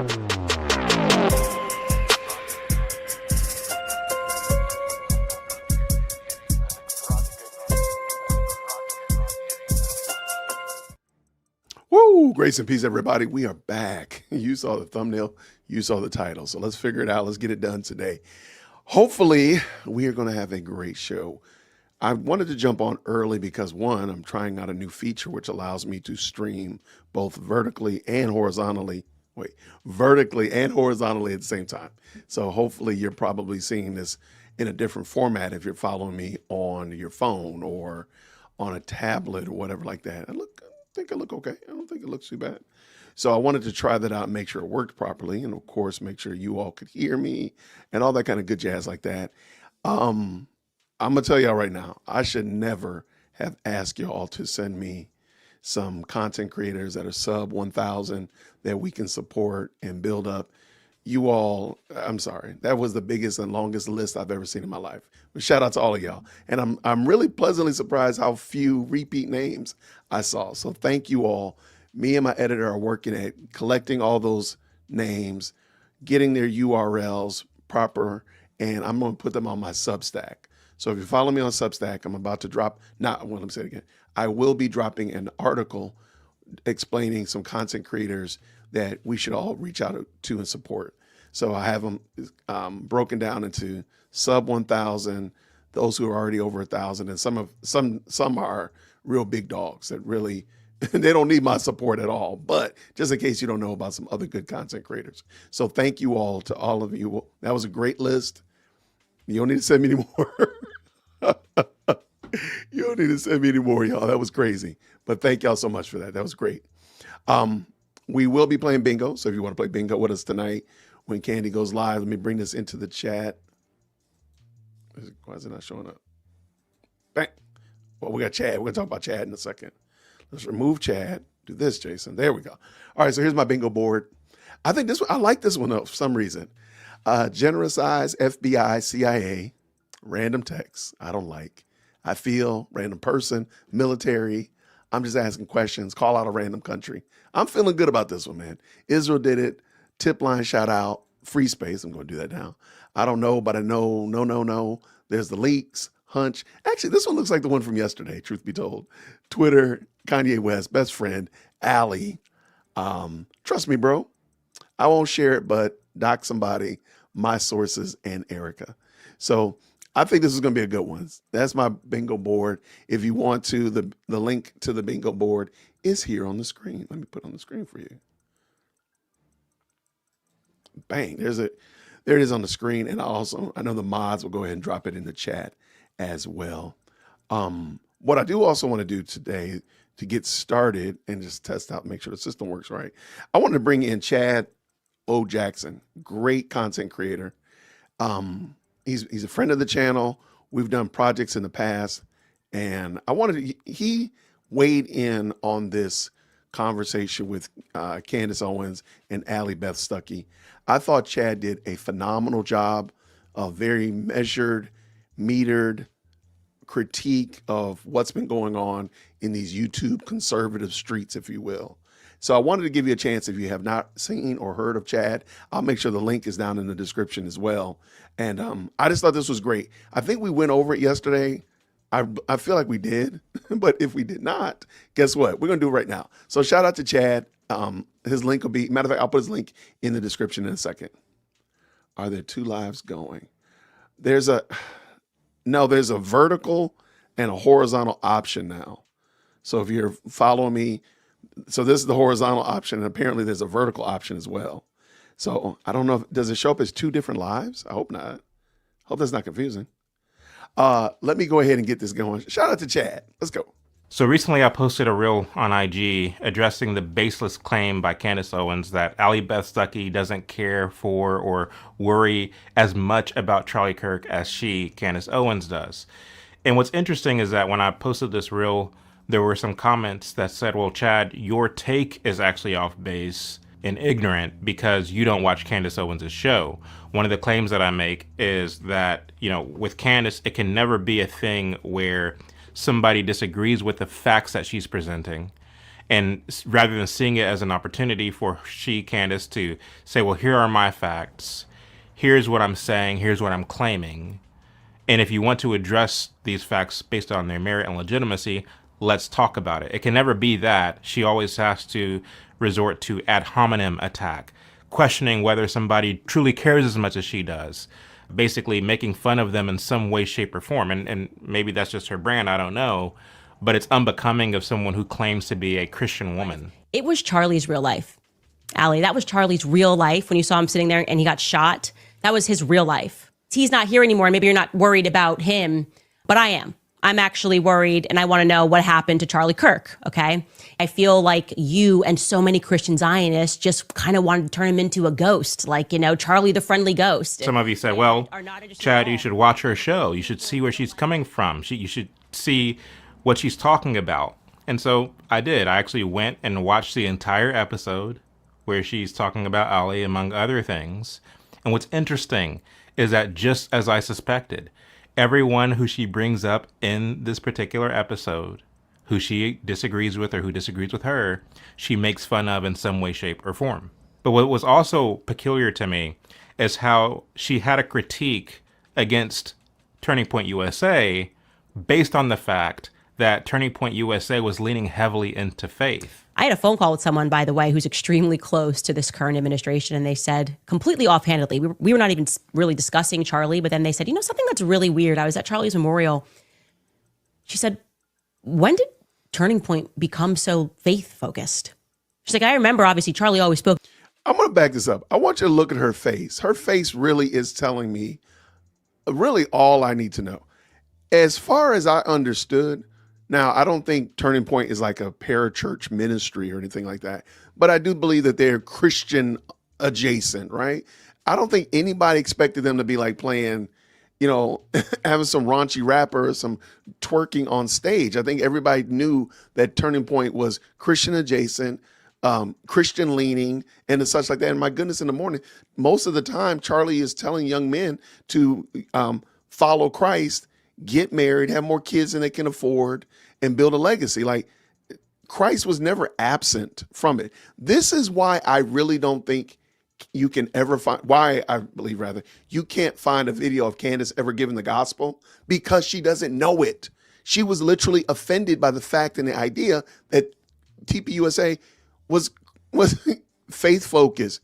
Woo! Grace and peace, everybody. We are back. You saw the thumbnail. You saw the title. So let's figure it out. Let's get it done today. Hopefully, we are going to have a great show. I wanted to jump on early because, one, I'm trying out a new feature which allows me to stream both vertically and horizontally. Vertically and horizontally at the same time. So hopefully you're probably seeing this in a different format if you're following me on your phone or on a tablet or whatever like that. I think it look okay. I don't think it looks too bad. So I wanted to try that out and make sure it worked properly. And of course, make sure you all could hear me and all that kind of good jazz like that. I'm going to tell y'all right now, I should never have asked y'all to send me some content creators that are sub 1,000 that we can support and build up. You all, I'm sorry, that was the biggest and longest list I've ever seen in my life. But shout out to all of y'all. And I'm really pleasantly surprised how few repeat names I saw. So thank you all. Me and my editor are working at collecting all those names, getting their URLs proper, and I'm going to put them on my Substack. So if you follow me on Substack, I'm about to drop, let me say it again. I will be dropping an article explaining some content creators that we should all reach out to and support. So I have them broken down into sub 1,000, those who are already over 1,000, and some are real big dogs that really, they don't need my support at all. But just in case you don't know about some other good content creators. So thank you all to all of you. That was a great list. You don't need to send me any more. You don't need to send me any more, y'all. That was crazy. But thank y'all so much for that. That was great. We will be playing bingo. So if you want to play bingo with us tonight, when Candy goes live, let me bring this into the chat. Why is it not showing up? Bang. Well, we got Chad. We're going to talk about Chad in a second. Let's remove Chad. Do this, Jason. There we go. All right, so here's my bingo board. I think this one, I like this one though, for some reason. Generous eyes, FBI, CIA, random text, I don't like. I feel, random person, military. I'm just asking questions, call out a random country. I'm feeling good about this one, man. Israel did it. Tip line shout out, free space. I'm going to do that now. I don't know, but I know, no. There's the leaks, hunch. Actually, this one looks like the one from yesterday, truth be told. Twitter, Kanye West, best friend, Allie. Trust me, bro. I won't share it, but doc somebody, my sources, and Erica. So I think this is going to be a good one. That's my bingo board. If you want to, the link to the bingo board is here on the screen. Let me put it on the screen for you. Bang, there it is on the screen. And I know the mods will go ahead and drop it in the chat as well. What I do also want to do today to get started and just test out, make sure the system works right. I want to bring in Chad O. Jackson, great content creator. He's a friend of the channel. We've done projects in the past, and he weighed in on this conversation with Candace Owens and Allie Beth Stuckey. I thought Chad did a phenomenal job, a very measured, metered critique of what's been going on in these YouTube conservative streets, if you will. So I wanted to give you a chance if you have not seen or heard of Chad. I'll make sure the link is down in the description as well. And I just thought this was great. I think we went over it yesterday. I feel like we did, but if we did not, guess what? We're going to do it right now. So shout out to Chad. His link will be, matter of fact, I'll put his link in the description in a second. Are there two lives going? There's a vertical and a horizontal option now. So if you're following me, so this is the horizontal option, and apparently there's a vertical option as well. So I don't know, does it show up as two different lives? I hope not. Hope that's not confusing. Let me go ahead and get this going. Shout out to Chad. Let's go. So recently I posted a reel on IG addressing the baseless claim by Candace Owens that Allie Beth Stuckey doesn't care for or worry as much about Charlie Kirk as Candace Owens, does. And what's interesting is that when I posted this reel, there were some comments that said, well, Chad, your take is actually off base and ignorant because you don't watch Candace Owens' show. One of the claims that I make is that, with Candace, it can never be a thing where somebody disagrees with the facts that she's presenting And rather than seeing it as an opportunity for Candace, to say, well, here are my facts. Here's what I'm saying. Here's what I'm claiming. And if you want to address these facts based on their merit and legitimacy, let's talk about it. It can never be that. She always has to resort to ad hominem attack, questioning whether somebody truly cares as much as she does, basically making fun of them in some way, shape, or form. And maybe that's just her brand, I don't know. But it's unbecoming of someone who claims to be a Christian woman. It was Charlie's real life, Allie. That was Charlie's real life when you saw him sitting there and he got shot. That was his real life. He's not here anymore, and maybe you're not worried about him, but I am. I'm actually worried, and I want to know what happened to Charlie Kirk, okay? I feel like you and so many Christian Zionists just kind of wanted to turn him into a ghost, like, Charlie the friendly ghost. Some of you said, well, Chad, you should watch her show. You should see where she's coming from. You should see what she's talking about. And so I did. I actually went and watched the entire episode where she's talking about Ali, among other things. And what's interesting is that, just as I suspected, everyone who she brings up in this particular episode, who she disagrees with or who disagrees with her, she makes fun of in some way, shape, or form. But what was also peculiar to me is how she had a critique against Turning Point USA based on the fact that Turning Point USA was leaning heavily into faith. I had a phone call with someone, by the way, who's extremely close to this current administration, and they said, completely offhandedly, we were not even really discussing Charlie, but then they said, something that's really weird. I was at Charlie's memorial. She said, when did Turning Point become so faith-focused? She's like, I remember, obviously, Charlie always spoke. I'm going to back this up. I want you to look at her face. Her face really is telling me really all I need to know. As far as I understood, now, I don't think Turning Point is like a parachurch ministry or anything like that, but I do believe that they're Christian adjacent, right? I don't think anybody expected them to be like playing, having some raunchy rapper or some twerking on stage. I think everybody knew that Turning Point was Christian adjacent, Christian leaning, and such like that. And my goodness, in the morning, most of the time, Charlie is telling young men to follow Christ, get married, have more kids than they can afford, and build a legacy. Like, Christ was never absent from it. This is why I really don't think you can ever find, why I believe rather, you can't find a video of Candace ever giving the gospel, because she doesn't know it. She was literally offended by the fact and the idea that TPUSA was faith-focused,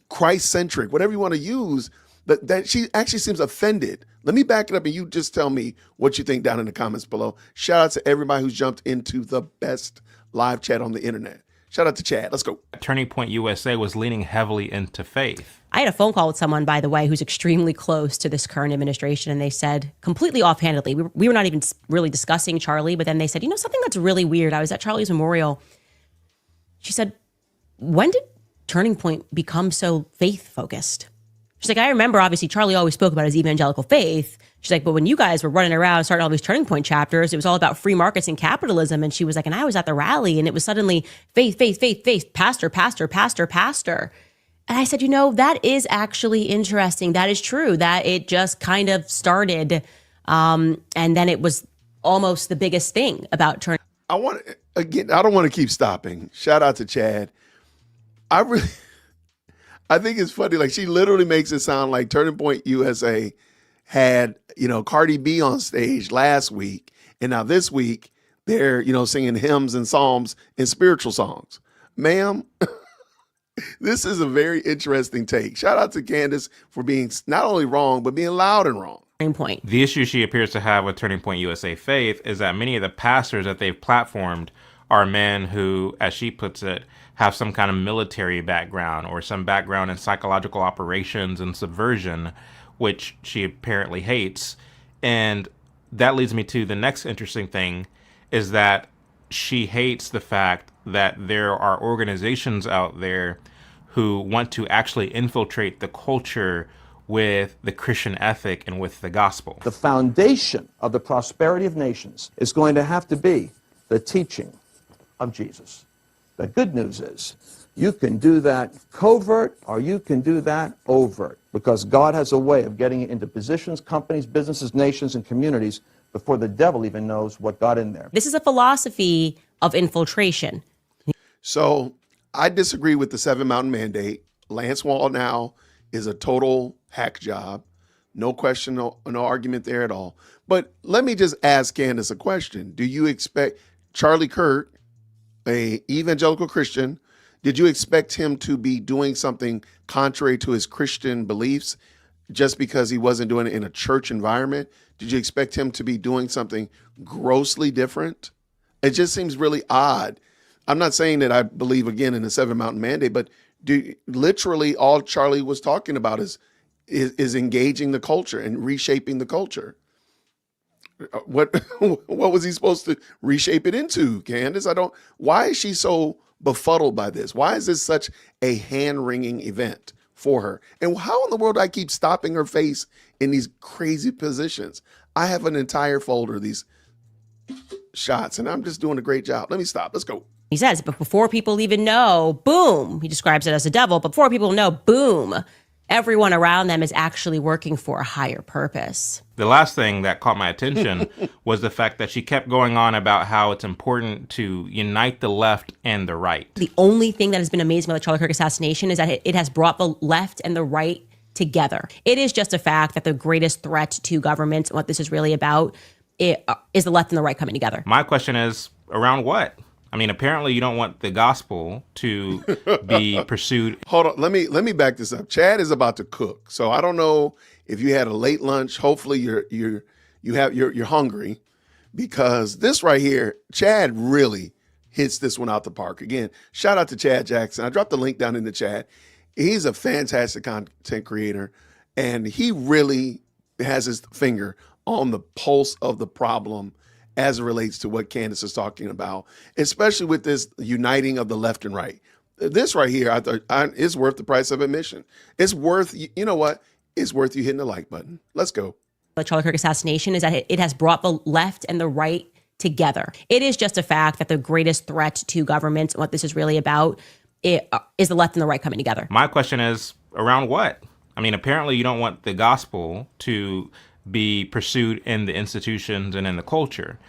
Christ-centric, whatever you want to use, but that she actually seems offended. Let me back it up and you just tell me what you think down in the comments below. Shout out to everybody who's jumped into the best live chat on the internet. Shout out to Chad. Let's go. Turning Point USA was leaning heavily into faith. I had a phone call with someone, by the way, who's extremely close to this current administration, and they said, completely offhandedly, we were not even really discussing Charlie, but then they said, something that's really weird. I was at Charlie's memorial. She said, when did Turning Point become so faith-focused? She's like, I remember, obviously, Charlie always spoke about his evangelical faith. She's like, but when you guys were running around starting all these Turning Point chapters, it was all about free markets and capitalism. And she was like, and I was at the rally, and it was suddenly faith, faith, faith, faith, pastor, pastor, pastor, pastor. And I said, that is actually interesting. That is true, that it just kind of started. And then it was almost the biggest thing about Turning. I don't want to keep stopping. Shout out to Chad. I think it's funny. Like, she literally makes it sound like Turning Point USA had, Cardi B on stage last week. And now this week they're, singing hymns and psalms and spiritual songs. Ma'am, this is a very interesting take. Shout out to Candace for being not only wrong, but being loud and wrong. Point. The issue she appears to have with Turning Point USA Faith is that many of the pastors that they've platformed are men who, as she puts it, have some kind of military background or some background in psychological operations and subversion, which she apparently hates. And that leads me to the next interesting thing, is that she hates the fact that there are organizations out there who want to actually infiltrate the culture with the Christian ethic and with the gospel. The foundation of the prosperity of nations is going to have to be the teaching of Jesus. The good news is you can do that covert or you can do that overt, because God has a way of getting it into positions, companies, businesses, nations, and communities before the devil even knows what got in there. This is a philosophy of infiltration. So I disagree with the 7 Mountain Mandate. Lance Wall now is a total hack job. No question, no argument there at all. But let me just ask Candace a question. Do you expect Charlie Kirk, a evangelical Christian, did you expect him to be doing something contrary to his Christian beliefs just because he wasn't doing it in a church environment? Did you expect him to be doing something grossly different? It just seems really odd. I'm not saying that I believe again in the 7 Mountain Mandate, but literally all Charlie was talking about is engaging the culture and reshaping the culture. What what was he supposed to reshape it into, Candace? Why is she so befuddled by this? Why is this such a hand-wringing event for her? And how in the world do I keep stopping her face in these crazy positions? I have an entire folder of these shots, and I'm just doing a great job. Let me stop. Let's go. He says, but before people even know, boom, he describes it as a devil, but before people know, boom, everyone around them is actually working for a higher purpose. The last thing that caught my attention was the fact that she kept going on about how it's important to unite the left and the right. The only thing that has been amazing about the Charlie Kirk assassination is that it has brought the left and the right together. It is just a fact that the greatest threat to government, and what this is really about, is the left and the right coming together. My question is, around what? I mean, apparently you don't want the gospel to be pursued. Hold on. Let me back this up. Chad is about to cook. So I don't know if you had a late lunch. Hopefully you're hungry, because this right here, Chad really hits this one out the park. Again, shout out to Chad Jackson. I dropped the link down in the chat. He's a fantastic content creator, and he really has his finger on the pulse of the problem as it relates to what Candace is talking about, especially with this uniting of the left and right. This right here, I thought is worth the price of admission. It's worth, you know what? It's worth you hitting the like button. Let's go. The Charlie Kirk assassination is that it has brought the left and the right together. It is just a fact that the greatest threat to government, and what this is really about, is the left and the right coming together. My question is, around what? I mean, apparently you don't want the gospel to be pursued in the institutions and in the culture.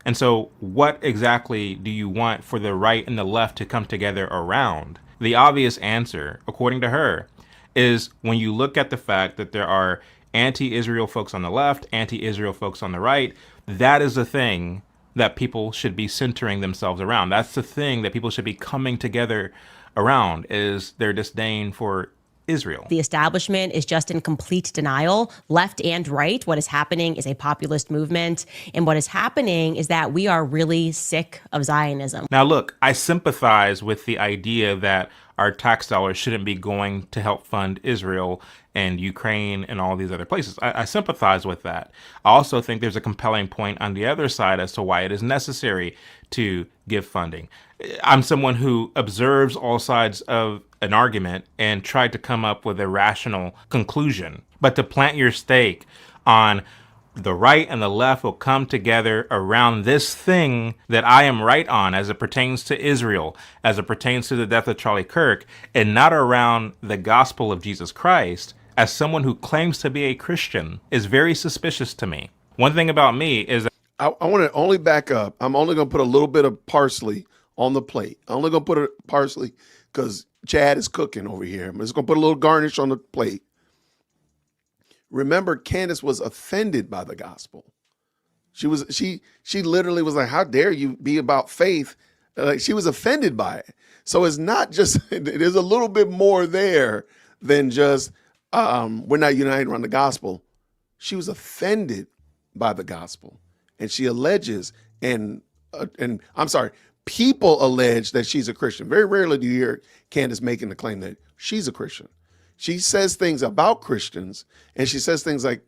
And so what exactly do you want for the right and the left to come together around? The obvious answer, according to her, is when you look at the fact that there are anti-Israel folks on the left, anti-Israel folks on the right, that is the thing that people should be centering themselves around. That's the thing that people should be coming together around, is their disdain for Israel. The establishment is just in complete denial, left and right. What is happening is a populist movement. And what is happening is that we are really sick of Zionism. Now, look, I sympathize with the idea that our tax dollars shouldn't be going to help fund Israel and Ukraine and all these other places. I sympathize with that. I also think there's a compelling point on the other side as to why it is necessary to give funding. I'm someone who observes all sides of an argument and tried to come up with a rational conclusion. But to plant your stake on the right and the left will come together around this thing that I am right on as it pertains to Israel, as it pertains to the death of Charlie Kirk, and not around the gospel of Jesus Christ, as someone who claims to be a Christian, is very suspicious to me. One thing about me is that I want to only back up. I'm only going to put a little bit of parsley on the plate. I'm only going to put a parsley because Chad is cooking over here. I'm just going to put a little garnish on the plate. Remember, Candace was offended by the gospel. She literally was like, how dare you be about faith? Like, she was offended by it. So it's not just, there's a little bit more there than just, we're not united around the gospel. She was offended by the gospel. And she alleges, and I'm sorry, people allege that she's a Christian. Very rarely do you hear Candace making the claim that she's a Christian. She says things about Christians, and she says things like,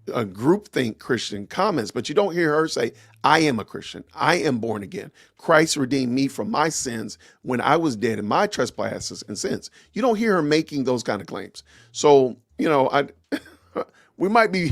a groupthink Christian comments, but you don't hear her say, I am a Christian. I am born again. Christ redeemed me from my sins when I was dead in my trespasses and sins. You don't hear her making those kind of claims. So, we might be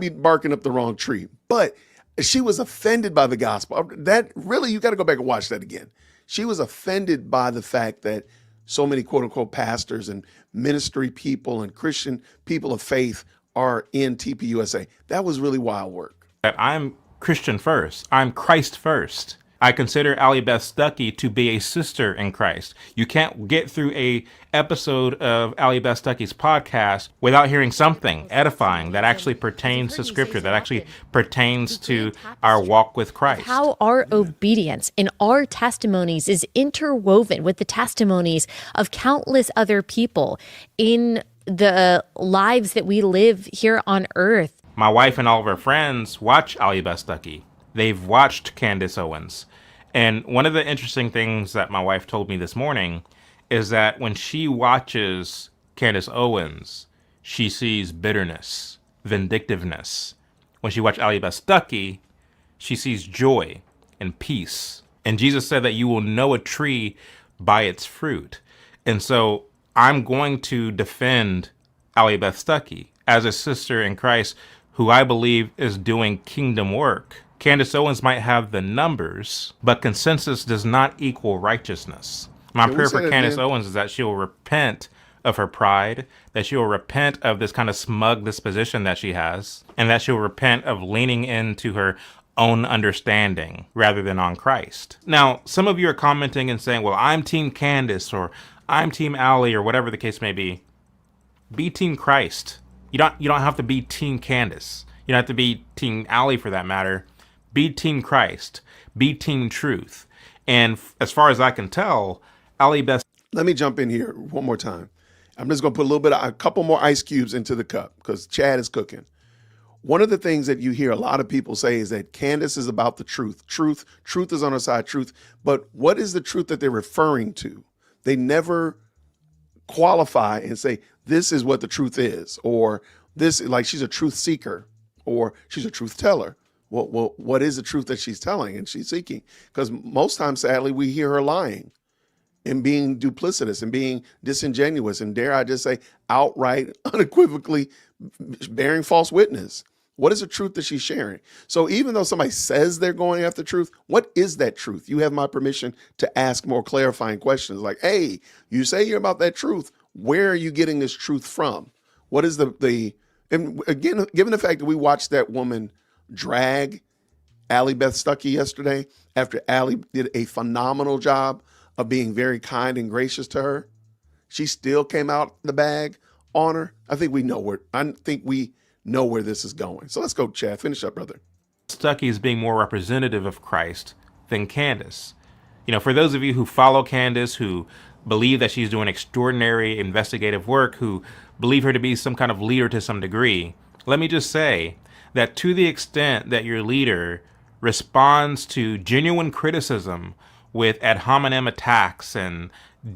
barking up the wrong tree, but she was offended by the gospel. That really, you got to go back and watch that again. She was offended by the fact that so many quote unquote pastors and ministry people and Christian people of faith are in TPUSA. That was really wild work. I'm Christian first. I'm Christ first. I consider Allie Beth Stuckey to be a sister in Christ. You can't get through a episode of Allie Beth Stuckey's podcast without hearing something edifying that actually pertains to Scripture, that actually pertains to our walk with Christ. How our obedience in our testimonies is interwoven with the testimonies of countless other people in the lives that we live here on earth. My wife and all of her friends watch Allie Beth Stuckey. They've watched Candace Owens. And one of the interesting things that my wife told me this morning is that when she watches Candace Owens, she sees bitterness, vindictiveness. When she watches Allie Beth Stuckey, she sees joy and peace. And Jesus said that you will know a tree by its fruit. And so I'm going to defend Allie Beth Stuckey as a sister in Christ who I believe is doing kingdom work. Candace Owens might have the numbers, but consensus does not equal righteousness. My prayer for Candace Owens is that she will repent of her pride, that she will repent of this kind of smug disposition that she has, and that she will repent of leaning into her own understanding rather than on Christ. Now, some of you are commenting and saying, well, I'm Team Candace, or I'm Team Allie, or whatever the case may be. Be Team Christ. You don't have to be Team Candace. You don't have to be Team Allie for that matter. Be Team Christ. Be Team Truth. And as far as I can tell, Allie Beth. Let me jump in here one more time. I'm just going to put a couple more ice cubes into the cup because Chad is cooking. One of the things that you hear a lot of people say is that Candace is about the truth. Truth is on her side, truth. But what is the truth that they're referring to? They never qualify and say, this is what the truth is, or this, like she's a truth seeker, or she's a truth teller. Well, what is the truth that she's telling and she's seeking? Because most times, sadly, we hear her lying and being duplicitous and being disingenuous and, dare I just say, outright, unequivocally bearing false witness. What is the truth that she's sharing? So even though somebody says they're going after truth, what is that truth? You have my permission to ask more clarifying questions like, hey, you say you're about that truth. Where are you getting this truth from? What is and again, given the fact that we watched that woman drag Allie Beth Stuckey yesterday, after Allie did a phenomenal job of being very kind and gracious to her, she still came out the bag on her. I think we know where this is going. So let's go, Chad. Finish up, brother. Stuckey is being more representative of Christ than Candace. You know, for those of you who follow Candace, who believe that she's doing extraordinary investigative work, who believe her to be some kind of leader to some degree, let me just say that to the extent that your leader responds to genuine criticism with ad hominem attacks and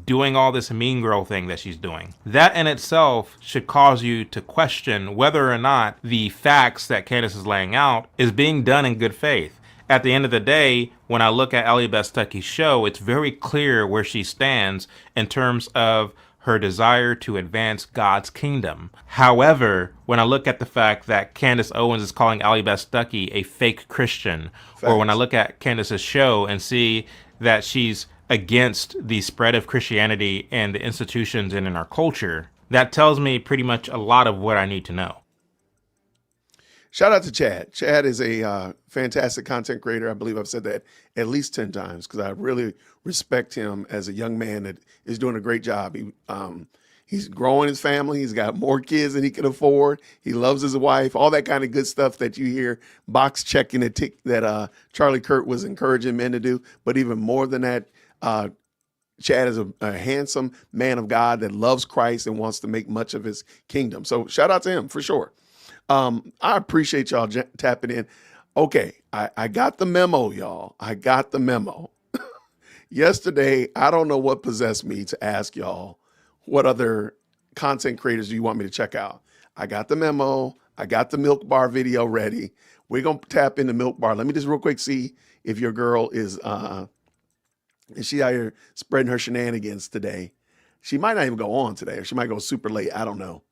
doing all this mean girl thing that she's doing, that in itself should cause you to question whether or not the facts that Candace is laying out is being done in good faith. At the end of the day, when I look at Allie Beth Stuckey's show, it's very clear where she stands in terms of her desire to advance God's kingdom. However, when I look at the fact that Candace Owens is calling Allie Beth Stuckey a fake Christian, or when I look at Candace's show and see that she's against the spread of Christianity and the institutions and in our culture, that tells me pretty much a lot of what I need to know. Shout out to Chad. Chad is a fantastic content creator. I believe I've said that at least 10 times because I really respect him as a young man that is doing a great job. He's growing his family. He's got more kids than he can afford. He loves his wife, all that kind of good stuff that you hear box checking that Charlie Kirk was encouraging men to do. But even more than that, Chad is a handsome man of God that loves Christ and wants to make much of his kingdom. So shout out to him for sure. I appreciate y'all tapping in. Okay, I got the memo, y'all. I got the memo. Yesterday, I don't know what possessed me to ask y'all what other content creators do you want me to check out. I got the memo. I got the Milk Bar video ready. We're going to tap into Milk Bar. Let me just real quick see if your girl is she out here spreading her shenanigans today. She might not even go on today, or she might go super late. I don't know.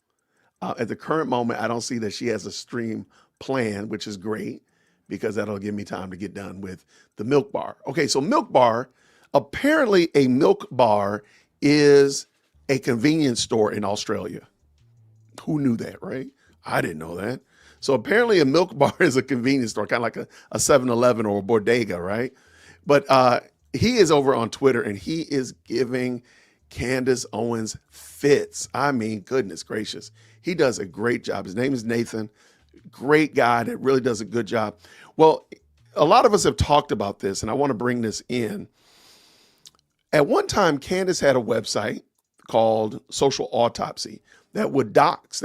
At the current moment, I don't see that she has a stream planned, which is great because that'll give me time to get done with the Milk Bar. Okay, so Milk Bar, apparently a Milk Bar is a convenience store in Australia. Who knew that, right? I didn't know that. So apparently a Milk Bar is a convenience store, kind of like a 7-Eleven or a bodega, right? But he is over on Twitter and he is giving Candace Owens fits. I mean, goodness gracious. He does a great job. His name is Nathan. Great guy that really does a good job. Well, a lot of us have talked about this, and I want to bring this in. At one time, Candace had a website called Social Autopsy that would dox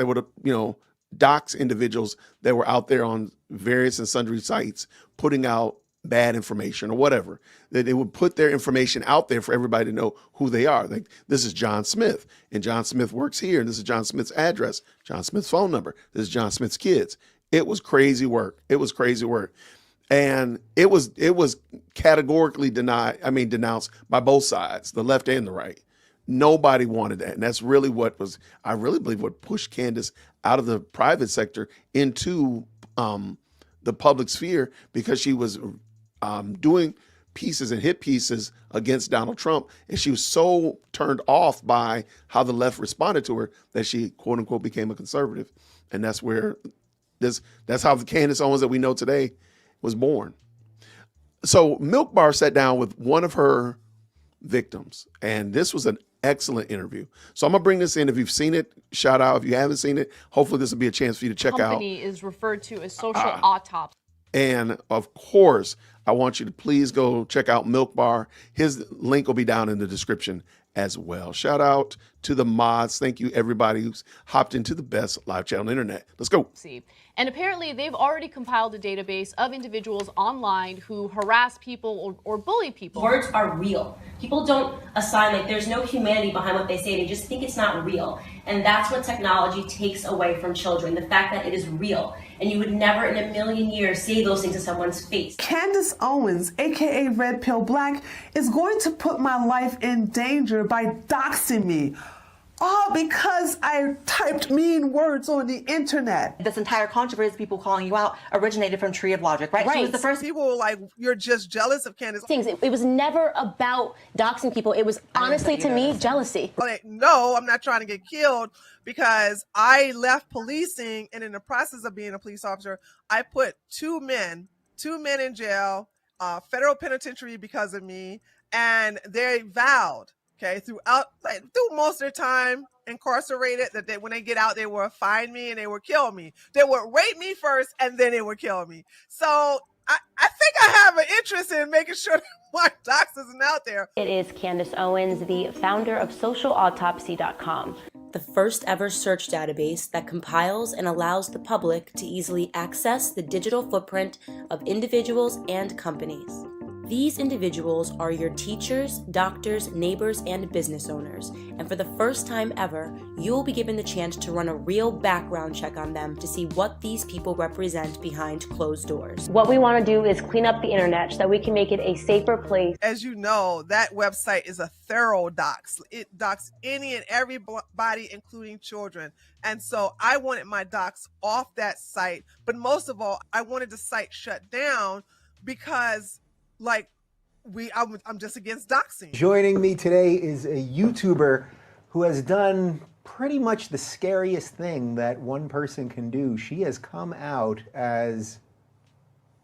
individuals that were out there on various and sundry sites putting out bad information or whatever. That they would put their information out there for everybody to know who they are. Like, this is John Smith, and John Smith works here, and this is John Smith's address, John Smith's phone number, this is John Smith's kids. It was crazy work. It was crazy work. And it was categorically denounced by both sides, the left and the right. Nobody wanted that. And that's really I really believe what pushed Candace out of the private sector into the public sphere, because she was doing pieces and hit pieces against Donald Trump. And she was so turned off by how the left responded to her that she, quote unquote, became a conservative. And that's how the Candace Owens that we know today was born. So Milk Bar sat down with one of her victims, and this was an excellent interview. So I'm gonna bring this in. If you've seen it, shout out. If you haven't seen it, hopefully this will be a chance for you to check out. Company is referred to as Social Autopsy. And of course, I want you to please go check out Milk Bar. His link will be down in the description as well. Shout out to the mods. Thank you, everybody who's hopped into the best live channel on the internet. Let's go. And apparently they've already compiled a database of individuals online who harass people or bully people. Words are real. People don't assign, there's no humanity behind what they say. They just think it's not real. And that's what technology takes away from children, the fact that it is real. And you would never in a million years say those things to someone's face. Candace Owens, aka Red Pill Black, is going to put my life in danger by doxing me. All because I typed mean words on the internet. This entire controversy, people calling you out, originated from Tree of Logic, right? She was the first. People were like, you're just jealous of Candace. It was never about doxing people. It was honestly, to me, jealousy. Like, no, I'm not trying to get killed because I left policing, and in the process of being a police officer, I put two men in jail, federal penitentiary because of me, and they vowed, through most of their time incarcerated, that when they get out, they will find me and they will kill me. They would rape me first, and then they would kill me. So I think I have an interest in making sure that my dox isn't out there. It is Candace Owens, the founder of socialautopsy.com, the first ever search database that compiles and allows the public to easily access the digital footprint of individuals and companies. These individuals are your teachers, doctors, neighbors, and business owners. And for the first time ever, you will be given the chance to run a real background check on them to see what these people represent behind closed doors. What we want to do is clean up the internet so that we can make it a safer place. As you know, that website is a thorough dox. It dox any and everybody, including children. And so I wanted my dox off that site. But most of all, I wanted the site shut down because I'm just against doxing. Joining me today is a YouTuber who has done pretty much the scariest thing that one person can do. She has come out as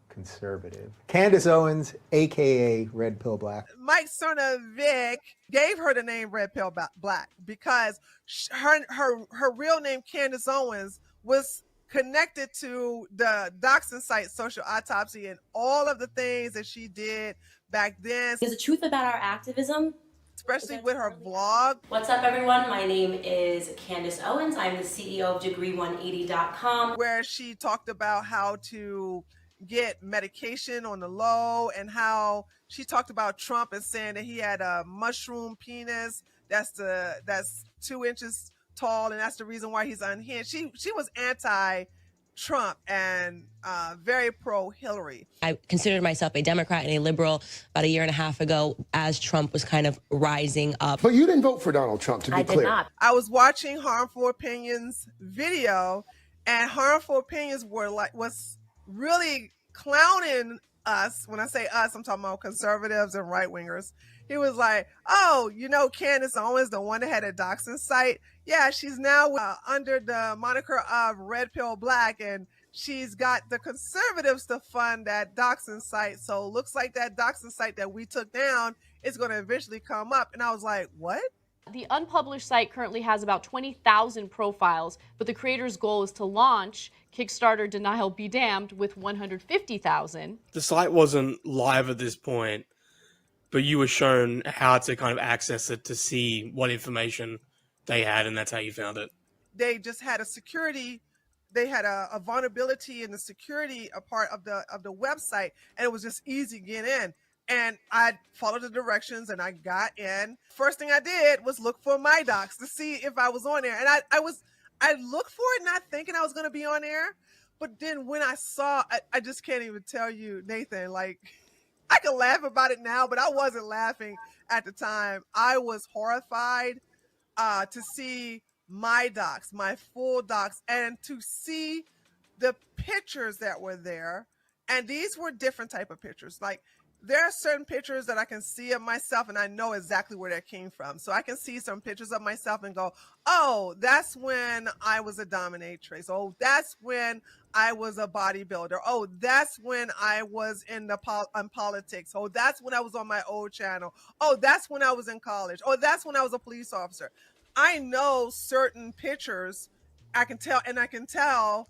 conservative. Candace Owens, aka Red Pill Black. Mike Cernovic gave her the name Red Pill Black because her real name, Candace Owens, was connected to the doxing site Social Autopsy and all of the things that she did back then. There's a truth about our activism, especially with her blog. What's up, everyone? My name is Candace Owens. I'm the CEO of Degree180.com, where she talked about how to get medication on the low, and how she talked about Trump and saying that he had a mushroom penis that's 2 inches tall, and that's the reason why he's unhinged. She was anti-Trump and very pro-Hillary. I considered myself a Democrat and a liberal about a year and a half ago as Trump was kind of rising up. But you didn't vote for Donald Trump, to be clear. I did not. I was watching Harmful Opinions video, and Harmful Opinions was really clowning us. When I say us, I'm talking about conservatives and right-wingers. He was like, oh, Candace Owens, the one that had a doxing site. Yeah, she's now under the moniker of Red Pill Black, and she's got the conservatives to fund that doxing site. So looks like that doxing site that we took down is going to eventually come up. And I was like, what? The unpublished site currently has about 20,000 profiles, but the creator's goal is to launch Kickstarter Denial Be Damned with 150,000. The site wasn't live at this point, but you were shown how to kind of access it to see what information they had, and that's how you found it. They just had a security, they had a vulnerability in the security a part of the website, and it was just easy to get in. And I followed the directions and I got in. First thing I did was look for my docs to see if I was on there. And I looked for it not thinking I was going to be on there. But then when I saw, I just can't even tell you, Nathan, like, I can laugh about it now, but I wasn't laughing at the time. I was horrified to see my docs, my full docs, and to see the pictures that were there. And these were different type of pictures. Like, there are certain pictures that I can see of myself and I know exactly where that came from. So I can see some pictures of myself and go, oh, that's when I was a dominatrix. Oh, that's when I was a bodybuilder. Oh, that's when I was in politics. Oh, that's when I was on my old channel. Oh, that's when I was in college. Oh, that's when I was a police officer. I know certain pictures. I can tell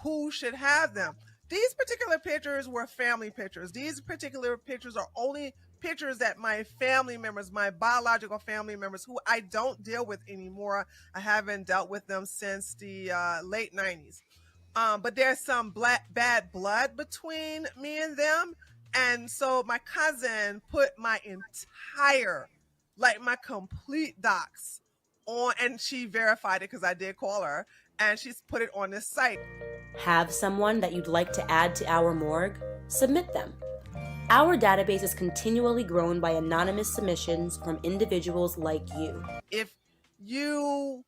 who should have them. These particular pictures were family pictures. These particular pictures are only pictures that my family members, my biological family members, who I don't deal with anymore. I haven't dealt with them since the late 90s. But there's some bad blood between me and them. And so my cousin put my entire, like my complete docs on, and she verified it because I did call her, and she's put it on this site. Have someone that you'd like to add to our morgue? Submit them. Our database is continually grown by anonymous submissions from individuals like you. If you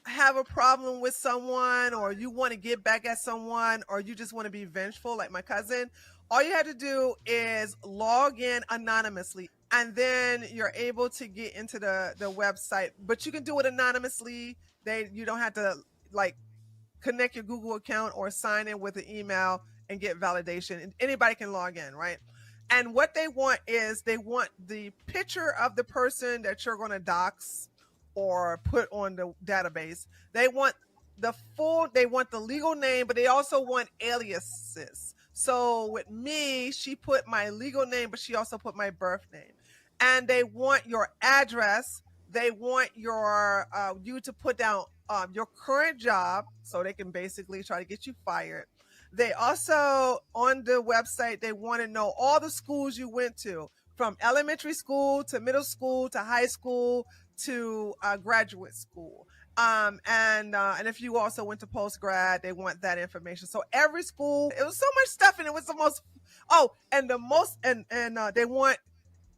have a problem with someone, or you want to get back at someone, or you just want to be vengeful like my cousin, all you have to do is log in anonymously, and then you're able to get into the website. But you can do it anonymously. You don't have to like connect your Google account or sign in with an email and get validation. And anybody can log in, right? And what they want is they want the picture of the person that you're going to dox or put on the database. They want they want the legal name, but they also want aliases. So with me, she put my legal name, but she also put my birth name. And they want your address. They want your you to put down your current job, so they can basically try to get you fired. They also, on the website, they want to know all the schools you went to, from elementary school to middle school to high school to graduate school. And if you also went to post-grad, they want that information. So every school, it was so much stuff, and it was the most,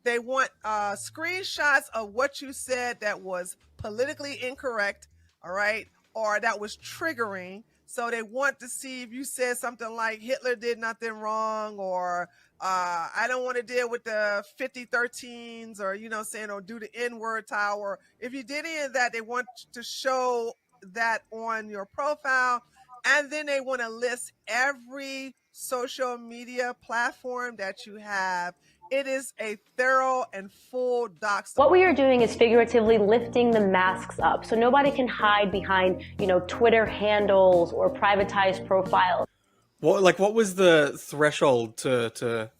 they want screenshots of what you said that was politically incorrect, all right, or that was triggering. So they want to see if you said something like Hitler did nothing wrong, or I don't want to deal with the 5013s, or, or do the N-word tower. If you did any of that, they want to show that on your profile. And then they want to list every social media platform that you have. It is a thorough and full docs. What we are doing is figuratively lifting the masks up, so nobody can hide behind, Twitter handles or privatized profiles. What was the threshold to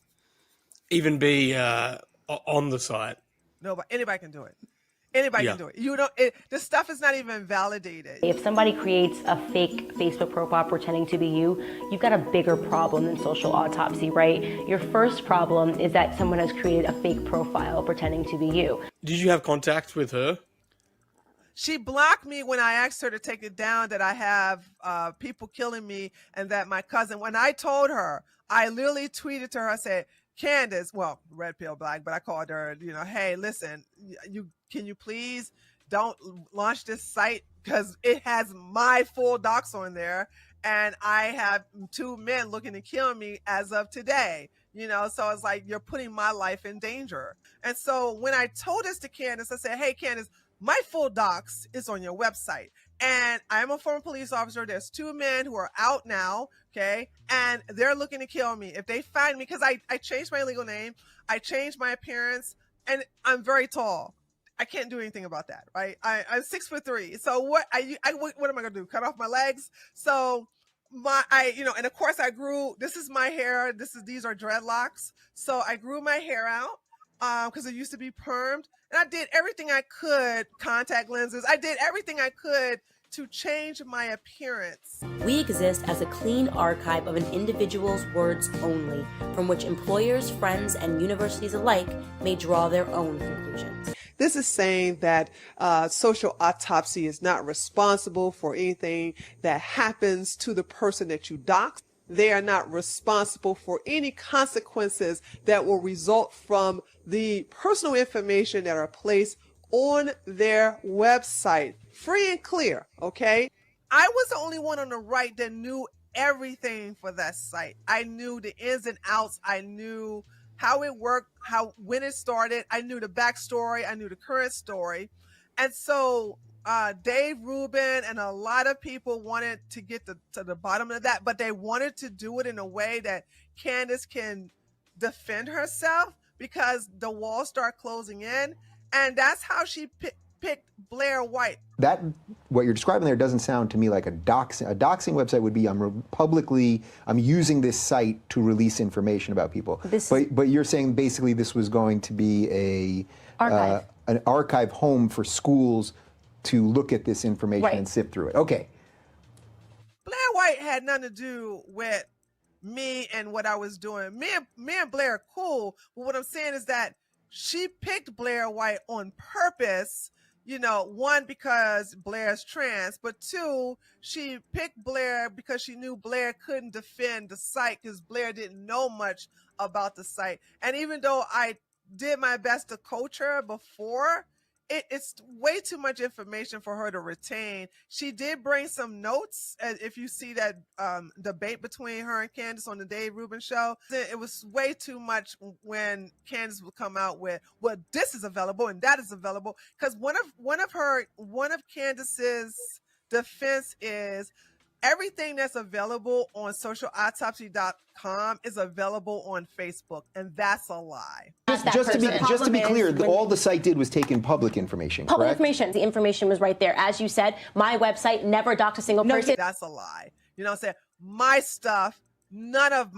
even be on the site? No, anybody can do it. Anybody can do it. This stuff is not even validated. If somebody creates a fake Facebook profile pretending to be you, you've got a bigger problem than social autopsy, right? Your first problem is that someone has created a fake profile pretending to be you. Did you have contact with her? She blocked me when I asked her to take it down, that I have people killing me, and that my cousin, when I told her, I literally tweeted to her, I said, Candace, well, red pill black, but I called her, hey, listen, can you please don't launch this site, because it has my full docs on there, and I have 2 men looking to kill me as of today. So it's like, you're putting my life in danger. And so when I told this to Candace, I said, hey, Candace, my full docs is on your website. And I'm a former police officer. There's 2 men who are out now, okay? And they're looking to kill me. If they find me, because I changed my legal name, I changed my appearance, and I'm very tall. I can't do anything about that, right? I'm 6'3". So what what am I gonna do? Cut off my legs? So and of course I grew, this is my hair. These are dreadlocks. So I grew my hair out because it used to be permed. And I did everything I could, contact lenses. I did everything I could to change my appearance. We exist as a clean archive of an individual's words only, from which employers, friends, and universities alike may draw their own conclusions. This is saying that social autopsy is not responsible for anything that happens to the person that you dox. They are not responsible for any consequences that will result from the personal information that are placed on their website. Free and clear, okay? I was the only one on the right that knew everything for that site. I knew the ins and outs. I knew how it worked, when it started. I knew the backstory. I knew the current story. And so Dave Rubin and a lot of people wanted to get to the bottom of that, but they wanted to do it in a way that Candace can defend herself because the walls start closing in. And that's how she picked Blair White. That, what you're describing there doesn't sound to me like a doxing. A doxing website would be I'm using this site to release information about people. But you're saying basically this was going to be an archive home for schools to look at this information and sift through it. Okay. Blair White had nothing to do with me and what I was doing. Me and Blair are cool, but what I'm saying is that she picked Blair White on purpose, one, because Blair's trans, but 2, she picked Blair because she knew Blair couldn't defend the site because Blair didn't know much about the site. And even though I did my best to coach her before, it's way too much information for her to retain. She did bring some notes. If you see that debate between her and Candace on the Dave Rubin show, it was way too much when Candace would come out with, well, this is available and that is available. Because one of Candace's defense is everything that's available on socialautopsy.com is available on Facebook, and that's a lie. Just to be clear, all the site did was take in public information, Public correct? information. The information was right there. As you said, my website never docked a single person. That's a lie. You know what I'm saying? My stuff, none of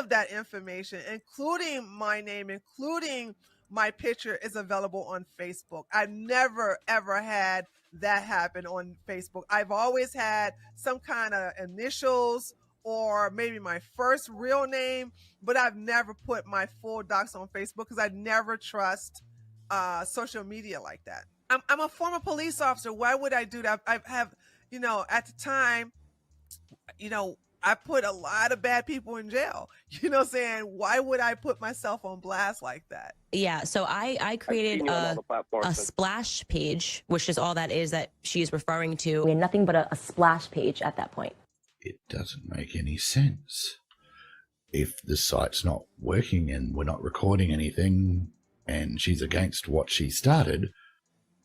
that information, including my name, including my picture, is available on Facebook. I've never, ever had that happen on Facebook. I've always had some kind of initials or maybe my first real name, but I've never put my full docs on Facebook because I never trust social media like that. I'm a former police officer. Why would I do that? I have, at the time, I put a lot of bad people in jail. You know what I'm saying? Why would I put myself on blast like that? Yeah, so I created a splash page, which is all that is that she's referring to. We had nothing but a splash page at that point. It doesn't make any sense. If the site's not working and we're not recording anything and she's against what she started,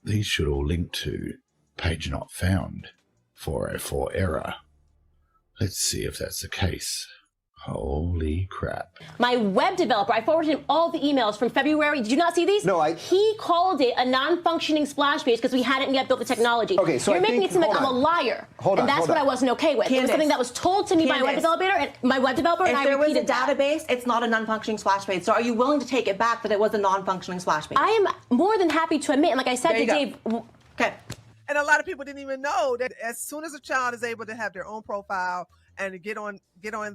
these should all link to page not found, 404 error. Let's see if that's the case. Holy crap. My web developer, I forwarded him all the emails from February. Did you not see these? No, He called it a non-functioning splash page because we hadn't yet built the technology. Okay, so you're making it seem like I'm a liar. And that's what I wasn't okay with. It was something that was told to me by a web developer, and I repeated that. If there was a database, it's not a non-functioning splash page. So are you willing to take it back that it was a non-functioning splash page? I am more than happy to admit, and like I said to Dave. Okay. And a lot of people didn't even know that as soon as a child is able to have their own profile and to get on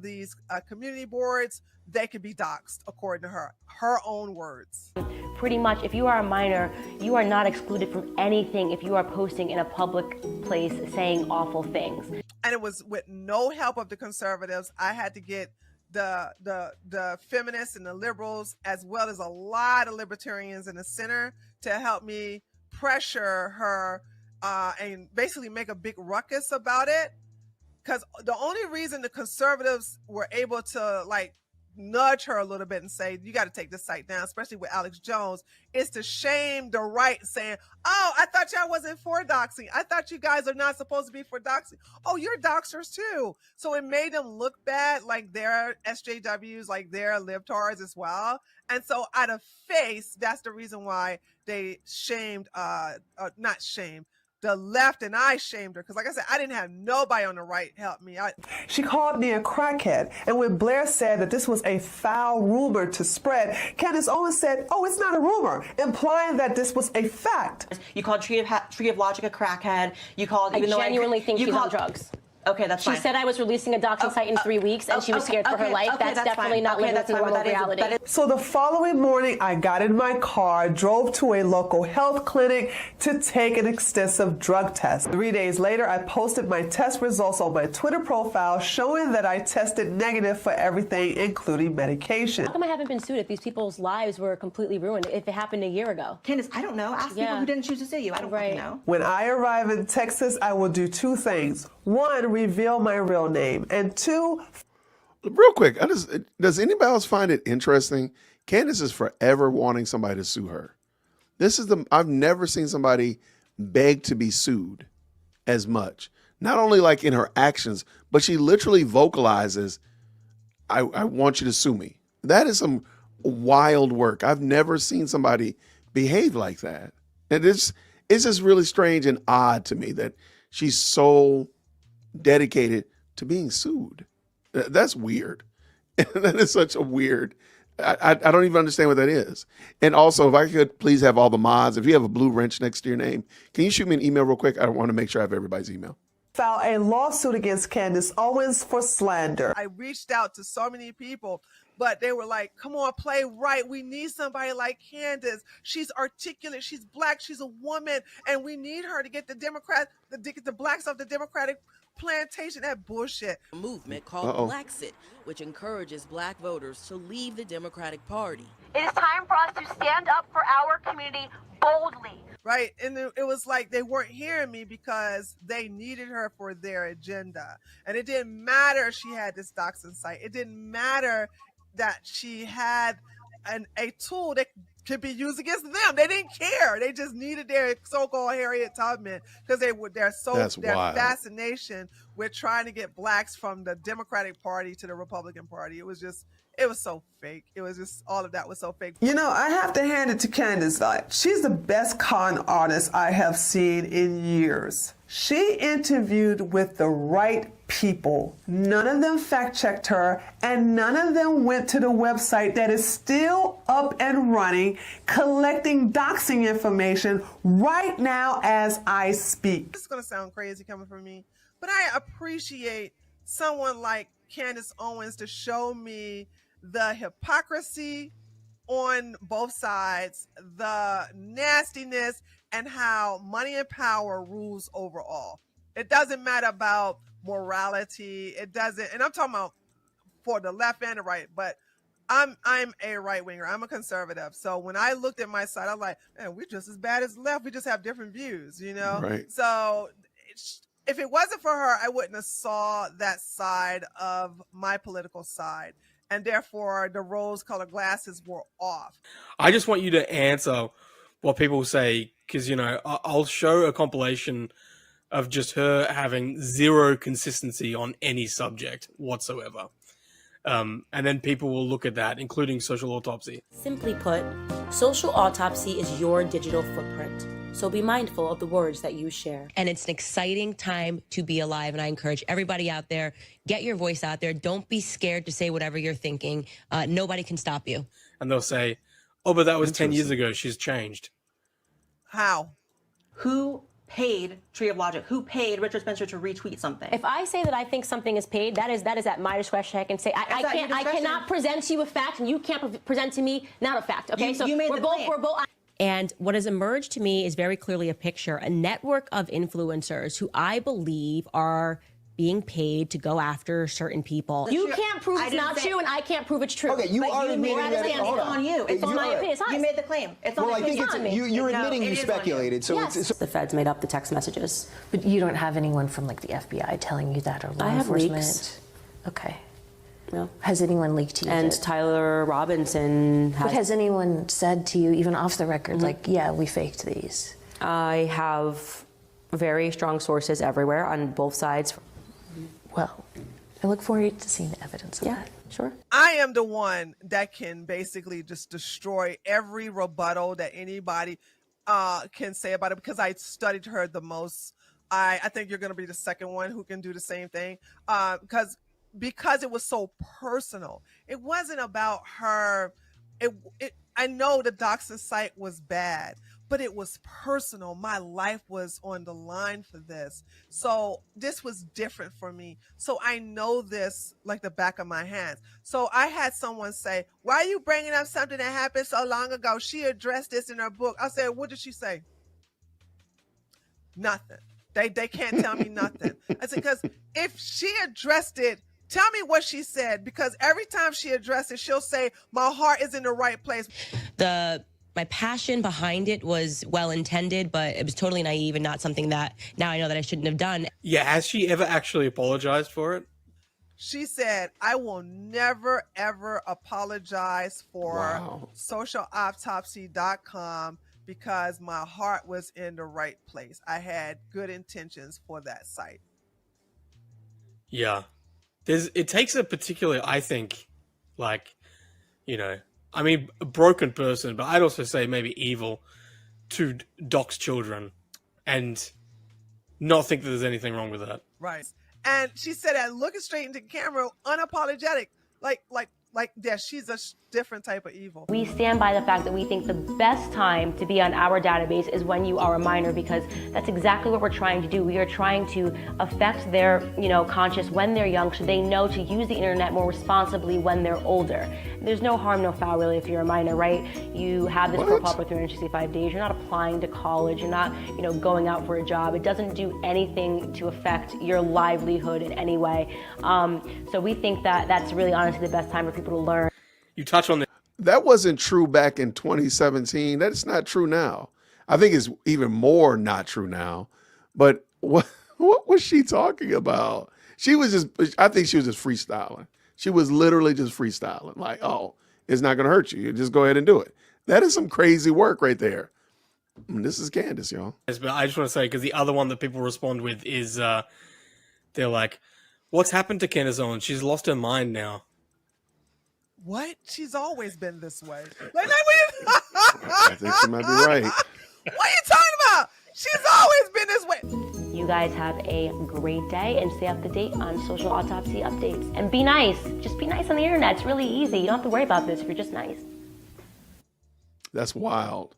these community boards, they could be doxxed according to her own words. Pretty much, if you are a minor, you are not excluded from anything if you are posting in a public place saying awful things. And it was with no help of the conservatives. I had to get the feminists and the liberals, as well as a lot of libertarians in the center, to help me pressure her and basically make a big ruckus about it. Because the only reason the conservatives were able to nudge her a little bit and say, you got to take this site down, especially with Alex Jones, is to shame the right, saying, oh, I thought thought y'all wasn't for doxing. I thought you guys are not supposed to be for doxing. Oh, you're doxers too. So it made them look bad, like they're SJWs, like they're libtards as well. And so out of face, that's the reason why they shamed, not shamed, the left, and I shamed her. Because like I said, I didn't have nobody on the right help me. She called me a crackhead. And when Blair said that this was a foul rumor to spread, Candace Owens said, oh, it's not a rumor, implying that this was a fact. You called Tree of Logic a crackhead. You called, I genuinely think she's on drugs. Okay, that's fine. She said I was releasing a doxing site in 3 weeks, and she was scared for her life. That's definitely not living within the world of reality. So the following morning, I got in my car, drove to a local health clinic to take an extensive drug test. 3 days later, I posted my test results on my Twitter profile, showing that I tested negative for everything, including medication. How come I haven't been sued if these people's lives were completely ruined, if it happened a year ago? Candace, I don't know. Ask people who didn't choose to sue you. I don't fucking know. When I arrive in Texas, I will do 2 things. 1, reveal my real name. And 2, real quick, does anybody else find it interesting? Candace is forever wanting somebody to sue her. I've never seen somebody beg to be sued as much. Not only like in her actions, but she literally vocalizes, I want you to sue me. That is some wild work. I've never seen somebody behave like that. And it's just really strange and odd to me that she's so dedicated to being sued. That's weird. That is such a weird, I don't even understand what that is. And also, if I could please have all the mods, if you have a blue wrench next to your name, can you shoot me an email real quick? I want to make sure I have everybody's email. Filed a lawsuit against Candace Owens for slander. I reached out to so many people, but they were like, come on, play right. We need somebody like Candace. She's articulate. She's black. She's a woman. And we need her to get the blacks off the Democratic plantation. That bullshit. A movement called Blacksit, which encourages black voters to leave the Democratic Party. It is time for us to stand up for our community boldly. Right. And it was like they weren't hearing me because they needed her for their agenda. And it didn't matter she had this doxing site. It didn't matter that she had a tool that could be used against them. They didn't care. They just needed their so-called Harriet Tubman because their fascination with trying to get blacks from the Democratic Party to the Republican Party. It was so fake. It was just, all of that was so fake. You know, I have to hand it to Candace. She's the best con artist I have seen in years. She interviewed with the right people. None of them fact-checked her, and none of them went to the website that is still up and running, collecting doxing information right now as I speak. This is going to sound crazy coming from me, but I appreciate someone like Candace Owens to show me the hypocrisy on both sides, the nastiness, and how money and power rules over all. It doesn't matter about morality. It doesn't, and I'm talking about for the left and the right, but I'm a right winger. I'm a conservative. So when I looked at my side, I'm like, man, we're just as bad as the left. We just have different views, you know? Right. So if it wasn't for her, I wouldn't have saw that side of my political side. And therefore, the rose-colored glasses were off. I just want you to answer what people say, because, you know, I'll show a compilation of just her having zero consistency on any subject whatsoever. And then people will look at that, including social autopsy. Simply put, social autopsy is your digital footprint. So be mindful of the words that you share. And it's an exciting time to be alive. And I encourage everybody out there, get your voice out there. Don't be scared to say whatever you're thinking. Nobody can stop you. And they'll say, oh, but that was 10 years ago. She's changed. How? Who paid Tree of Logic? Who paid Richard Spencer to retweet something? If I say that I think something is paid, that is at my discretion. I can say I cannot present to you a fact, and you can't present to me not a fact. Okay, we're both. And what has emerged to me is very clearly a picture, a network of influencers who I believe are being paid to go after certain people. You can't prove it's not true, and I can't prove it's true. Okay, you are admitting that it's on you. It's on my opinion. You made the claim. It's on I think you're admitting you speculated. So yes. it's The feds made up the text messages. But you don't have anyone from like the FBI telling you that, or law enforcement? Leaks. Okay. No. Has anyone leaked to you? And Tyler Robinson has. But has anyone said to you, even off the record, like, yeah, we faked these? I have very strong sources everywhere on both sides. Well, I look forward to seeing the evidence of that. Sure. I am the one that can basically just destroy every rebuttal that anybody can say about it, because I studied her the most. I think you're going to be the second one who can do the same thing, because it was so personal. It wasn't about her. I know the doxing site was bad, but it was personal. My life was on the line for this. So this was different for me. So I know this like the back of my hands. So I had someone say, why are you bringing up something that happened so long ago? She addressed this in her book. I said, what did she say? Nothing. They can't tell me nothing. I said, because if she addressed it, tell me what she said, because every time she addressed it, she'll say, my heart is in the right place. My passion behind it was well-intended, but it was totally naive and not something that now I know that I shouldn't have done. Yeah, has she ever actually apologized for it? She said, I will never, ever apologize for socialautopsy.com because my heart was in the right place. I had good intentions for that site. Yeah. It takes a particular, I think, like, I mean, a broken person, but I'd also say maybe evil, to dox children and not think that there's anything wrong with that. Right. And she said that looking straight into the camera, unapologetic, like that she's a different type of evil. We stand by the fact that we think the best time to be on our database is when you are a minor, because that's exactly what we're trying to do. We are trying to affect their, conscious when they're young, so they know to use the internet more responsibly when they're older. There's no harm, no foul, really, if you're a minor, right? You have this profile for 365 days. You're not applying to college. You're not, going out for a job. It doesn't do anything to affect your livelihood in any way. So we think that that's really honestly the best time for people to learn. You touch on that wasn't true back in 2017. That's not true now. I think it's even more not true now. But what was she talking about? I think she was just freestyling. She was literally just freestyling. Like, oh, it's not going to hurt you. You just go ahead and do it. That is some crazy work right there. And this is Candace, y'all. Yes, but I just want to say, because the other one that people respond with is, they're like, what's happened to Candace Owens? She's lost her mind now. What? She's always been this way. I think she might be right. What are you talking about? She's always been this way. You guys have a great day and stay up to date on Social Autopsy updates. And be nice. Just be nice on the internet. It's really easy. You don't have to worry about this if you're just nice. That's wild.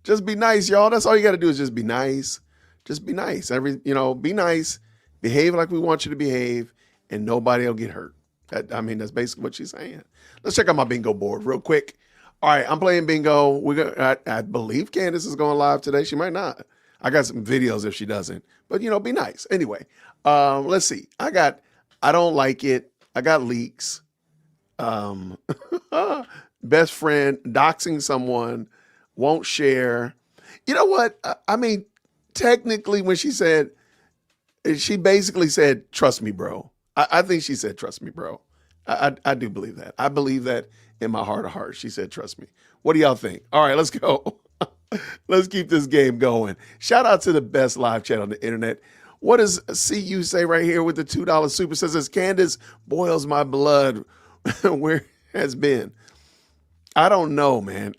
Just be nice, y'all. That's all you got to do is just be nice. Just be nice. Be nice. Behave like we want you to behave, and nobody will get hurt. That's basically what she's saying. Let's check out my bingo board real quick. All right, I'm playing bingo. I believe Candace is going live today. She might not. I got some videos if she doesn't. But, be nice. Anyway, let's see. I don't like it. I got leaks. Best friend, doxing someone, won't share. You know what? Technically when she basically said, trust me, bro. I think she said, trust me, bro. I do believe that. I believe that in my heart of hearts. She said, trust me. What do y'all think? All right, let's go. Let's keep this game going. Shout out to the best live chat on the internet. What does CU say right here with the $2 super? Says, Candace boils my blood. Where has been? I don't know, man.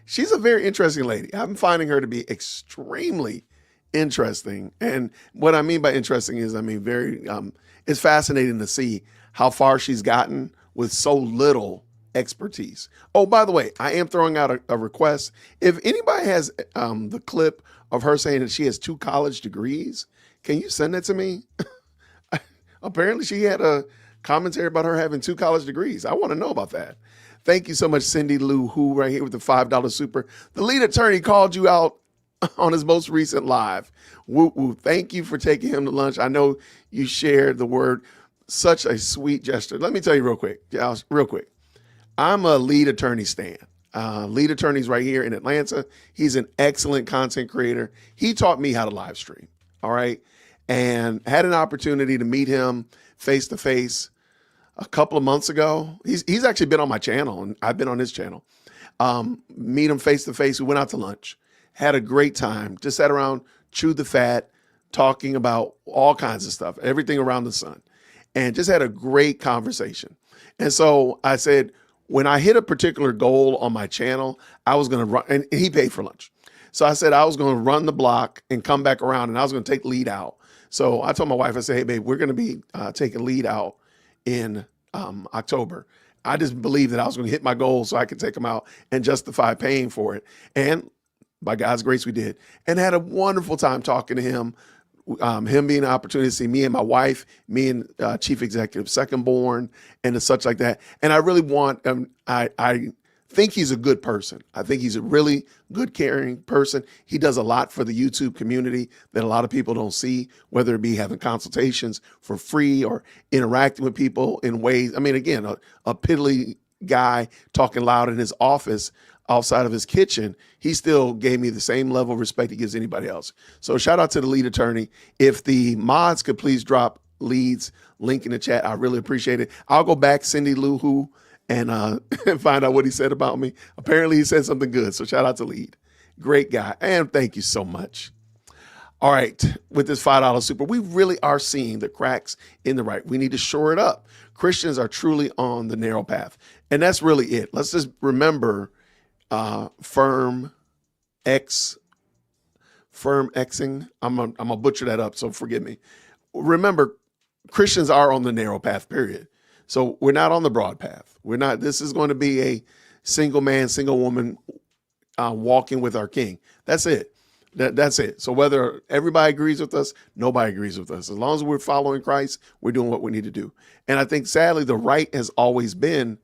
She's a very interesting lady. I'm finding her to be extremely interesting. And what I mean by interesting is, very, it's fascinating to see how far she's gotten with so little expertise. Oh, by the way, I am throwing out a request. If anybody has the clip of her saying that she has 2 college degrees, can you send that to me? Apparently she had a commentary about her having 2 college degrees. I want to know about that. Thank you so much, Cindy Lou Who, right here with the $5 super. The lead attorney called you out on his most recent live. Woo woo. Thank you for taking him to lunch. I know you shared the word. Such a sweet gesture. Let me tell you real quick. I'm a lead attorney stan. Lead attorney's right here in Atlanta. He's an excellent content creator. He taught me how to live stream. All right. And had an opportunity to meet him face to face a couple of months ago. He's actually been on my channel, and I've been on his channel. meet him face to face. We went out to lunch, had a great time, just sat around, chewed the fat, talking about all kinds of stuff, everything around the sun, and just had a great conversation. And so I said, when I hit a particular goal on my channel, I was going to run, and he paid for lunch. So I said I was going to run the block and come back around, and I was going to take lead out. So I told my wife, I said, hey, babe, we're going to be taking lead out in October. I just believed that I was going to hit my goal so I could take him out and justify paying for it. And by God's grace, we did. And had a wonderful time talking to him. Him being an opportunity to see me and my wife, me and Chief Executive Second Born, and such like that. And I really want, I think he's a good person. I think he's a really good, caring person. He does a lot for the YouTube community that a lot of people don't see, whether it be having consultations for free or interacting with people in ways. I mean, again, a piddly guy talking loud in his office outside of his kitchen, he still gave me the same level of respect he gives anybody else. So shout out to the lead attorney. If the mods could please drop Lead's link in the chat, I really appreciate it. I'll go back, Cindy Lou Who, and find out what he said about me. Apparently he said something good. So shout out to Lead. Great guy. And thank you so much. All right. With this $5 super, we really are seeing the cracks in the right. We need to shore it up. Christians are truly on the narrow path. And that's really it. Let's just remember firm Xing. I'm gonna butcher that up, so forgive me. Remember, Christians are on the narrow path, period. So we're not on the broad path. We're not. This is going to be a single man, single woman walking with our King. That's it. That's it. So whether everybody agrees with us, nobody agrees with us. As long as we're following Christ, we're doing what we need to do. And I think sadly, the right has always been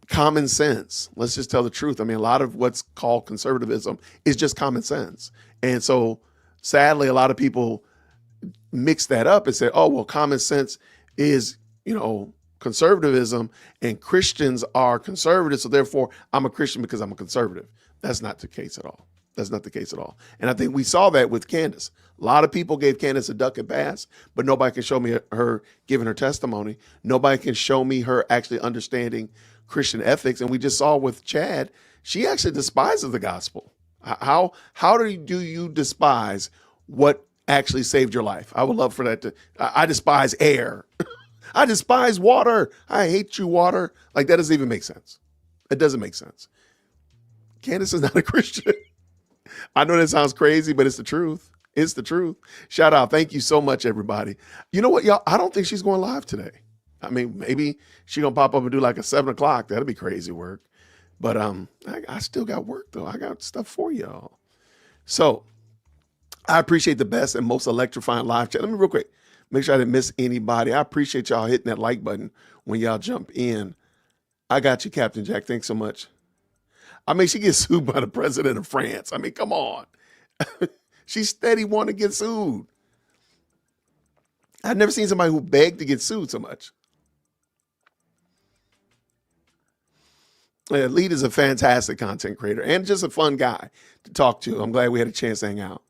common sense. Let's just tell the truth. I mean, a lot of what's called conservatism is just common sense. And so sadly, a lot of people mix that up and say, oh, well, common sense is, conservatism, and Christians are conservative. So therefore I'm a Christian because I'm a conservative. That's not the case at all. That's not the case at all. And I think we saw that with Candace. A lot of people gave Candace a duck and pass, but nobody can show me her giving her testimony. Nobody can show me her actually understanding Christian ethics. And we just saw with Chad, she actually despises the gospel. How do you despise what actually saved your life? I would love for that I despise air. I despise water. I hate you, water. Like, that doesn't even make sense. It doesn't make sense. Candace is not a Christian. I know that sounds crazy, but it's the truth. It's the truth. Shout out. Thank you so much, everybody. You know what, y'all? I don't think she's going live today. I mean, maybe she's going to pop up and do like a 7 o'clock. That'll be crazy work. But I still got work, though. I got stuff for y'all. So I appreciate the best and most electrifying live chat. Let me real quick make sure I didn't miss anybody. I appreciate y'all hitting that like button when y'all jump in. I got you, Captain Jack. Thanks so much. I mean, she gets sued by the president of France. I mean, come on. She's steady wanting to get sued. I've never seen somebody who begged to get sued so much. Lead is a fantastic content creator and just a fun guy to talk to. I'm glad we had a chance to hang out.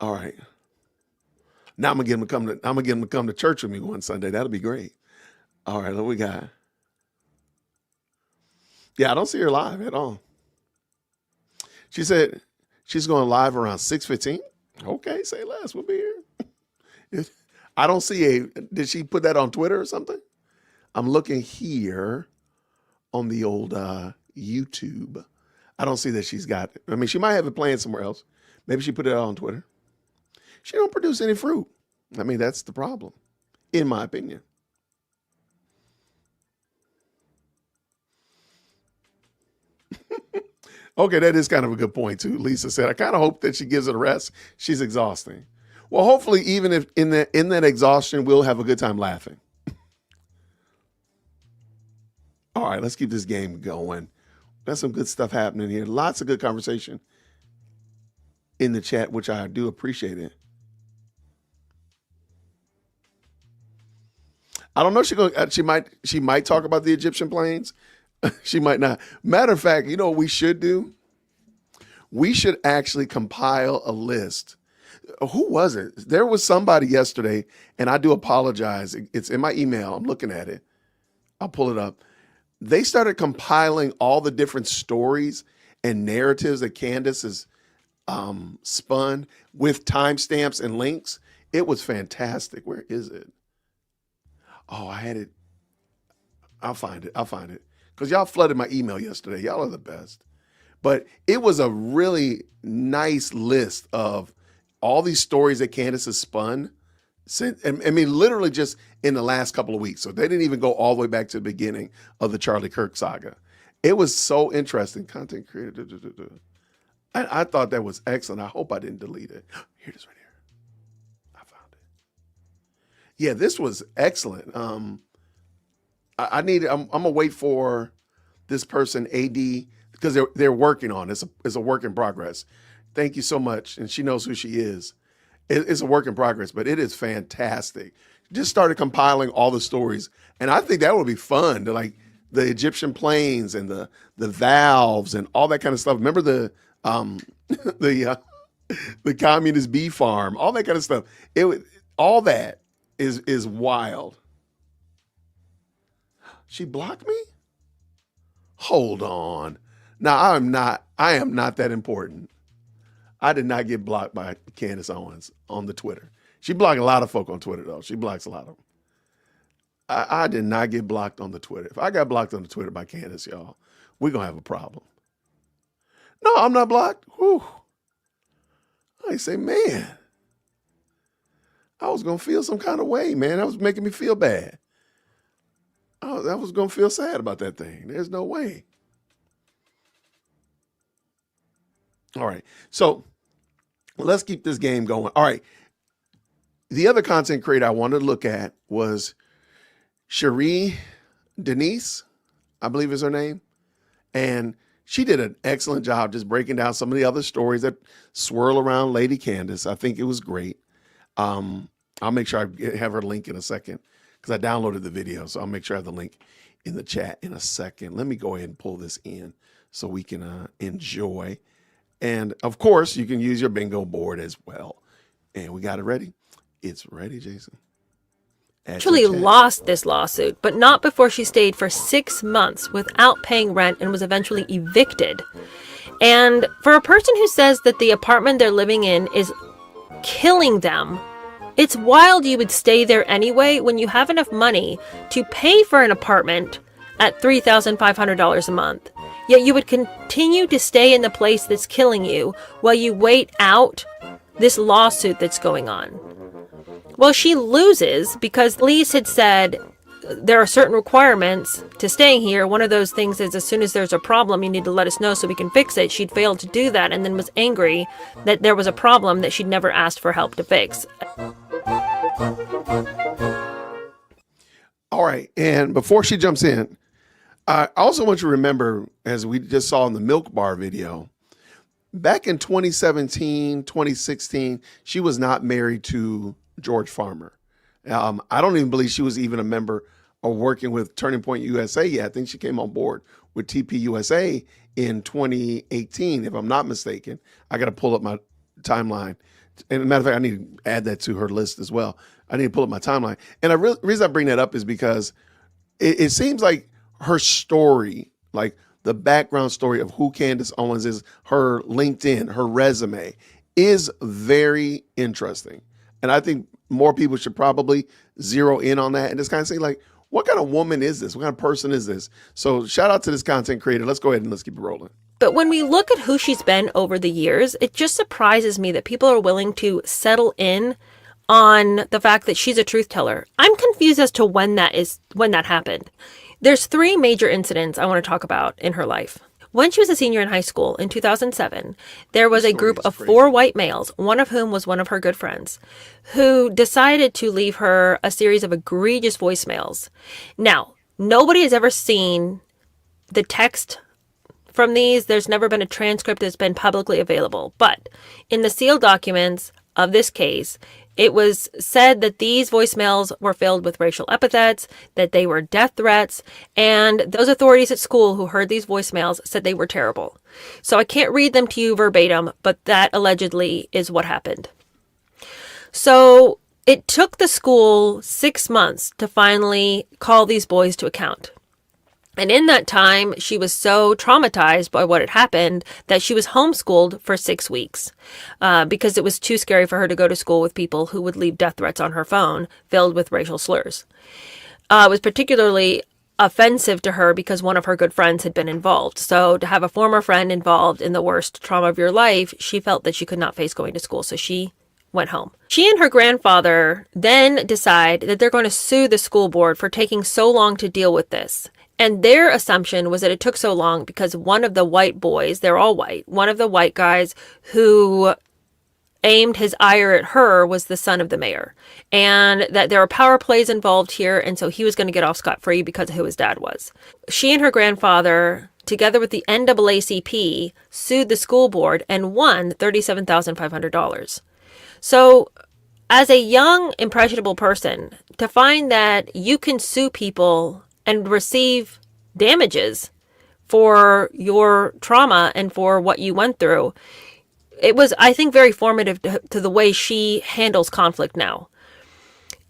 All right. Now I'm gonna get him to come to church with me one Sunday. That'll be great. All right, what we got? Yeah, I don't see her live at all. She said she's going live around 6:15. Okay, say less. We'll be here. I don't see did she put that on Twitter or something? I'm looking here on the old YouTube. I don't see that she's got it. I mean, she might have it playing somewhere else. Maybe she put it out on Twitter. She don't produce any fruit. I mean, that's the problem, in my opinion. Okay, that is kind of a good point, too. Lisa said, I kind of hope that she gives it a rest. She's exhausting. Well, hopefully, even if in that exhaustion, we'll have a good time laughing. All right, let's keep this game going. Got some good stuff happening here. Lots of good conversation in the chat, which I do appreciate it. I don't know. She might talk about the Egyptian planes. She might not. Matter of fact, you know what we should do? We should actually compile a list. Who was it? There was somebody yesterday, and I do apologize. It's in my email. I'm looking at it. I'll pull it up. they started compiling all the different stories and narratives that Candace has spun with timestamps and links. It was fantastic. Where is it? Oh, I had it. I'll find it. Because y'all flooded my email yesterday. Y'all are the best. But it was a really nice list of all these stories that Candace has spun. I mean, literally just in the last couple of weeks. So they didn't even go all the way back to the beginning of the Charlie Kirk saga. It was so interesting. Content creator. I thought that was excellent. I hope I didn't delete it. Here it is right here. I found it. Yeah, this was excellent. I'm gonna wait for this person, AD, because they're working on it. It's a work in progress. Thank you so much. And she knows who she is. It's a work in progress, but it is fantastic. Just started compiling all the stories. And I think that would be fun to, like, the Egyptian planes and the valves and all that kind of stuff. Remember the communist bee farm, all that kind of stuff. All that is wild. She blocked me? Hold on. Now I am not that important. I did not get blocked by Candace Owens on the Twitter. She blocked a lot of folk on Twitter, though. She blocks a lot of them. I did not get blocked on the Twitter. If I got blocked on the Twitter by Candace, y'all, we're going to have a problem. No, I'm not blocked. Whew. I say, man, I was going to feel some kind of way, man. That was making me feel bad. I was going to feel sad about that thing. There's no way. All right. So let's keep this game going. All right. The other content creator I wanted to look at was Cherie Denise, I believe is her name. And she did an excellent job just breaking down some of the other stories that swirl around Lady Candace. I think it was great. I'll make sure I have her link in a second because I downloaded the video. So I'll make sure I have the link in the chat in a second. Let me go ahead and pull this in so we can enjoy. And of course, you can use your bingo board as well. And we got it ready. It's ready, Jason. Actually lost this lawsuit, but not before she stayed for 6 months without paying rent and was eventually evicted. And for a person who says that the apartment they're living in is killing them, it's wild you would stay there anyway when you have enough money to pay for an apartment at $3,500 a month. Yet you would continue to stay in the place that's killing you while you wait out this lawsuit that's going on. Well, she loses because Lise had said there are certain requirements to staying here. One of those things is as soon as there's a problem, you need to let us know so we can fix it. She'd failed to do that and then was angry that there was a problem that she'd never asked for help to fix. All right. And before she jumps in, I also want you to remember, as we just saw in the Milk Bar video, back in 2017, 2016, she was not married to George Farmer. I don't even believe she was even a member or working with Turning Point USA yet. I think she came on board with TP USA in 2018, if I'm not mistaken. I got to pull up my timeline. And as a matter of fact, I need to add that to her list as well. I need to pull up my timeline. And the reason I bring that up is because it seems like her story, like the background story of who Candace Owens is, her LinkedIn, her resume, is very interesting. And I think more people should probably zero in on that and just kind of say, like, what kind of woman is this? What kind of person is this? So shout out to this content creator. Let's go ahead and let's keep it rolling. But when we look at who she's been over the years, it just surprises me that people are willing to settle in on the fact that she's a truth teller. I'm confused as to when that happened. There's 3 major incidents I want to talk about in her life. When she was a senior in high school in 2007, there was a group of 4 white males, one of whom was one of her good friends, who decided to leave her a series of egregious voicemails. Now, nobody has ever seen the text from these. There's never been a transcript that's been publicly available. But in the sealed documents of this case, it was said that these voicemails were filled with racial epithets, that they were death threats, and those authorities at school who heard these voicemails said they were terrible. So I can't read them to you verbatim, but that allegedly is what happened. So it took the school 6 months to finally call these boys to account. And in that time, she was so traumatized by what had happened that she was homeschooled for 6 weeks because it was too scary for her to go to school with people who would leave death threats on her phone filled with racial slurs. It was particularly offensive to her because one of her good friends had been involved. So to have a former friend involved in the worst trauma of your life, she felt that she could not face going to school. So she went home. She and her grandfather then decide that they're going to sue the school board for taking so long to deal with this. And their assumption was that it took so long because one of the white boys, they're all white, one of the white guys who aimed his ire at her was the son of the mayor. And that there were power plays involved here, and so he was going to get off scot-free because of who his dad was. She and her grandfather, together with the NAACP, sued the school board and won $37,500. So as a young, impressionable person, to find that you can sue people and receive damages for your trauma and for what you went through, it was, I think, very formative to the way she handles conflict now.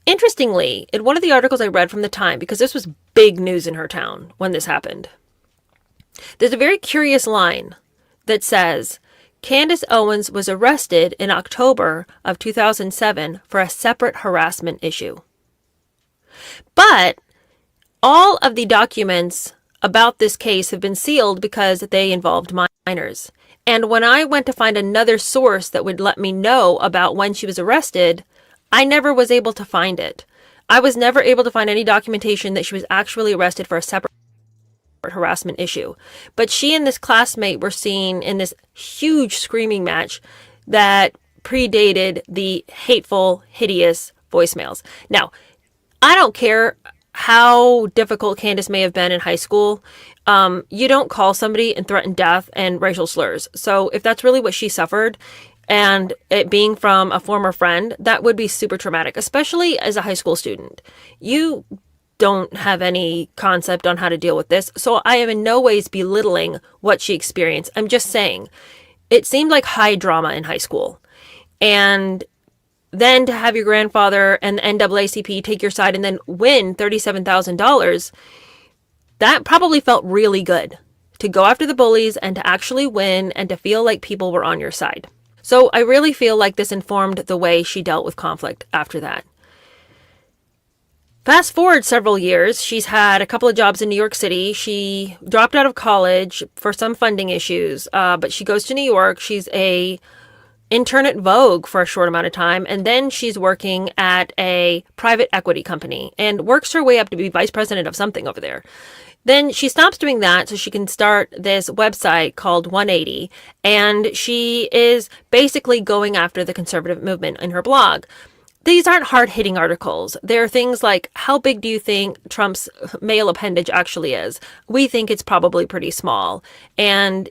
Interestingly, in one of the articles I read from the time, because this was big news in her town when this happened, there's a very curious line that says, Candace Owens was arrested in October of 2007 for a separate harassment issue. But all of the documents about this case have been sealed because they involved minors. And when I went to find another source that would let me know about when she was arrested, I never was able to find it. I was never able to find any documentation that she was actually arrested for a separate harassment issue. But she and this classmate were seen in this huge screaming match that predated the hateful, hideous voicemails. Now, I don't care how difficult Candace may have been in high school. You don't call somebody and threaten death and racial slurs. So if that's really what she suffered, and it being from a former friend, that would be super traumatic, especially as a high school student. You don't have any concept on how to deal with this. So I am in no ways belittling what she experienced. I'm just saying it seemed like high drama in high school. And then to have your grandfather and the NAACP take your side and then win $37,000, that probably felt really good to go after the bullies and to actually win and to feel like people were on your side. So I really feel like this informed the way she dealt with conflict after that. Fast forward several years, she's had a couple of jobs in New York City. She dropped out of college for some funding issues, but she goes to New York. She's a intern at Vogue for a short amount of time, and then she's working at a private equity company and works her way up to be vice president of something over there. Then she stops doing that so she can start this website called 180, and she is basically going after the conservative movement in her blog. These aren't hard-hitting articles. They're things like, how big do you think Trump's male appendage actually is? We think it's probably pretty small. And,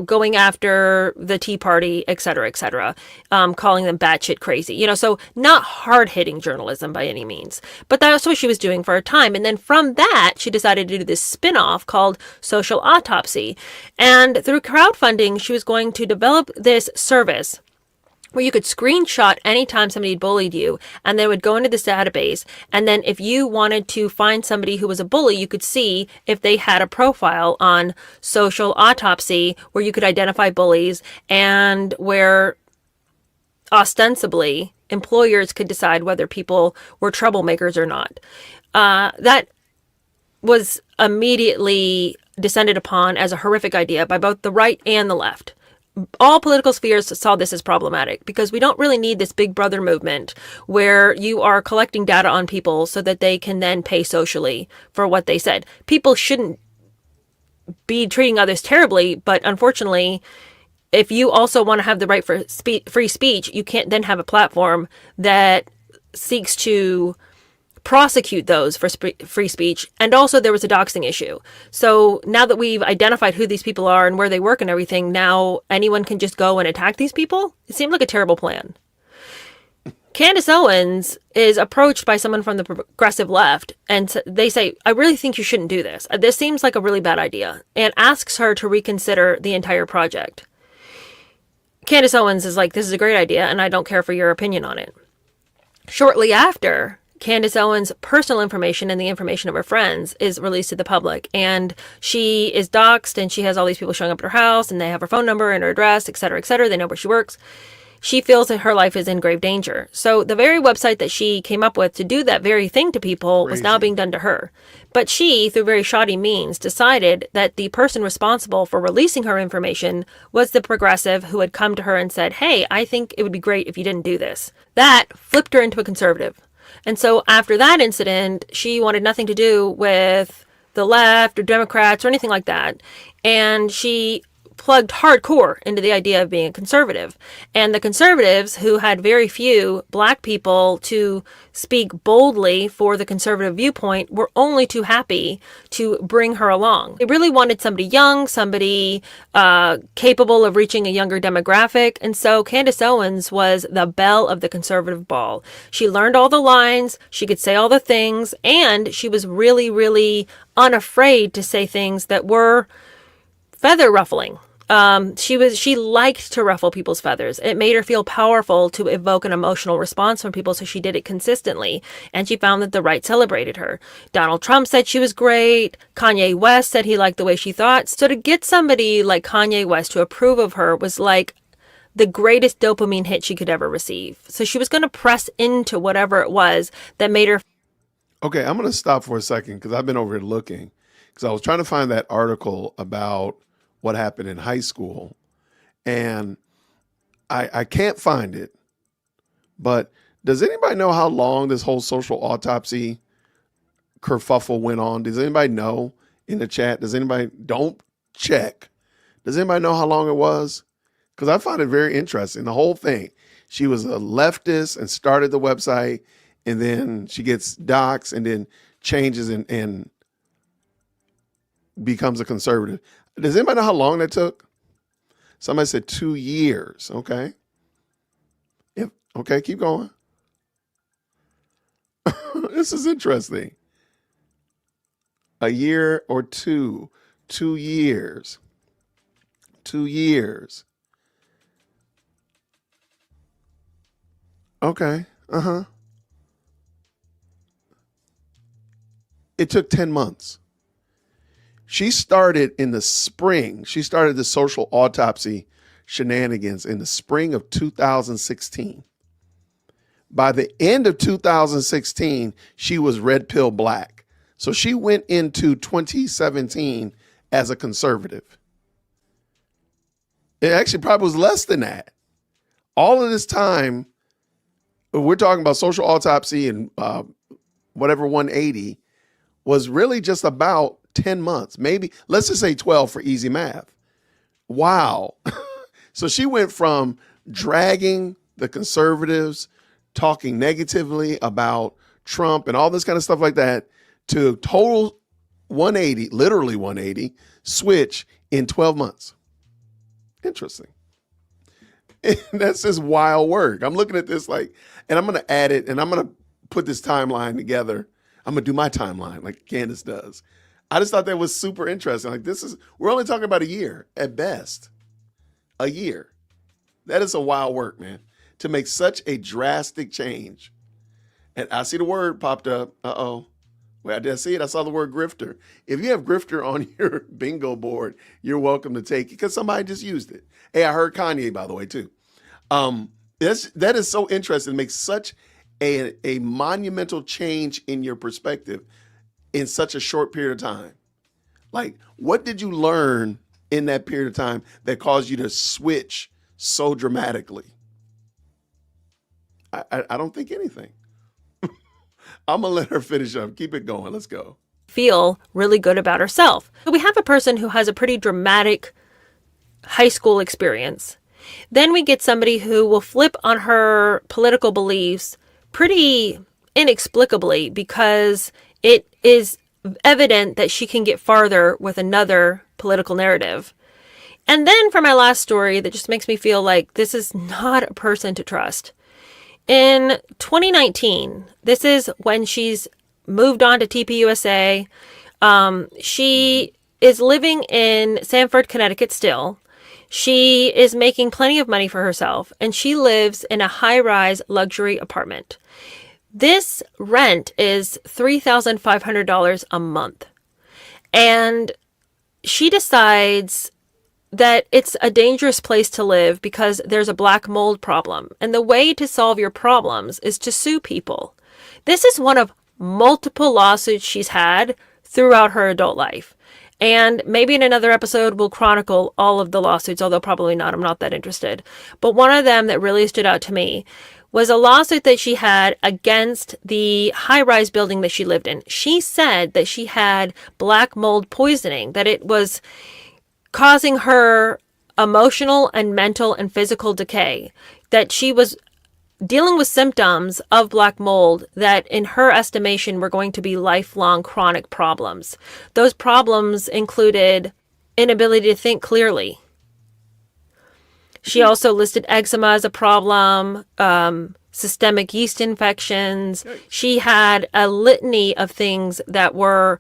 going after the Tea Party, et cetera, calling them batshit crazy. So not hard-hitting journalism by any means. But that's what she was doing for a time. And then from that, she decided to do this spin-off called Social Autopsy. And through crowdfunding, she was going to develop this service where you could screenshot anytime somebody bullied you, and then it would go into this database. And then if you wanted to find somebody who was a bully, you could see if they had a profile on Social Autopsy where you could identify bullies and where ostensibly employers could decide whether people were troublemakers or not. That was immediately descended upon as a horrific idea by both the right and the left. All political spheres saw this as problematic because we don't really need this big brother movement where you are collecting data on people so that they can then pay socially for what they said. People shouldn't be treating others terribly, but unfortunately, if you also want to have the right for free speech, you can't then have a platform that seeks to prosecute those for free speech. And also there was a doxing issue. So now that we've identified who these people are and where they work and everything, now anyone can just go and attack these people? It seemed like a terrible plan. Candace Owens is approached by someone from the progressive left, and they say, I really think you shouldn't do this. This seems like a really bad idea, and asks her to reconsider the entire project. Candace Owens is like, this is a great idea, and I don't care for your opinion on it. Shortly after, Candace Owens' personal information and the information of her friends is released to the public. And she is doxxed, and she has all these people showing up at her house, and they have her phone number and her address, et cetera, et cetera. They know where she works. She feels that her life is in grave danger. So the very website that she came up with to do that very thing to people was now being done to her. But she, through very shoddy means, decided that the person responsible for releasing her information was the progressive who had come to her and said, hey, I think it would be great if you didn't do this. That flipped her into a conservative. And so after that incident, she wanted nothing to do with the left or Democrats or anything like that. And she plugged hardcore into the idea of being a conservative. And the conservatives, who had very few black people to speak boldly for the conservative viewpoint, were only too happy to bring her along. They really wanted somebody young, somebody capable of reaching a younger demographic. And so Candace Owens was the belle of the conservative ball. She learned all the lines, she could say all the things, and she was really, really unafraid to say things that were feather ruffling. She liked to ruffle people's feathers. It made her feel powerful to evoke an emotional response from people, so she did it consistently, and she found that the right celebrated her. Donald Trump said she was great. Kanye West said he liked the way she thought. So to get somebody like Kanye West to approve of her was like the greatest dopamine hit she could ever receive. So she was going to press into whatever it was that made her. Okay, I'm going to stop for a second because I've been over here looking because I was trying to find that article about what happened in high school, and I can't find it. But does anybody know how long this whole social autopsy kerfuffle went on? Does anybody know in the chat? Does anybody, don't check. Does anybody know how long it was? Because I find it very interesting, the whole thing. She was a leftist and started the website, and then she gets doxxed and then changes and becomes a conservative. Does anybody know how long that took? Somebody said 2 years. Okay. Okay, keep going. This is interesting. A year or two. 2 years. 2 years. Okay. It took 10 months. She started in the spring. She started the social autopsy shenanigans in the spring of 2016. By the end of 2016, she was red pill black. So she went into 2017 as a conservative. It actually probably was less than that. All of this time, we're talking about social autopsy and whatever 180 was really just about 10 months, maybe let's just say 12 for easy math. Wow. So she went from dragging the conservatives, talking negatively about Trump and all this kind of stuff like that, to total 180, literally 180 switch in 12 months. Interesting. And that's just wild work. I'm looking at this like, and I'm going to add it and I'm going to put this timeline together. I'm going to do my timeline like Candace does. I just thought that was super interesting. Like we're only talking about a year at best. A year. That is a wild work, man, to make such a drastic change. And I see the word popped up. Uh-oh. Well, did I see it? I saw the word grifter. If you have grifter on your bingo board, you're welcome to take it because somebody just used it. Hey, I heard Kanye, by the way, too. That is so interesting. It makes such a monumental change in your perspective in such a short period of time. Like, what did you learn in that period of time that caused you to switch so dramatically? I don't think anything. I'm going to let her finish up. Keep it going. Let's go. Feel really good about herself. So we have a person who has a pretty dramatic high school experience. Then we get somebody who will flip on her political beliefs pretty inexplicably because it is evident that she can get farther with another political narrative. And then for my last story that just makes me feel like this is not a person to trust. In 2019, this is when she's moved on to TPUSA. She is living in Sanford, Connecticut still. She is making plenty of money for herself, and she lives in a high-rise luxury apartment. This rent is $3,500 a month. And she decides that it's a dangerous place to live because there's a black mold problem. And the way to solve your problems is to sue people. This is one of multiple lawsuits she's had throughout her adult life. And maybe in another episode, we'll chronicle all of the lawsuits, although probably not. I'm not that interested. But one of them that really stood out to me was a lawsuit that she had against the high-rise building that she lived in. She said that she had black mold poisoning, that it was causing her emotional and mental and physical decay, that she was dealing with symptoms of black mold that in her estimation were going to be lifelong chronic problems. Those problems included inability to think clearly. She also listed eczema as a problem, systemic yeast infections. She had a litany of things that were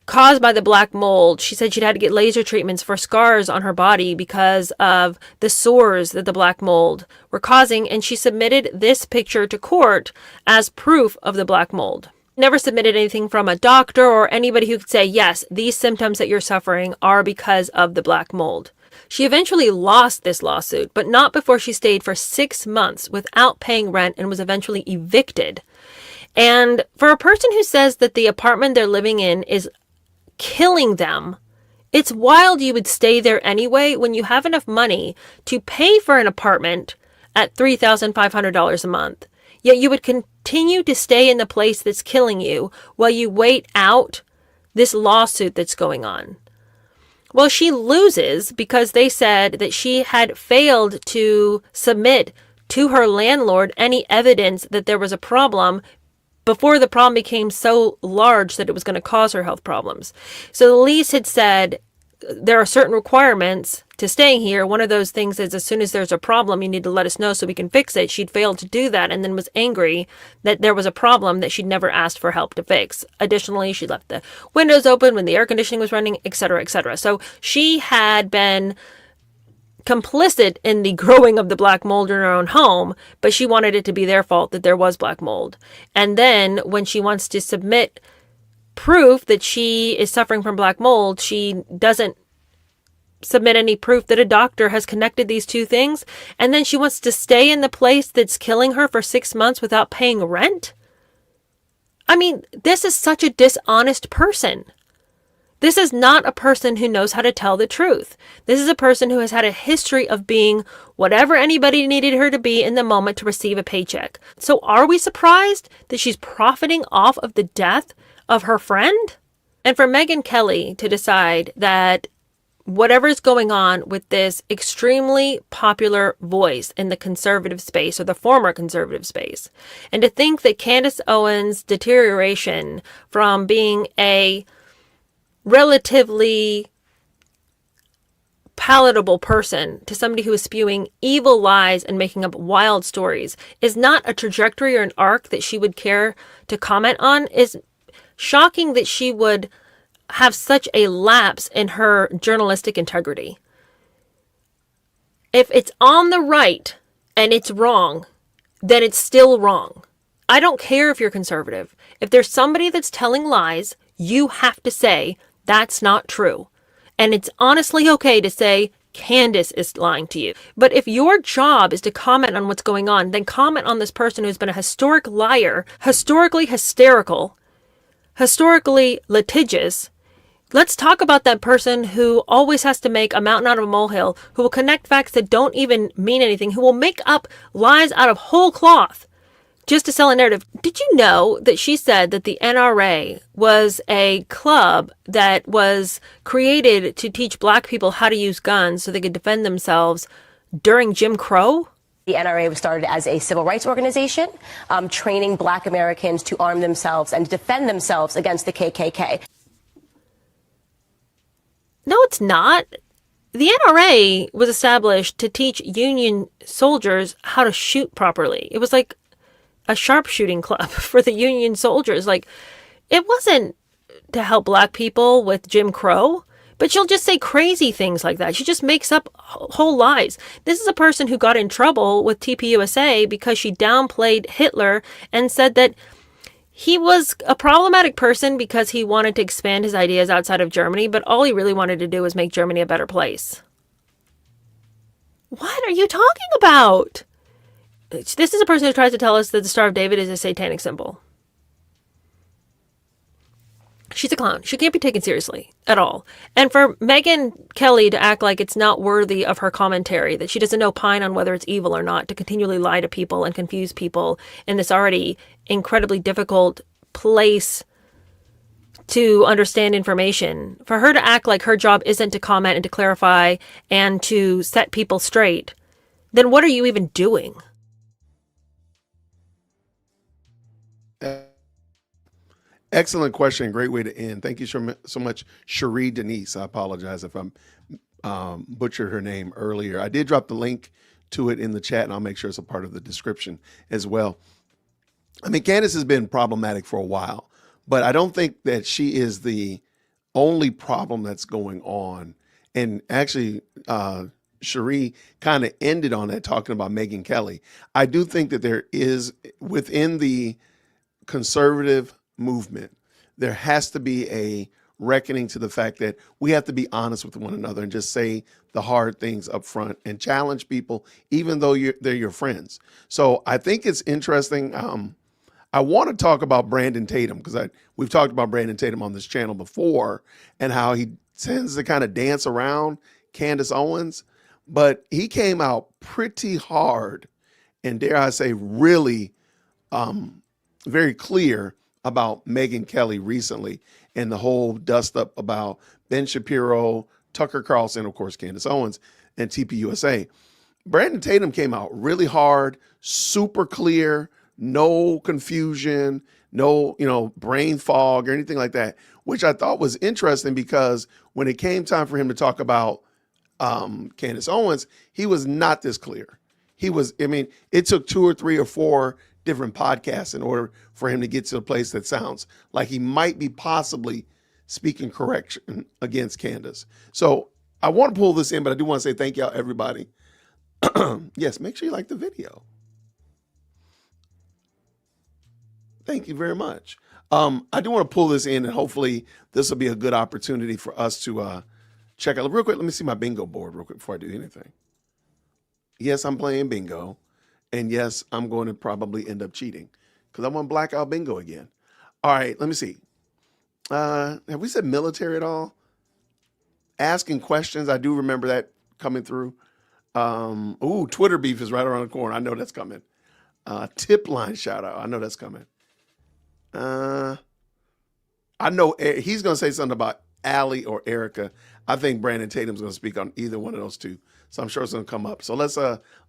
caused by the black mold. She said she'd had to get laser treatments for scars on her body because of the sores that the black mold were causing, and she submitted this picture to court as proof of the black mold. Never submitted anything from a doctor or anybody who could say, yes, these symptoms that you're suffering are because of the black mold. She eventually lost this lawsuit, but not before she stayed for 6 months without paying rent and was eventually evicted. And for a person who says that the apartment they're living in is killing them, it's wild you would stay there anyway when you have enough money to pay for an apartment at $3,500 a month. Yet you would continue to stay in the place that's killing you while you wait out this lawsuit that's going on. Well, she loses because they said that she had failed to submit to her landlord any evidence that there was a problem before the problem became so large that it was going to cause her health problems. So the lease had said there are certain requirements to staying here. One of those things is as soon as there's a problem, you need to let us know so we can fix it. She'd failed to do that and then was angry that there was a problem that she'd never asked for help to fix. Additionally, she left the windows open when the air conditioning was running, etc., etc. So she had been complicit in the growing of the black mold in her own home, but she wanted it to be their fault that there was black mold. And then when she wants to submit proof that she is suffering from black mold, she doesn't submit any proof that a doctor has connected these two things. And then she wants to stay in the place that's killing her for 6 months without paying rent. I mean, this is such a dishonest person. This is not a person who knows how to tell the truth. This is a person who has had a history of being whatever anybody needed her to be in the moment to receive a paycheck. So are we surprised that she's profiting off of the death of her friend? And for Megyn Kelly to decide that whatever is going on with this extremely popular voice in the conservative space or the former conservative space, and to think that Candace Owens' deterioration from being a relatively palatable person to somebody who is spewing evil lies and making up wild stories is not a trajectory or an arc that she would care to comment on, is shocking that she would have such a lapse in her journalistic integrity. If it's on the right and it's wrong, then it's still wrong. I don't care if you're conservative. If there's somebody that's telling lies, you have to say, that's not true. And it's honestly okay to say, Candace is lying to you. But if your job is to comment on what's going on, then comment on this person who's been a historic liar, historically hysterical, historically litigious. Let's talk about that person who always has to make a mountain out of a molehill, who will connect facts that don't even mean anything, who will make up lies out of whole cloth just to sell a narrative. Did you know that she said that the NRA was a club that was created to teach black people how to use guns so they could defend themselves during Jim Crow? The NRA was started as a civil rights organization, training black Americans to arm themselves and defend themselves against the KKK. No, it's not. The NRA was established to teach Union soldiers how to shoot properly. It was like a sharpshooting club for the Union soldiers. Like, it wasn't to help black people with Jim Crow. But she'll just say crazy things like that. She just makes up whole lies. This is a person who got in trouble with TPUSA because she downplayed Hitler and said that he was a problematic person because he wanted to expand his ideas outside of Germany, but all he really wanted to do was make Germany a better place. What are you talking about? This is a person who tries to tell us that the Star of David is a satanic symbol. She's a clown. She can't be taken seriously at all. And for Megyn Kelly to act like it's not worthy of her commentary, that she doesn't opine on whether it's evil or not, to continually lie to people and confuse people in this already incredibly difficult place to understand information, for her to act like her job isn't to comment and to clarify and to set people straight, then what are you even doing? Excellent question. Great way to end. Thank you so much, Cherie Denise. I apologize if I'm butchered her name earlier. I did drop the link to it in the chat, and I'll make sure it's a part of the description as well. I mean, Candace has been problematic for a while, but I don't think that she is the only problem that's going on. And actually, Cherie kind of ended on that, talking about Megyn Kelly. I do think that there is, within the conservative movement, there has to be a reckoning to the fact that we have to be honest with one another and just say the hard things up front and challenge people, even though they're your friends. So I think it's interesting. I want to talk about Brandon Tatum, because we've talked about Brandon Tatum on this channel before and how he tends to kind of dance around Candace Owens, but he came out pretty hard and, dare I say, really very clear about Megyn Kelly recently, and the whole dust up about Ben Shapiro, Tucker Carlson, of course, Candace Owens, and TPUSA. Brandon Tatum came out really hard, super clear, no confusion, no, brain fog or anything like that, which I thought was interesting, because when it came time for him to talk about Candace Owens, he was not this clear. It took 2 or 3 or 4 different podcasts in order for him to get to a place that sounds like he might be possibly speaking correction against Candace. So I want to pull this in, but I do want to say thank y'all, everybody. Yes, make sure you like the video. Thank you very much. I do want to pull this in, and hopefully this will be a good opportunity for us to check out. Real quick, let me see my bingo board real quick before I do anything. Yes, I'm playing bingo. And yes, I'm going to probably end up cheating because I want blackout bingo again. All right, let me see. Have we said military at all? Asking questions. I do remember that coming through. Twitter beef is right around the corner. I know that's coming. Tip line shout out. I know that's coming. I know he's going to say something about Allie or Erica. I think Brandon Tatum's going to speak on either one of those two. So I'm sure it's going to come up. So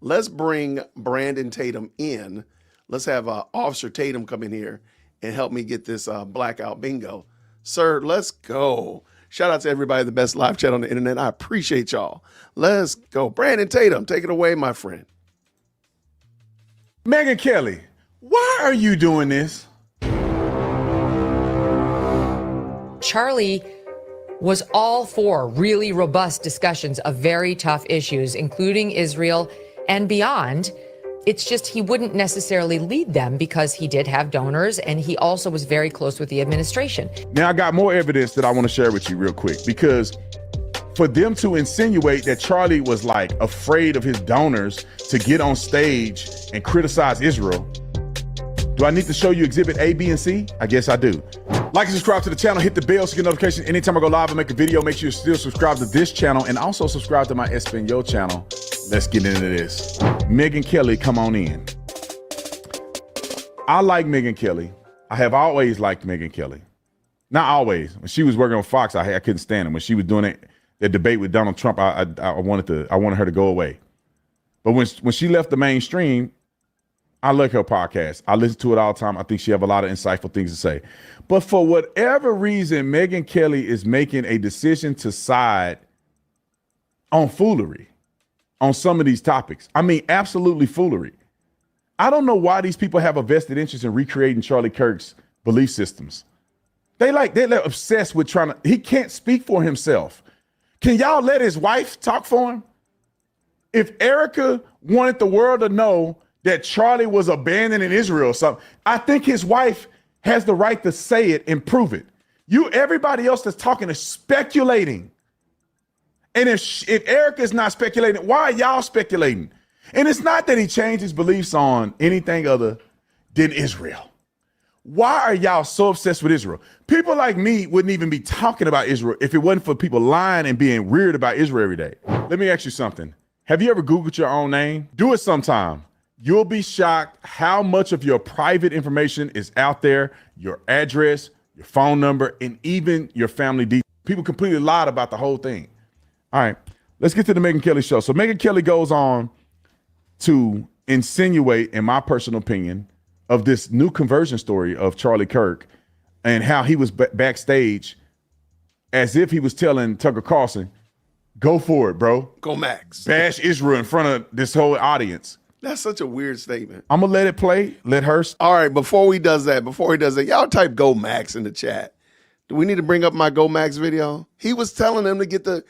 let's bring Brandon Tatum in. Let's have Officer Tatum come in here and help me get this blackout bingo. Sir, let's go. Shout out to everybody, the best live chat on the internet. I appreciate y'all. Let's go. Brandon Tatum, take it away, my friend. Megyn Kelly, why are you doing this? Charlie was all for really robust discussions of very tough issues, including Israel and beyond. It's just he wouldn't necessarily lead them because he did have donors, and he also was very close with the administration. Now, I got more evidence that I want to share with you real quick, because for them to insinuate that Charlie was like afraid of his donors to get on stage and criticize Israel, do I need to show you exhibit A, B, and C? I guess I do. Like and subscribe to the channel, hit the bell so you get notifications anytime I go live and make a video. Make sure you still subscribe to this channel and also subscribe to my Espanol channel. Let's get into this. Megyn Kelly, come on in. I like Megyn Kelly. I have always liked Megyn Kelly. Not always. When she was working on Fox, I couldn't stand her. When she was doing the debate with Donald Trump, I wanted her to go away. But when she left the mainstream, I like her podcast. I listen to it all the time. I think she have a lot of insightful things to say. But for whatever reason, Megyn Kelly is making a decision to side on foolery on some of these topics. I mean, absolutely foolery. I don't know why these people have a vested interest in recreating Charlie Kirk's belief systems. They're obsessed with he can't speak for himself. Can y'all let his wife talk for him? If Erica wanted the world to know that Charlie was abandoning Israel or something, I think his wife has the right to say it and prove it. Everybody else that's talking is speculating. And if Erica is not speculating, why are y'all speculating? And it's not that he changed his beliefs on anything other than Israel. Why are y'all so obsessed with Israel? People like me wouldn't even be talking about Israel if it wasn't for people lying and being weird about Israel every day. Let me ask you something. Have you ever Googled your own name? Do it sometime. You'll be shocked how much of your private information is out there, your address, your phone number, and even your family details. People completely lied about the whole thing. All right, let's get to the Megyn Kelly show. So Megyn Kelly goes on to insinuate, in my personal opinion, of this new conversion story of Charlie Kirk and how he was backstage as if he was telling Tucker Carlson, go for it, bro. Go Max. Bash Israel in front of this whole audience. That's such a weird statement. I'm going to let it play. Let her. All right, before he does that, y'all type Go Max in the chat. Do we need to bring up my Go Max video? He was telling them to get the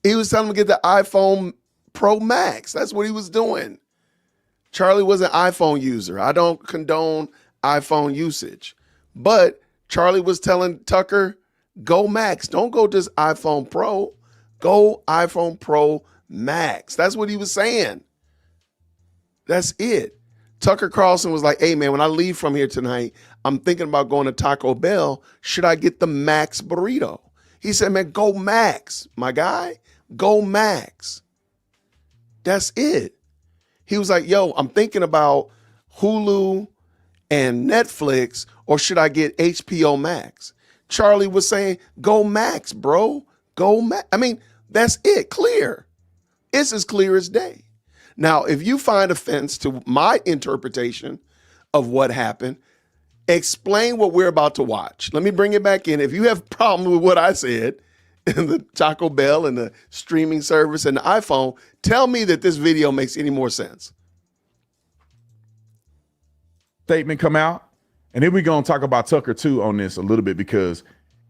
iPhone Pro Max. That's what he was doing. Charlie was an iPhone user. I don't condone iPhone usage. But Charlie was telling Tucker, go Max. Don't go just iPhone Pro. Go iPhone Pro Max. That's what he was saying. That's it. Tucker Carlson was like, hey, man, when I leave from here tonight, I'm thinking about going to Taco Bell. Should I get the Max burrito? He said, man, go Max, my guy. Go Max. That's it. He was like, yo, I'm thinking about Hulu and Netflix, or should I get HBO Max? Charlie was saying, go Max, bro. Go Max. I mean, that's it. Clear. It's as clear as day. Now, if you find offense to my interpretation of what happened, explain what we're about to watch. Let me bring it back in. If you have a problem with what I said, and the Taco Bell and the streaming service and the iPhone, tell me that this video makes any more sense. Statement come out, and then we're going to talk about Tucker too on this a little bit, because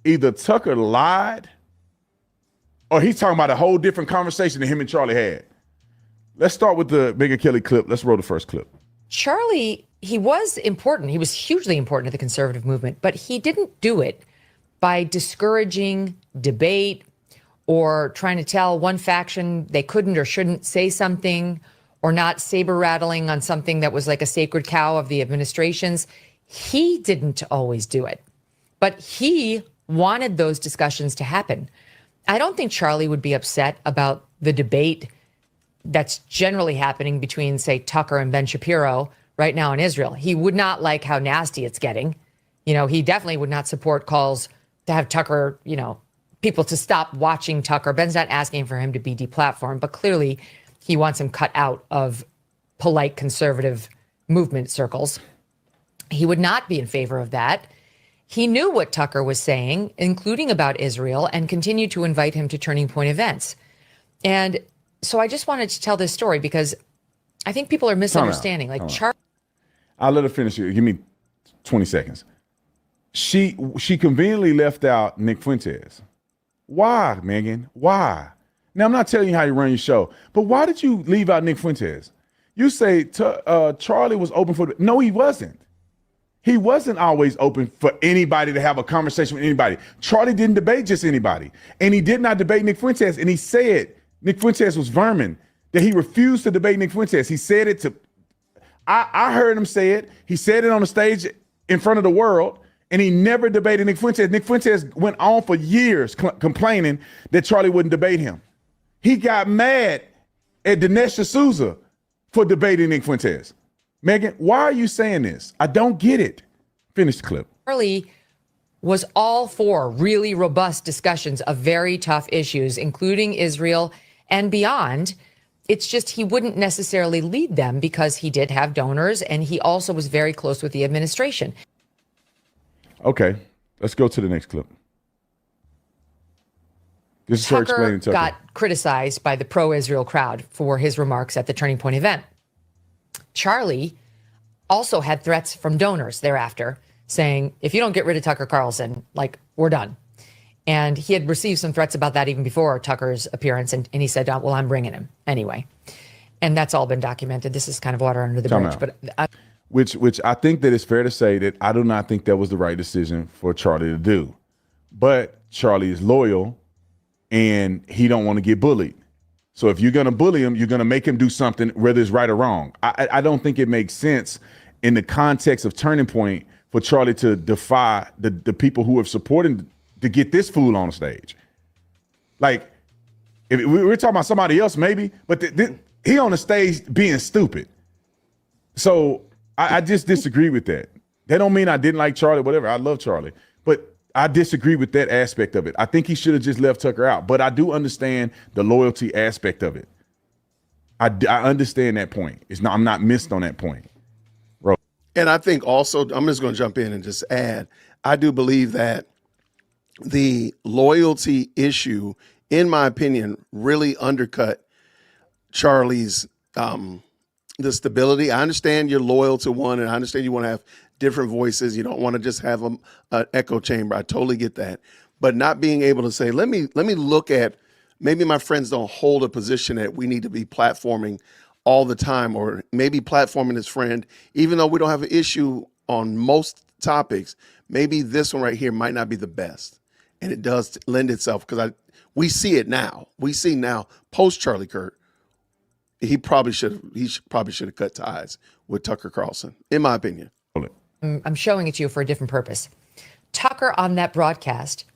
either Tucker lied or he's talking about a whole different conversation that him and Charlie had. Let's start with the Megyn Kelly clip. Let's roll the first clip. Charlie, he was important. He was hugely important to the conservative movement, but he didn't do it by discouraging debate or trying to tell one faction they couldn't or shouldn't say something, or not saber rattling on something that was like a sacred cow of the administration's. He didn't always do it, but he wanted those discussions to happen. I don't think Charlie would be upset about the debate that's generally happening between, say, Tucker and Ben Shapiro right now in Israel. He would not like how nasty it's getting. You know, he definitely would not support calls to have Tucker, you know, people to stop watching Tucker. Ben's not asking for him to be deplatformed, but clearly he wants him cut out of polite conservative movement circles. He would not be in favor of that. He knew what Tucker was saying, including about Israel, and continued to invite him to Turning Point events. And so I just wanted to tell this story because I think people are misunderstanding. Like Charlie. I'll let her finish. Give me 20 seconds. She conveniently left out Nick Fuentes. Why, Megyn? Why? Now, I'm not telling you how you run your show, but why did you leave out Nick Fuentes? You say Charlie was open for. No, he wasn't. He wasn't always open for anybody to have a conversation with anybody. Charlie didn't debate just anybody. And he did not debate Nick Fuentes. And he said Nick Fuentes was vermin, that he refused to debate Nick Fuentes. He said it to, I heard him say it. He said it on the stage in front of the world, and he never debated Nick Fuentes. Nick Fuentes went on for years complaining that Charlie wouldn't debate him. He got mad at Dinesh D'Souza for debating Nick Fuentes. Megyn, why are you saying this? I don't get it. Finish the clip. Charlie was all for really robust discussions of very tough issues, including Israel and beyond. It's just he wouldn't necessarily lead them because he did have donors, and he also was very close with the administration. Okay, let's go to the next clip. This is her explaining Tucker got criticized by the pro-Israel crowd for his remarks at the Turning Point event. Charlie also had threats from donors thereafter saying, if you don't get rid of Tucker Carlson, like, we're done. And he had received some threats about that even before Tucker's appearance. And he said, well, I'm bringing him anyway. And that's all been documented. This is kind of water under the bridge. But which I think that it's fair to say that I do not think that was the right decision for Charlie to do. But Charlie is loyal and he don't want to get bullied. So if you're going to bully him, you're going to make him do something, whether it's right or wrong. I don't think it makes sense in the context of Turning Point for Charlie to defy the people who have supported to get this fool on stage. Like, if we're talking about somebody else, maybe, but he on the stage being stupid. So I just disagree with that. That don't mean I didn't like Charlie, whatever. I love Charlie, but I disagree with that aspect of it. I think he should have just left Tucker out, but I do understand the loyalty aspect of it. I understand that point. I'm not missed on that point. And I think also, I'm just going to jump in and just add, I do believe that the loyalty issue, in my opinion, really undercut Charlie's the stability. I understand you're loyal to one, and I understand you want to have different voices. You don't want to just have an echo chamber. I totally get that. But not being able to say, let me look at, maybe my friends don't hold a position that we need to be platforming all the time, or maybe platforming his friend, even though we don't have an issue on most topics, maybe this one right here might not be the best. And it does lend itself, because we see it now. We see now, post Charlie Kirk, he probably should have cut ties with Tucker Carlson, in my opinion. I'm showing it to you for a different purpose. Tucker on that broadcast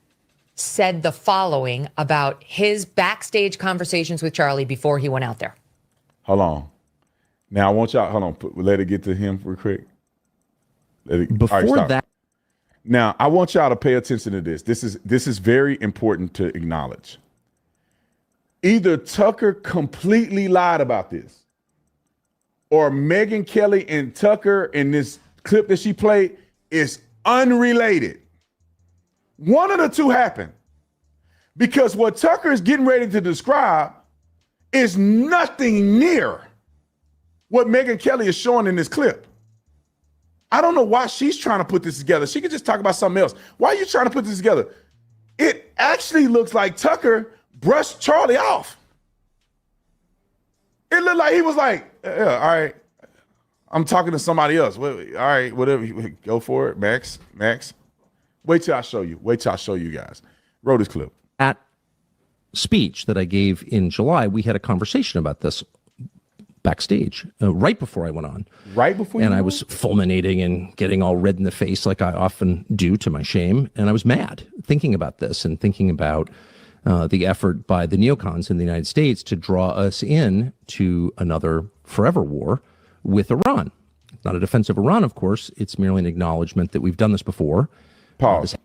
said the following about his backstage conversations with Charlie before he went out there. Hold on. Now I want y'all, hold on, let it get to him real quick. Before that. Now I want y'all to pay attention to this. This is very important to acknowledge. Either Tucker completely lied about this, or Megyn Kelly and Tucker in this clip that she played is unrelated. One of the two happened, because what Tucker is getting ready to describe is nothing near what Megyn Kelly is showing in this clip. I don't know why she's trying to put this together. She could just talk about something else. Why are you trying to put this together? It actually looks like Tucker brushed Charlie off. It looked like he was like, yeah, all right, I'm talking to somebody else. All right, whatever, go for it, Max. Wait till I show you. Wait till I show you guys. Roll this clip. At speech that I gave in July, we had a conversation about this backstage right before I went on. Right before you And I went was fulminating and getting all red in the face like I often do, to my shame. And I was mad thinking about this and thinking about the effort by the neocons in the United States to draw us in to another forever war with Iran. It's not a defense of Iran, of course. It's merely an acknowledgement that we've done this before. Pause.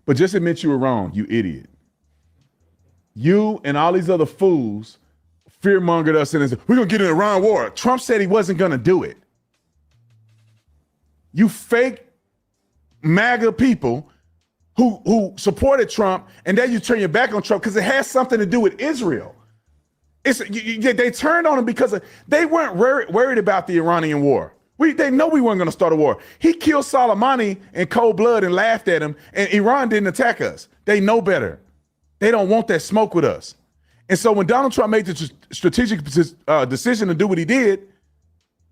But just admit you were wrong, you idiot. You and all these other fools fear-mongered us and said, we're going to get in an Iran war. Trump said he wasn't going to do it. You fake MAGA people who supported Trump, and then you turn your back on Trump because it has something to do with Israel. They turned on him because they weren't worried about the Iranian war. They know we weren't going to start a war. He killed Soleimani in cold blood and laughed at him, and Iran didn't attack us. They know better. They don't want that smoke with us. And so when Donald Trump made the strategic decision to do what he did,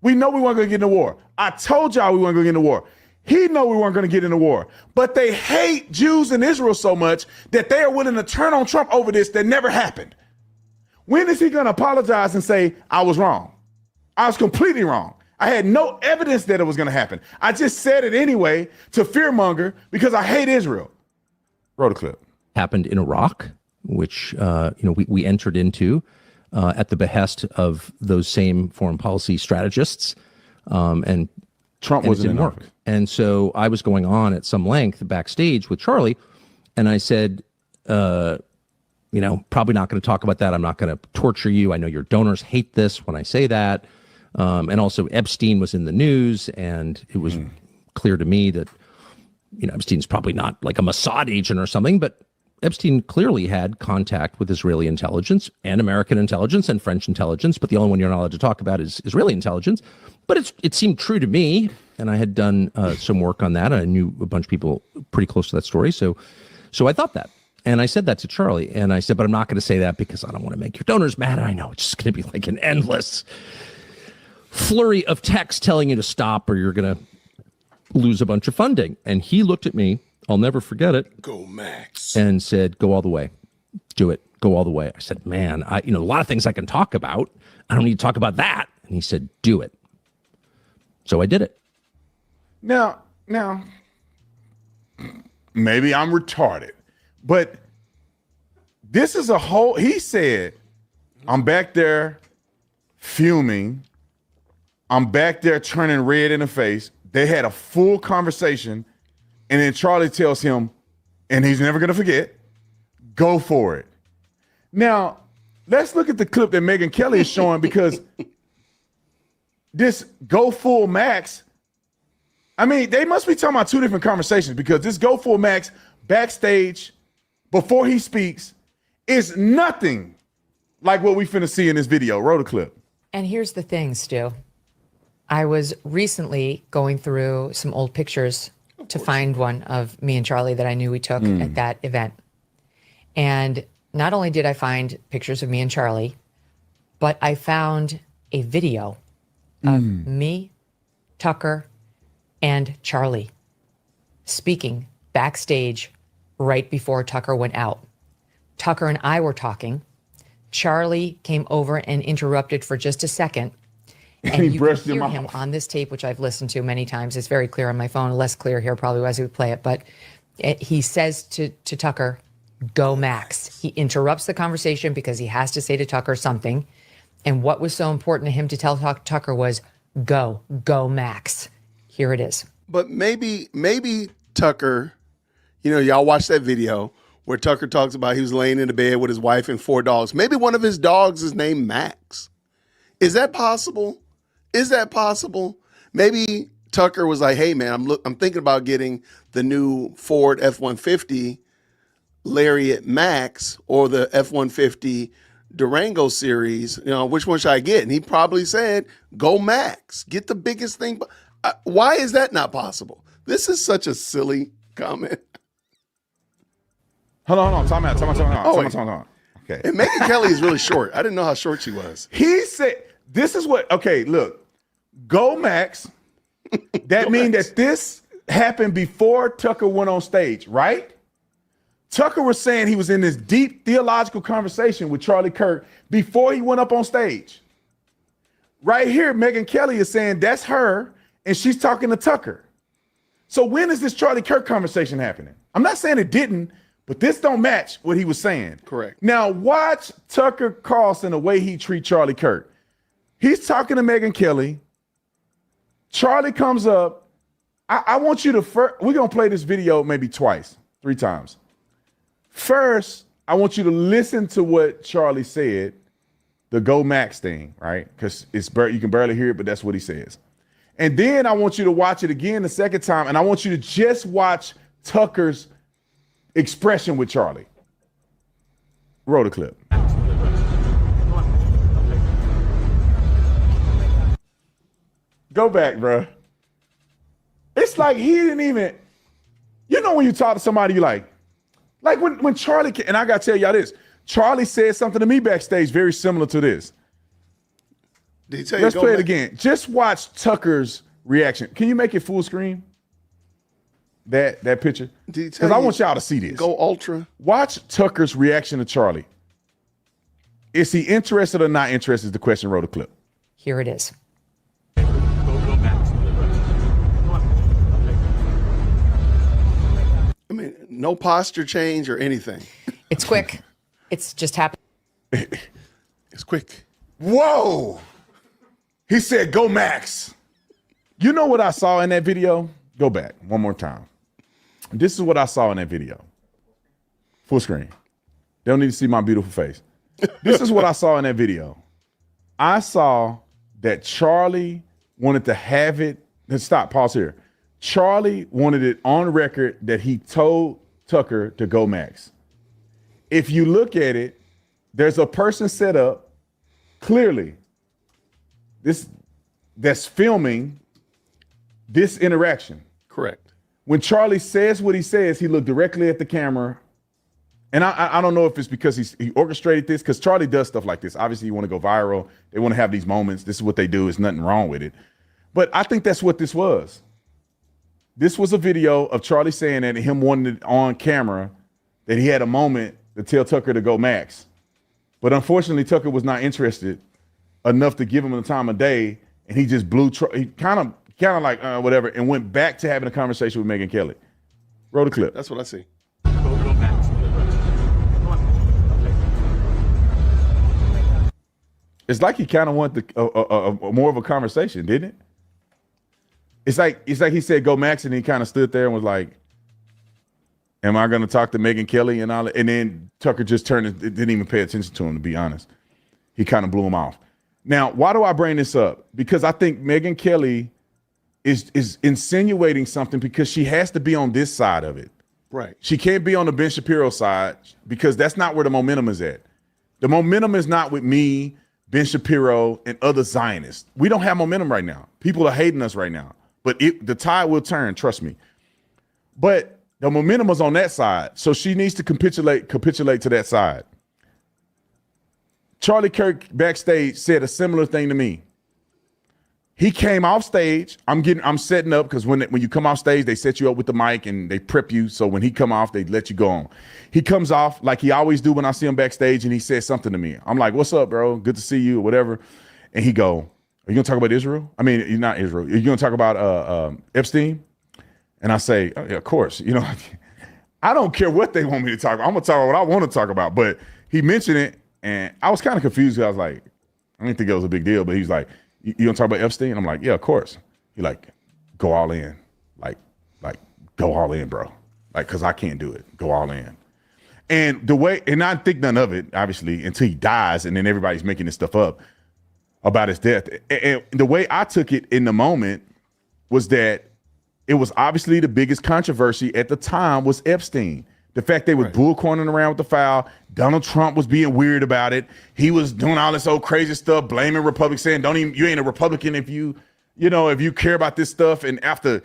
we know we weren't going to get in a war. I told y'all we weren't going to get in a war. He know we weren't going to get in a war. But they hate Jews in Israel so much that they are willing to turn on Trump over this that never happened. When is he going to apologize and say, I was wrong? I was completely wrong. I had no evidence that it was going to happen. I just said it anyway to fearmonger because I hate Israel. Roll the clip. Happened in Iraq, which we entered into at the behest of those same foreign policy strategists, and Trump wasn't in office. And so I was going on at some length backstage with Charlie, and I said, probably not going to talk about that. I'm not going to torture you. I know your donors hate this when I say that. And also Epstein was in the news, and it was clear to me that, Epstein's probably not like a Mossad agent or something, but Epstein clearly had contact with Israeli intelligence and American intelligence and French intelligence, but the only one you're not allowed to talk about is Israeli intelligence. But it seemed true to me, and I had done some work on that. I knew a bunch of people pretty close to that story, so I thought that. And I said that to Charlie. And I said, but I'm not going to say that because I don't want to make your donors mad. And I know it's just going to be like an endless flurry of text telling you to stop or you're going to lose a bunch of funding. And he looked at me, I'll never forget it. Go Max. And said, go all the way. Do it. Go all the way. I said, man, a lot of things I can talk about. I don't need to talk about that. And he said, do it. So I did it. Now, maybe I'm retarded, but this is he said, I'm back there fuming. I'm back there turning red in the face. They had a full conversation, and then Charlie tells him, and he's never going to forget, go for it. Now, let's look at the clip that Megyn Kelly is showing because this go full Max, I mean, they must be talking about two different conversations because this go full Max backstage before he speaks is nothing like what we finna see in this video. Roll the clip. And here's the thing, Stu. I was recently going through some old pictures to find one of me and Charlie that I knew we took at that event. And not only did I find pictures of me and Charlie, but I found a video of me, Tucker, and Charlie speaking backstage right before Tucker went out. Tucker and I were talking. Charlie came over and interrupted for just a second. And he you brushed can hear him him off on this tape, which I've listened to many times. It's very clear on my phone, less clear here probably as we play it. But he says to Tucker, go Max. He interrupts the conversation because he has to say to Tucker something. And what was so important to him to tell Tucker was, go Max. Here it is. But maybe Tucker, y'all watch that video where Tucker talks about he was laying in the bed with his wife and 4 dogs. Maybe one of his dogs is named Max. Is that possible? Maybe Tucker was like, hey man, I'm thinking about getting the new Ford F-150 Lariat Max or the F-150 Durango series, which one should I get? And he probably said, go Max, get the biggest thing. Why is that not possible? This is such a silly comment. Hold on. Time out. Okay. And Megyn Kelly is really short. I didn't know how short she was. He said, this is what, okay, look, go Max. That means that this happened before Tucker went on stage, right? Tucker was saying he was in this deep theological conversation with Charlie Kirk before he went up on stage. Right here, Megyn Kelly is saying that's her, and she's talking to Tucker. So when is this Charlie Kirk conversation happening? I'm not saying it didn't, but this don't match what he was saying. Correct. Now watch Tucker Carlson, the way he treats Charlie Kirk. He's talking to Megyn Kelly. Charlie comes up. I want you to we're going to play this video maybe 3 times. First, I want you to listen to what Charlie said, the Go Max thing, right? Because you can barely hear it, but that's what he says. And then I want you to watch it again the second time, and I want you to just watch Tucker's expression with Charlie. Roll the clip. Go back, bro. It's like he didn't even, when you talk to somebody, you like when Charlie, and I got to tell y'all this, Charlie said something to me backstage very similar to this. Did he tell you Let's play it again. Just watch Tucker's reaction. Can you make it full screen? That picture? Because I want y'all to see this. Go ultra. Watch Tucker's reaction to Charlie. Is he interested or not interested is the question. Roll the clip. Here it is. I mean, no posture change or anything. It's quick. It's just happened. It's quick. Whoa. He said, go Max. You know what I saw in that video? Go back one more time. This is what I saw in that video. Full screen. They don't need to see my beautiful face. This is what I saw in that video. I saw that Charlie wanted to have it. Let's stop, pause here. Charlie wanted it on record that he told Tucker to go Max. If you look at it, there's a person set up clearly that's filming this interaction. Correct. When Charlie says what he says, he looked directly at the camera And I don't know if it's because he orchestrated this, because Charlie does stuff like this. Obviously, you want to go viral. They want to have these moments. This is what they do. There's nothing wrong with it. But I think that's what this was. This was a video of Charlie saying that, and him wanting it on camera, that he had a moment to tell Tucker to go max. But unfortunately, Tucker was not interested enough to give him the time of day, and he just he kind of like whatever, and went back to having a conversation with Megyn Kelly. Roll the clip. That's what I see. It's like he kind of wanted more of a conversation, didn't it? It's like he said go max, and he kind of stood there and was like, am I going to talk to Megyn Kelly and all that? And then Tucker just turned and didn't even pay attention to him, to be honest. He kind of blew him off. Now, why do I bring this up? Because I think Megyn Kelly is insinuating something, because she has to be on this side of it. Right. She can't be on the Ben Shapiro side, because that's not where the momentum is at. The momentum is not with me, Ben Shapiro, and other Zionists. We don't have momentum right now. People are hating us right now. But the tide will turn, trust me. But the momentum is on that side, so she needs to capitulate to that side. Charlie Kirk backstage said a similar thing to me. He came off stage. I'm setting up, because when you come off stage, they set you up with the mic and they prep you. So when he come off, they let you go on. He comes off like he always do when I see him backstage, and he says something to me. I'm like, "What's up, bro? Good to see you," or whatever. And he go, "Are you gonna talk about Israel? I mean, you're not Israel. Are you gonna talk about Epstein?" And I say, oh, yeah, "Of course." You know, I don't care what they want me to talk about. I'm gonna talk about what I want to talk about. But he mentioned it, and I was kind of confused. I was like, I didn't think it was a big deal. But he was like, "You gonna talk about Epstein?" I'm like, "Yeah, of course." He like, "Go all in, like go all in, bro. Like, cause I can't do it. Go all in." And the way, and I think none of it, obviously, until he dies, and then everybody's making this stuff up about his death. And the way I took it in the moment was that it was obviously the biggest controversy at the time was Epstein. The fact they were bullcorning around with the file. Donald Trump was being weird about it. He was doing all this old crazy stuff, blaming Republicans, saying, you ain't a Republican if you care about this stuff. And after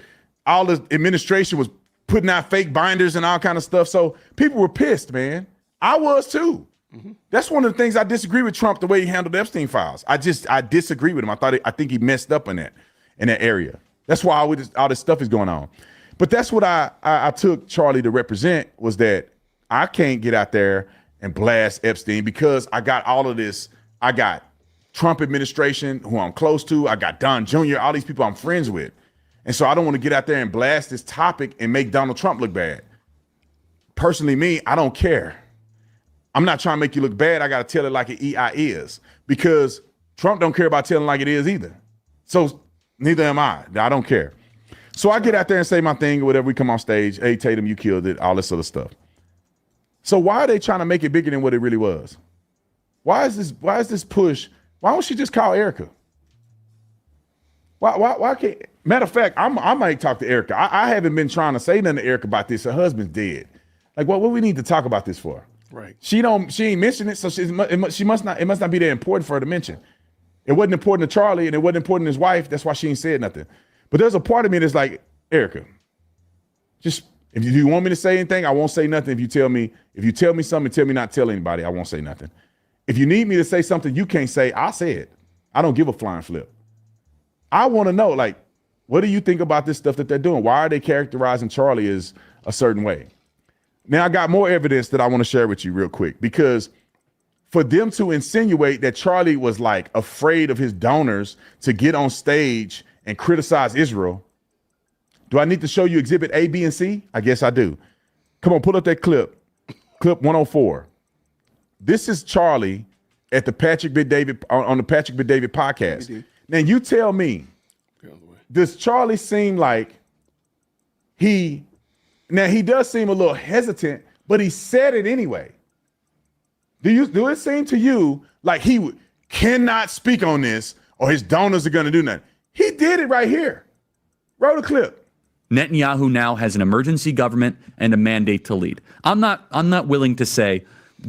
all the administration was putting out fake binders and all kind of stuff. So people were pissed, man. I was too. Mm-hmm. That's one of the things I disagree with Trump, the way he handled the Epstein files. I disagree with him. I think he messed up in that area. That's why all this stuff is going on. But that's what I took Charlie to represent, was that I can't get out there and blast Epstein, because I got all of this. I got Trump administration, who I'm close to. I got Don Jr., all these people I'm friends with. And so I don't want to get out there and blast this topic and make Donald Trump look bad. Personally, me, I don't care. I'm not trying to make you look bad. I got to tell it like it is, because Trump don't care about telling like it is either. So neither am I. I don't care. So I get out there and say my thing or whatever. We come on stage. "Hey, Tatum, you killed it." All this other stuff. So why are they trying to make it bigger than what it really was? Why is this push? Why don't she just call Erica? Why can't? Matter of fact, I might talk to Erica. I haven't been trying to say nothing to Erica about this. Her husband's dead. Like, what we need to talk about this for? Right. She ain't mentioned it, so she must not. It must not be that important for her to mention. It wasn't important to Charlie, and it wasn't important to his wife. That's why she ain't said nothing. But there's a part of me that's like, Erica, just if you want me to say anything, I won't say nothing. If you tell me something, tell me not to tell anybody, I won't say nothing. If you need me to say something you can't say, I'll say it. I don't give a flying flip. I want to know, like, what do you think about this stuff that they're doing? Why are they characterizing Charlie as a certain way? Now, I got more evidence that I want to share with you real quick, because for them to insinuate that Charlie was like afraid of his donors to get on stage and criticize Israel, do I need to show you exhibit A, B, and C? I guess I do. Come on, pull up that clip 104. This is Charlie at the Patrick Bet-David on the Patrick Bet-David podcast. Now you tell me, does Charlie seem like he does seem a little hesitant, but he said it anyway. Do it seem to you like he cannot speak on this or his donors are going to do nothing? He did it right here. Roll the clip. Netanyahu now has an emergency government and a mandate to lead. I'm not willing to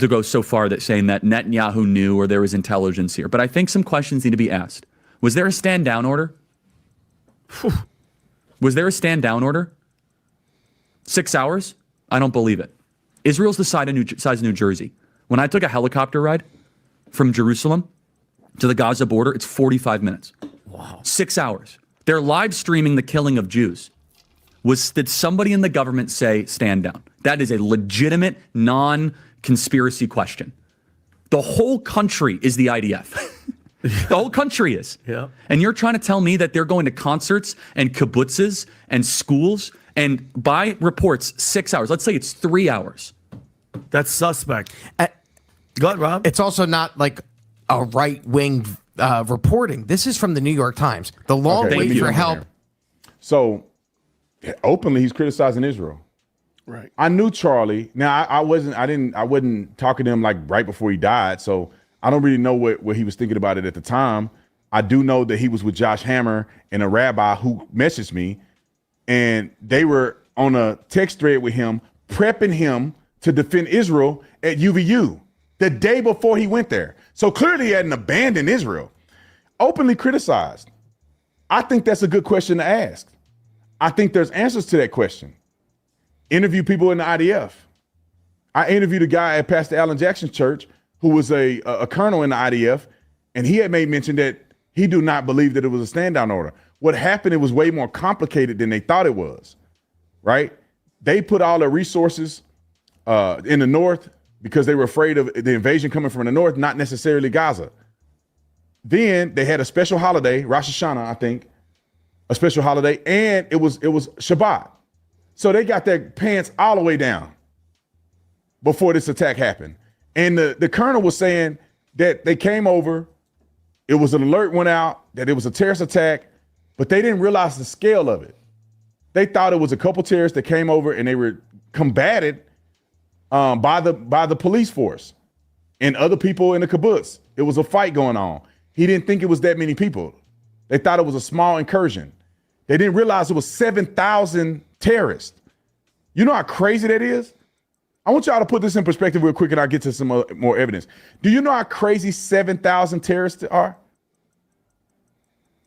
go so far that saying that Netanyahu knew or there was intelligence here, but I think some questions need to be asked. Was there a stand down order? Was there a stand down order? 6 hours? I don't believe it. Israel's the size of New Jersey. When I took a helicopter ride from Jerusalem to the Gaza border, it's 45 minutes. Wow. 6 hours. They're live streaming the killing of Jews. Did somebody in the government say, stand down? That is a legitimate, non-conspiracy question. The whole country is the IDF. The whole country is. Yeah. And you're trying to tell me that they're going to concerts and kibbutzes and schools and by reports 6 hours. Let's say it's 3 hours. That's suspect. Go ahead, Rob. It's also not like a right-wing reporting. This is from the New York Times. The long Okay, wait for help. So openly, he's criticizing Israel. Right. I knew Charlie. Now I wasn't talking to him like right before he died. So I don't really know what he was thinking about it at the time. I do know that he was with Josh Hammer and a rabbi who messaged me, and they were on a text thread with him, prepping him to defend Israel at UVU the day before he went there. So clearly he hadn't abandoned Israel. Openly criticized. I think that's a good question to ask. I think there's answers to that question. Interview people in the IDF. I interviewed a guy at Pastor Alan Jackson's church who was a colonel in the IDF, and he had made mention that he do not believe that it was a stand-down order. What happened, it was way more complicated than they thought it was, right? They put all their resources in the north because they were afraid of the invasion coming from the north, not necessarily Gaza. Then they had a special holiday, Rosh Hashanah, I think, a special holiday, and it was Shabbat. So they got their pants all the way down before this attack happened. And the colonel was saying that they came over, it was an alert went out that it was a terrorist attack, but they didn't realize the scale of it. They thought it was a couple terrorists that came over and they were combated by the police force and other people in the kibbutz. It was a fight going on. He didn't think it was that many people. They thought it was a small incursion. They didn't realize it was 7,000 terrorists. You know how crazy that is? I want y'all to put this in perspective real quick and I'll get to some more evidence. Do you know how crazy 7,000 terrorists are?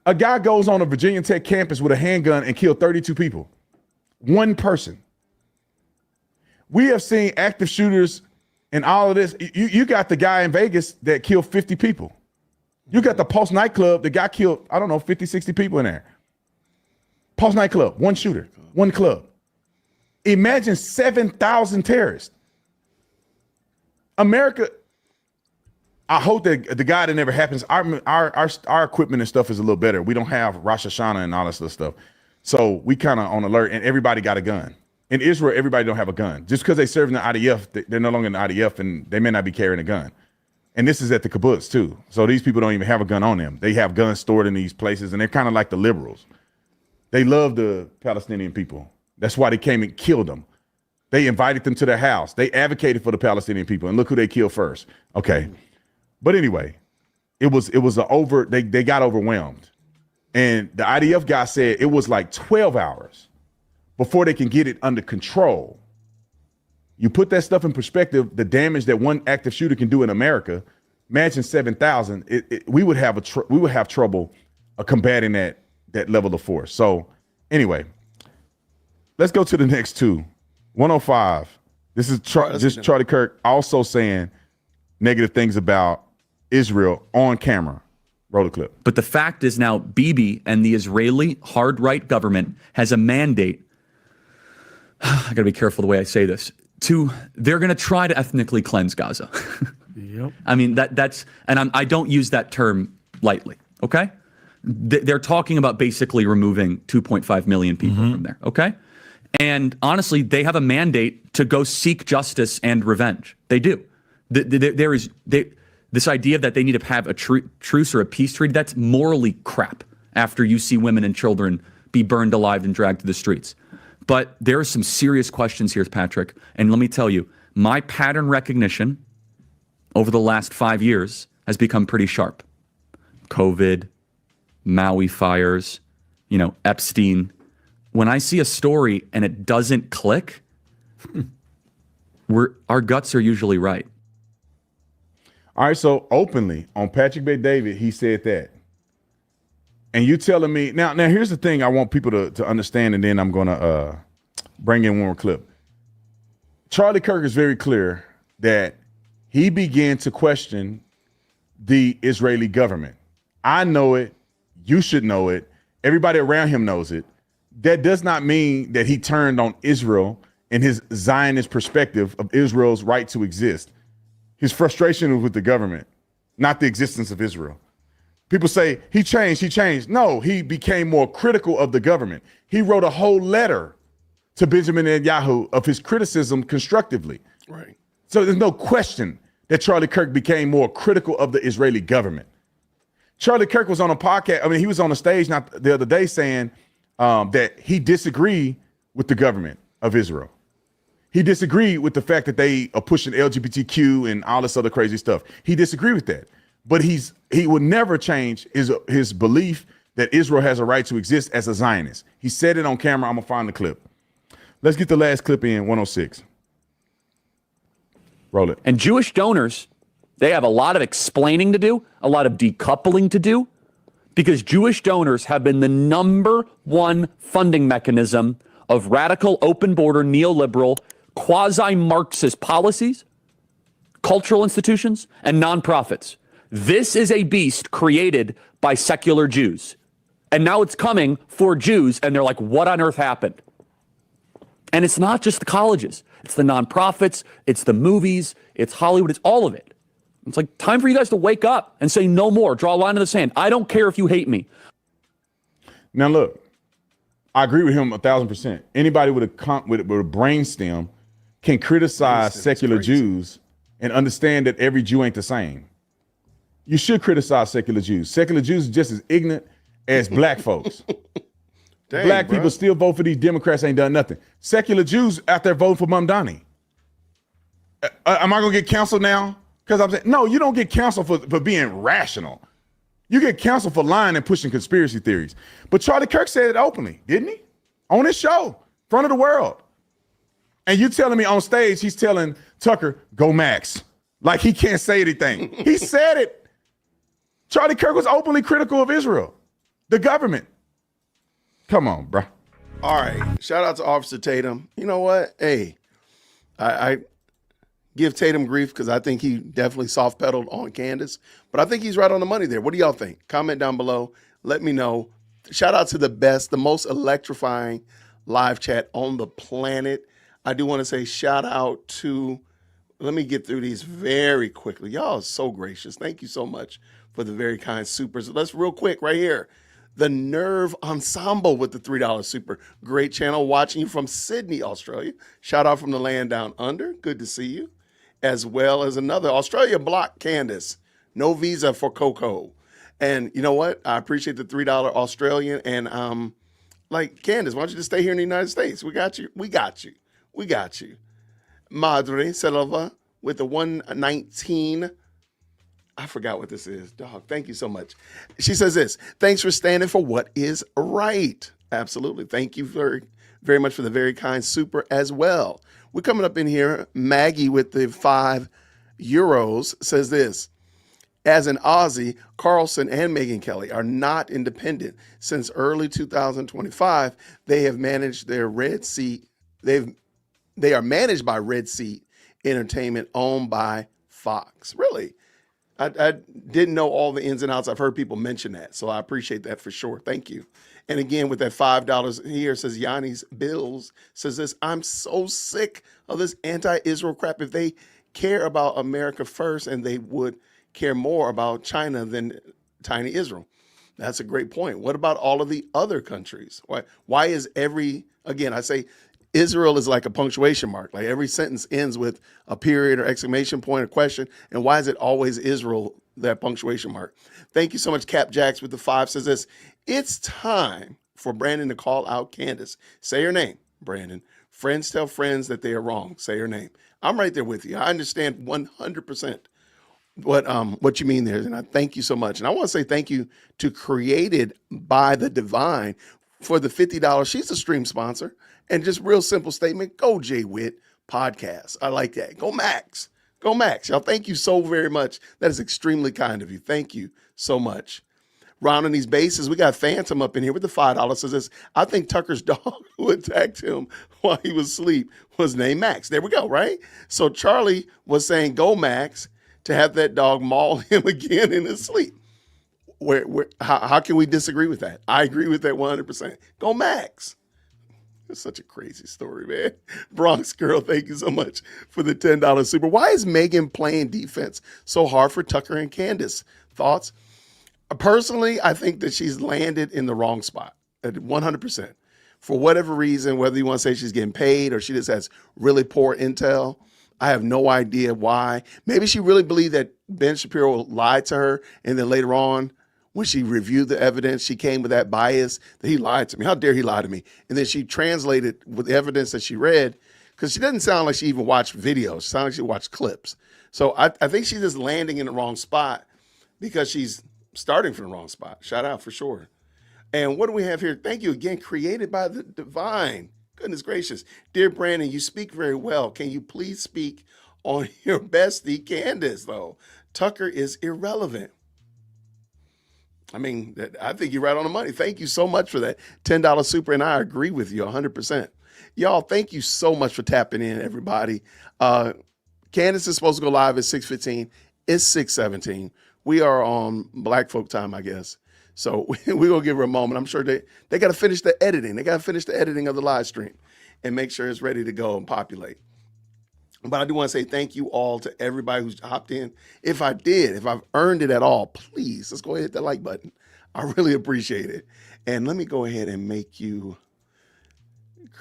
A guy goes on a Virginia Tech campus with a handgun and killed 32 people. One person. We have seen active shooters and all of this. You got the guy in Vegas that killed 50 people. You got the Pulse nightclub that got killed, 50, 60 people in there. Pulse nightclub, one shooter, one club. Imagine 7,000 terrorists. America, I hope that the guy that never happens, our equipment and stuff is a little better. We don't have Rosh Hashanah and all this other stuff. So we kind of on alert, and everybody got a gun. In Israel, everybody don't have a gun. Just because they serve in the IDF, they're no longer in the IDF, and they may not be carrying a gun. And this is at the kibbutz, too. So these people don't even have a gun on them. They have guns stored in these places, and they're kind of like the liberals. They love the Palestinian people. That's why they came and killed them. They invited them to their house. They advocated for the Palestinian people, and look who they killed first. Okay. But anyway, they got overwhelmed. And the IDF guy said it was like 12 hours before they can get it under control. You put that stuff in perspective, the damage that one active shooter can do in America, imagine 7,000, we would have trouble combating that level of force. So anyway, let's go to the next two. 105. This is Charlie Kirk also saying negative things about Israel on camera. Roll the clip. But the fact is now Bibi and the Israeli hard right government has a mandate. I got to be careful the way I say this. They're going to try to ethnically cleanse Gaza. Yep. I mean, I don't use that term lightly. Okay. They're talking about basically removing 2.5 million people from there. Okay. And honestly, they have a mandate to go seek justice and revenge. They do. This idea that they need to have a truce or a peace treaty, that's morally crap after you see women and children be burned alive and dragged to the streets. But there are some serious questions here, Patrick. And let me tell you, my pattern recognition over the last 5 years has become pretty sharp. COVID, Maui fires, Epstein. When I see a story and it doesn't click, our guts are usually right. All right, so openly on Patrick Bet-David, he said that. And you telling me now here's the thing I want people to understand, and then I'm gonna bring in one more clip. Charlie Kirk is very clear that he began to question the Israeli government. I know it. You should know it. Everybody around him knows it. That does not mean that he turned on Israel and his Zionist perspective of Israel's right to exist. His frustration was with the government, not the existence of Israel. People say he changed. No, he became more critical of the government. He wrote a whole letter to Benjamin Netanyahu of his criticism constructively. Right. So there's no question that Charlie Kirk became more critical of the Israeli government. Charlie Kirk was on a podcast. I mean, he was on a stage the other day saying that he disagreed with the government of Israel. He disagreed with the fact that they are pushing LGBTQ and all this other crazy stuff. He disagreed with that. But he would never change his belief that Israel has a right to exist as a Zionist. He said it on camera. I'm going to find the clip. Let's get the last clip in, 106. Roll it. And Jewish donors, they have a lot of explaining to do, a lot of decoupling to do, because Jewish donors have been the number one funding mechanism of radical, open border, neoliberal, quasi-Marxist policies, cultural institutions, and nonprofits. This is a beast created by secular Jews. And now it's coming for Jews, and they're like, what on earth happened? And it's not just the colleges. It's the nonprofits, it's the movies, it's Hollywood, it's all of it. It's like time for you guys to wake up and say no more, draw a line in the sand. I don't care if you hate me. Now, look, I agree with him 1,000%. Anybody with a brain stem can criticize secular Jews and understand that every Jew ain't the same. You should criticize secular Jews. Secular Jews are just as ignorant as black folks. Dang, black bro. people still vote for these Democrats, ain't done nothing. Secular Jews out there voting for Mamdani. Am I going to get canceled now? Because I'm saying, no, you don't get canceled for being rational. You get canceled for lying and pushing conspiracy theories. But Charlie Kirk said it openly, didn't he? On his show, in front of the world. And you telling me on stage, he's telling Tucker, go Max. Like he can't say anything. He said it. Charlie Kirk was openly critical of Israel, the government. Come on, bro. All right. Shout out to Officer Tatum. You know what? Hey, I give Tatum grief because I think he definitely soft pedaled on Candace, but I think he's right on the money there. What do y'all think? Comment down below. Let me know. Shout out to the most electrifying live chat on the planet. I do want to say shout out to, let me get through these very quickly. Y'all are so gracious. Thank you so much for the very kind supers. Let's real quick right here. The Nerve Ensemble with the $3 super. Great channel watching you from Sydney, Australia. Shout out from the land down under. Good to see you. As well as another Australia block, Candace. No visa for Coco. And you know what? I appreciate the $3 Australian. And like Candace, why don't you just stay here in the United States? We got you. We got you. We got you. Madre Selva with the 119. I forgot what this is. Dog, thank you so much. She says this, thanks for standing for what is right. Absolutely. Thank you very, very much for the very kind super as well. We're coming up in here. Maggie with the €5 says this, as an Aussie, Carlson and Megyn Kelly are not independent. Since early 2025, they have managed their Red Sea. They are managed by Red Sea Entertainment, owned by Fox. Really? I didn't know all the ins and outs. I've heard people mention that, so I appreciate that for sure. Thank you. And again, with that $5 here, says Yanni's Bills, says this, I'm so sick of this anti-Israel crap. If they care about America first, and they would care more about China than tiny Israel. That's a great point. What about all of the other countries? Why is again, I say Israel is like a punctuation mark. Like every sentence ends with a period or exclamation point or question. And why is it always Israel, that punctuation mark? Thank you so much. Cap Jacks with the 5 says this. It's time for Brandon to call out Candace. Say her name, Brandon. Friends tell friends that they are wrong. Say her name. I'm right there with you. I understand 100% what you mean there. And I thank you so much. And I want to say thank you to Created by the Divine for the $50. She's a stream sponsor. And just real simple statement, go Jay Witt podcast. I like that. Go Max. Go Max. Y'all, thank you so very much. That is extremely kind of you. Thank you so much. rounding these bases. We got Phantom up in here with the $5. Says this, I think Tucker's dog who attacked him while he was asleep was named Max. There we go, right? So Charlie was saying, go Max, to have that dog maul him again in his sleep. How can we disagree with that? I agree with that 100%. Go Max. It's such a crazy story, man. Bronx Girl, thank you so much for the $10 super. Why is Megan playing defense so hard for Tucker and Candace? Thoughts? Personally, I think that she's landed in the wrong spot at 100%. For whatever reason, whether you want to say she's getting paid or she just has really poor intel, I have no idea why. Maybe she really believed that Ben Shapiro lied to her, and then later on, when she reviewed the evidence, she came with that bias that he lied to me. How dare he lie to me? And then she translated with the evidence that she read, because she doesn't sound like she even watched videos. She sounds like she watched clips. So I think she's just landing in the wrong spot because she's starting from the wrong spot. Shout out for sure. And what do we have here? Thank you again. Created by the divine. Goodness gracious. Dear Brandon, you speak very well. Can you please speak on your bestie, Candace, though? Tucker is irrelevant. I mean, I think you're right on the money. Thank you so much for that $10 super, and I agree with you 100%. Y'all, thank you so much for tapping in, everybody. Candace is supposed to go live at 6:15. It's 6:17. We are on Black folk time, I guess. So we're going to give her a moment. I'm sure they got to finish the editing. They got to finish the editing of the live stream and make sure it's ready to go and populate. But I do want to say thank you all to everybody who's hopped in. If I've earned it at all, please, let's go ahead and hit that like button. I really appreciate it. And let me go ahead and make you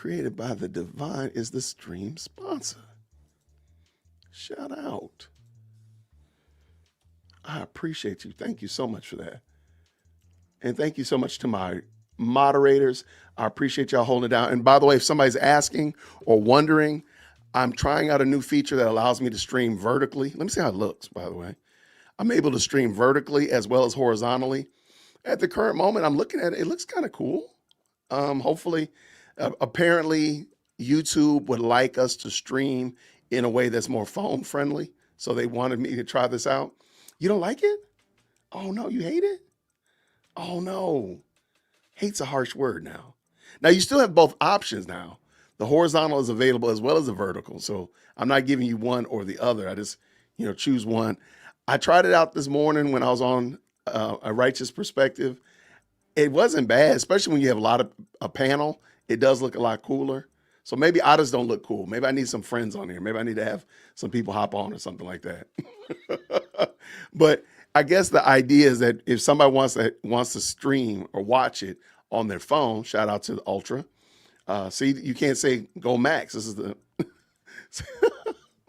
Created by the Divine is the stream sponsor. Shout out. I appreciate you. Thank you so much for that. And thank you so much to my moderators. I appreciate y'all holding it down. And by the way, if somebody's asking or wondering, I'm trying out a new feature that allows me to stream vertically. Let me see how it looks, by the way. I'm able to stream vertically as well as horizontally. At the current moment, I'm looking at it. It looks kind of cool. Hopefully, apparently, YouTube would like us to stream in a way that's more phone friendly. So they wanted me to try this out. You don't like it? Oh, no, you hate it? Oh, no. Hate's a harsh word now. Now, you still have both options now. The horizontal is available as well as the vertical. So I'm not giving you one or the other. I just, choose one. I tried it out this morning when I was on A Righteous Perspective. It wasn't bad, especially when you have a panel. It does look a lot cooler. So maybe I just don't look cool. Maybe I need some friends on here. Maybe I need to have some people hop on or something like that. But I guess the idea is that if somebody wants to stream or watch it on their phone, shout out to the Ultra. See, you can't say go Max. This is the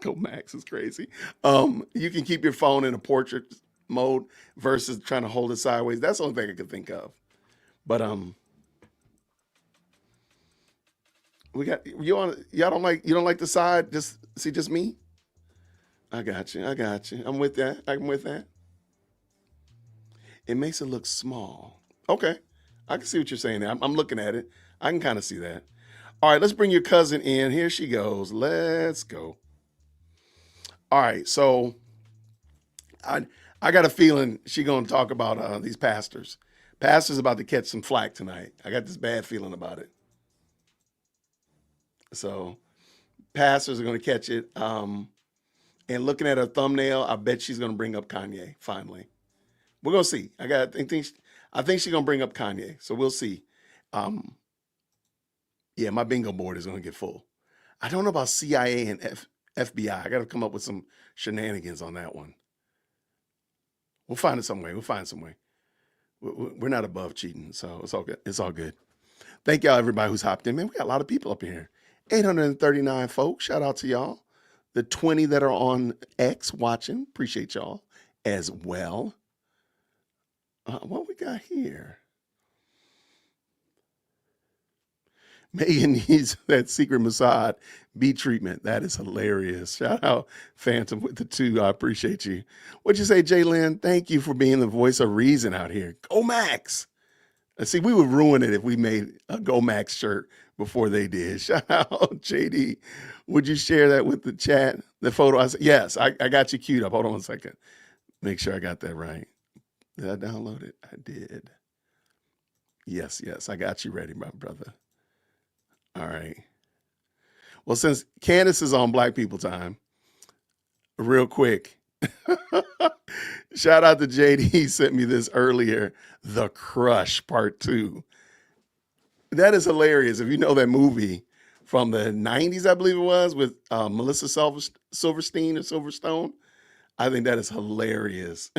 go Max is crazy. You can keep your phone in a portrait mode versus trying to hold it sideways. That's the only thing I could think of. But we got y'all don't like the side. Just me. I got you. I'm with that. It makes it look small. Okay, I can see what you're saying there. I'm looking at it. I can kind of see that. All right, let's bring your cousin in. Here she goes. Let's go. All right, so I got a feeling she's going to talk about these pastors. Pastor's about to catch some flack tonight. I got this bad feeling about it. So pastors are going to catch it. And looking at her thumbnail, I bet she's going to bring up Kanye finally. We're going to see. I think she's going to bring up Kanye. So we'll see. Yeah, my bingo board is going to get full. I don't know about CIA and FBI. I got to come up with some shenanigans on that one. We'll find it some way. We're not above cheating, so it's all good. It's all good. Thank y'all, everybody who's hopped in. Man, we got a lot of people up in here. 839 folks. Shout out to y'all. The 20 that are on X watching. Appreciate y'all as well. What we got here? Megan needs that secret Mossad B treatment. That is hilarious. Shout out Phantom with the 2. I appreciate you. What'd you say, Jalen? Thank you for being the voice of reason out here. Go Max. See, we would ruin it if we made a Go Max shirt before they did. Shout out JD. Would you share that with the chat? The photo? I said, yes, I got you queued up. Hold on one second. Make sure I got that right. Did I download it? I did. Yes, I got you ready, my brother. All right. Well, since Candace is on Black People Time, real quick, shout out to JD. He sent me this earlier. The Crush Part 2. That is hilarious. If you know that movie from the 90s, I believe it was, with Melissa Silverstein or Silverstone, I think that is hilarious.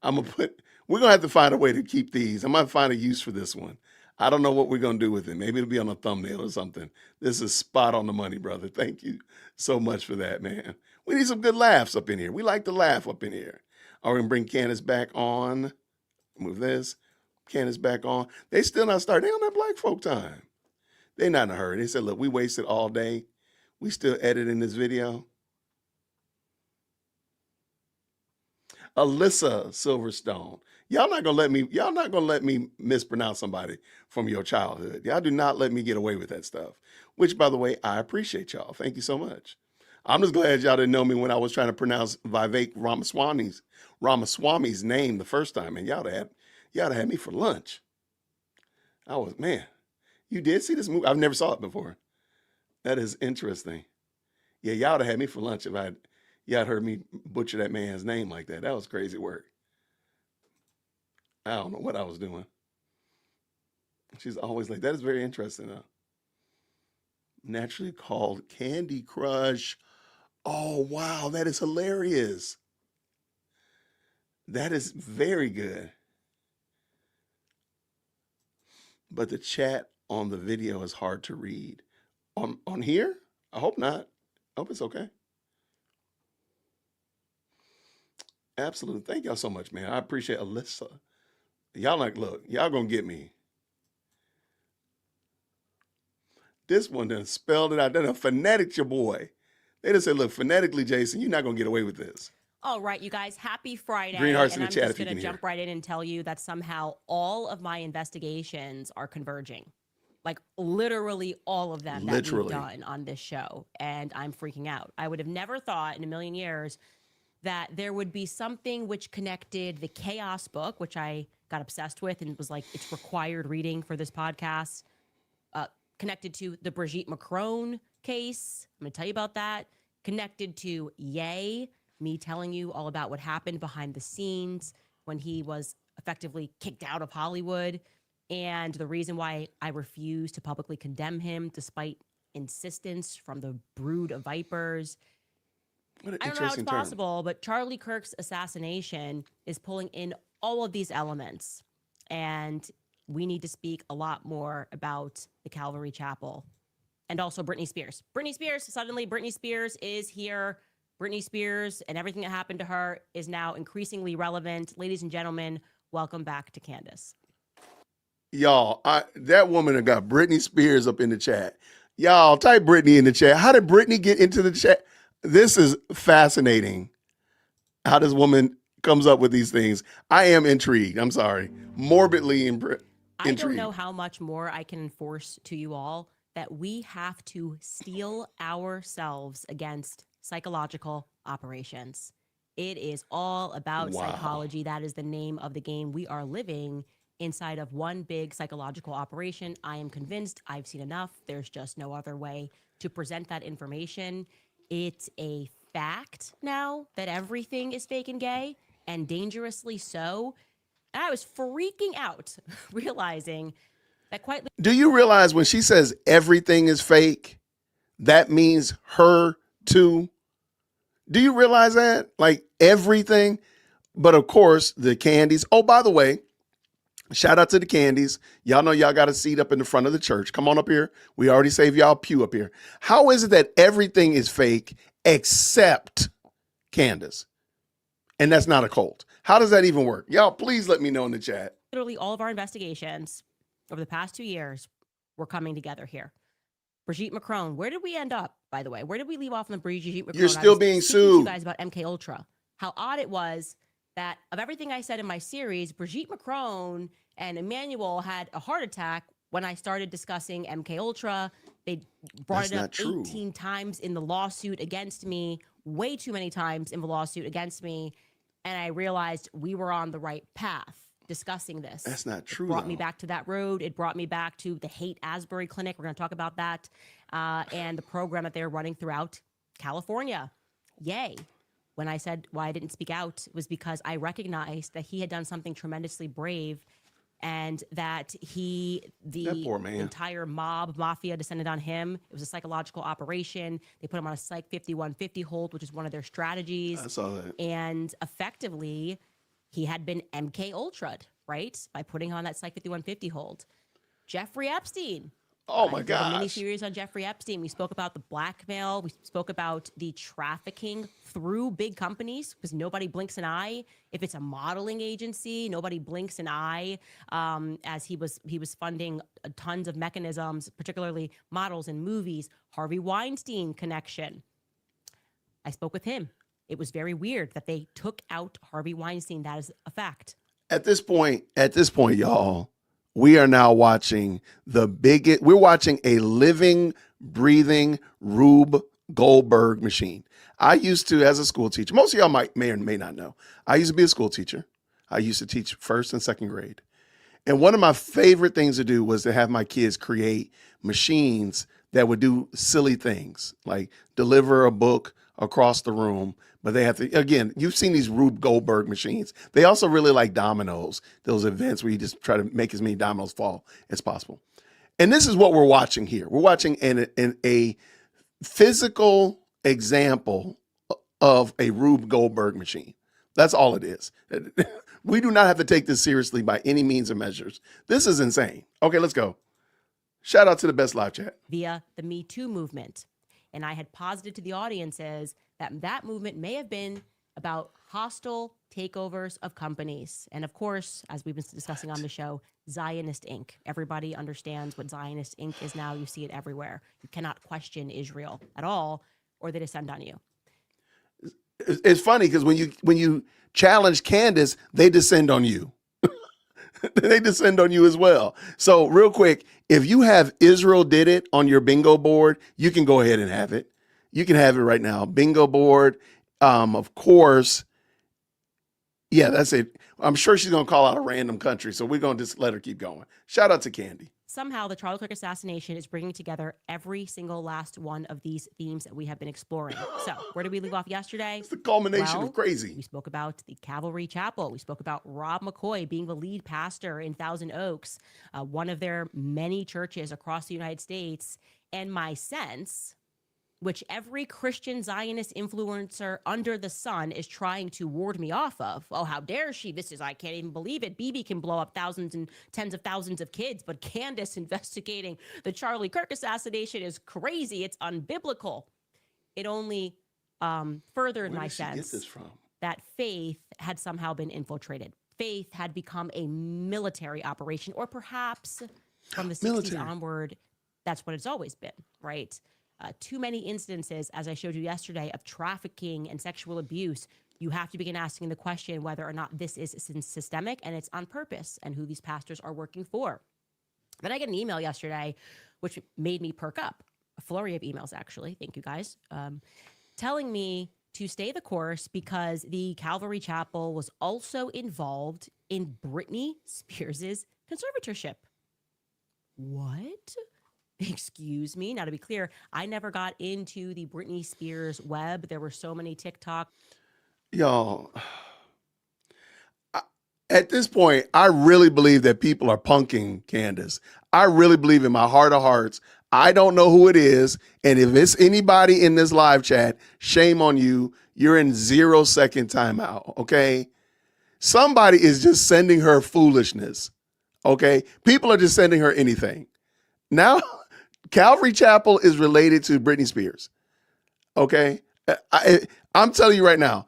We're going to have to find a way to keep these. I might find a use for this one. I don't know what we're going to do with it. Maybe it'll be on a thumbnail or something. This is spot on the money, brother. Thank you so much for that, man. We need some good laughs up in here. We like to laugh up in here. Are we going to bring Candace back on? Move this. Candace back on. They still not starting. They on that Black folk time. They not in a hurry. They said, look, we wasted all day. We still editing this video. Alyssa Silverstone. Y'all not gonna let me mispronounce somebody from your childhood. Y'all do not let me get away with that stuff. Which, by the way, I appreciate y'all. Thank you so much. I'm just glad y'all didn't know me when I was trying to pronounce Vivek Ramaswamy's name the first time, and y'all had me for lunch. Man, you did see this movie? I've never saw it before. That is interesting. Yeah, y'all had me for lunch if y'all heard me butcher that man's name like that. That was crazy work. I don't know what I was doing. She's always like, that is very interesting. Naturally called Candy Crush. Oh, wow. That is hilarious. That is very good. But the chat on the video is hard to read. On here? I hope not. I hope it's okay. Absolutely. Thank y'all so much, man. I appreciate Alyssa. Y'all look, y'all gonna get me. This one done spelled it out. Done a phonetic your boy. They just said, look, phonetically, Jason, you're not gonna get away with this. All right, you guys, happy Friday. Green hearts in the and chat I'm if just you going to can jump right in and tell you that somehow all of my investigations are converging. Like literally all of them that we've done on this show. And I'm freaking out. I would have never thought in a million years that there would be something which connected the Chaos book, which I got obsessed with and was like, it's required reading for this podcast, connected to the Brigitte Macron case. I'm going to tell you about that. Connected to Ye, me telling you all about what happened behind the scenes when he was effectively kicked out of Hollywood, and the reason why I refuse to publicly condemn him despite insistence from the brood of vipers. I don't know how it's possible, but Charlie Kirk's assassination is pulling in all of these elements, and we need to speak a lot more about the Calvary Chapel and also Britney Spears. Suddenly Britney Spears is here. Britney Spears and everything that happened to her is now increasingly relevant. Ladies and gentlemen, welcome back to Candace. Y'all, that woman that got Britney Spears up in the chat. Y'all, type Britney in the chat. How did Britney get into the chat? This is fascinating. How this woman comes up with these things. I am intrigued. I'm sorry. Morbidly intrigued. I don't know how much more I can enforce to you all that we have to steel ourselves against psychological operations. It is all about psychology. That is the name of the game. We are living inside of one big psychological operation. I am convinced. I've seen enough. There's just no other way to present that information. It's a fact now that everything is fake and gay, and dangerously so. And I was freaking out realizing that quite. Do you realize when she says everything is fake, that means her too? Do you realize that? Like everything? But of course, the Candies. Oh, by the way, shout out to the Candies. Y'all know y'all got a seat up in the front of the church. Come on up here. We already saved y'all a pew up here. How is it that everything is fake except Candace? And that's not a cult. How does that even work? Y'all, please let me know in the chat. Literally all of our investigations over the past 2 years were coming together here. Brigitte Macron, where did we end up, by the way? Where did we leave off on the Brigitte Macron? You're still being sued. To you guys about MK Ultra. How odd it was that of everything I said in my series, Brigitte Macron and Emmanuel had a heart attack when I started discussing MK Ultra. They brought it up 18 times in the lawsuit against me, way too many times in the lawsuit against me. And I realized we were on the right path discussing this. That's not true. It brought me back to that road. It brought me back to the Hate Asbury Clinic. We're going to talk about that. And the program that they're running throughout California. Yay. When I said why I didn't speak out was because I recognized that he had done something tremendously brave, and that That poor man. entire mafia descended on him. It was a psychological operation. They put him on a Psych 5150 hold, which is one of their strategies. I saw that. And effectively, he had been MK Ultra'd, right? By putting on that Psych 5150 hold. Jeffrey Epstein. Oh my I did a mini gosh. series on Jeffrey Epstein. We spoke about the blackmail. We spoke about the trafficking through big companies, because nobody blinks an eye. If it's a modeling agency, nobody blinks an eye. As he was funding tons of mechanisms, particularly models in movies. Harvey Weinstein connection. I spoke with him. It was very weird that they took out Harvey Weinstein. That is a fact. At this point, y'all, we are now watching we're watching a living, breathing Rube Goldberg machine. I used to, as a school teacher, most of y'all may or may not know, I used to be a school teacher. I used to teach first and second grade. And one of my favorite things to do was to have my kids create machines that would do silly things, like deliver a book across the room. But they have to, again, you've seen these Rube Goldberg machines. They also really like dominoes, those events where you just try to make as many dominoes fall as possible. And this is what we're watching here. We're watching a physical example of a Rube Goldberg machine. That's all it is. We do not have to take this seriously by any means or measures. This is insane. Okay, let's go. Shout out to the best live chat. Via the Me Too movement. And I had posited to the audiences that movement may have been about hostile takeovers of companies. And of course, as we've been discussing on the show, Zionist Inc. Everybody understands what Zionist Inc. is now. You see it everywhere. You cannot question Israel at all, or they descend on you. It's funny because when you challenge Candace, they descend on you. They descend on you as well. So real quick, if you have Israel Did It on your bingo board, you can go ahead and have it. You can have it right now. Bingo board, of course. Yeah, that's it. I'm sure she's going to call out a random country, so we're going to just let her keep going. Shout out to Candy. Somehow the Charlie Kirk assassination is bringing together every single last one of these themes that we have been exploring. So where did we leave off yesterday? It's the culmination of crazy. We spoke about the Cavalry Chapel. We spoke about Rob McCoy being the lead pastor in Thousand Oaks, one of their many churches across the United States. And my sense, which every Christian Zionist influencer under the sun is trying to ward me off of. Oh, how dare she? I can't even believe it. Bibi can blow up thousands and tens of thousands of kids, but Candace investigating the Charlie Kirk assassination is crazy. It's unbiblical. It only furthered my sense that faith had somehow been infiltrated. Faith had become a military operation, or perhaps from the 60s onward, that's what it's always been, right? Too many instances, as I showed you yesterday, of trafficking and sexual abuse. You have to begin asking the question whether or not this is systemic and it's on purpose, and who these pastors are working for. Then I get an email yesterday, which made me perk up. A flurry of emails, actually. Thank you, guys. Telling me to stay the course because the Calvary Chapel was also involved in Britney Spears' conservatorship. What? Excuse me. Now, to be clear, I never got into the Britney Spears web. There were so many TikTok. Y'all, at this point, I really believe that people are punking Candace. I really believe in my heart of hearts. I don't know who it is. And if it's anybody in this live chat, shame on you. You're in 0-second timeout. Okay. Somebody is just sending her foolishness. Okay. People are just sending her anything. Now, Calvary Chapel is related to Britney Spears. Okay. I'm telling you right now,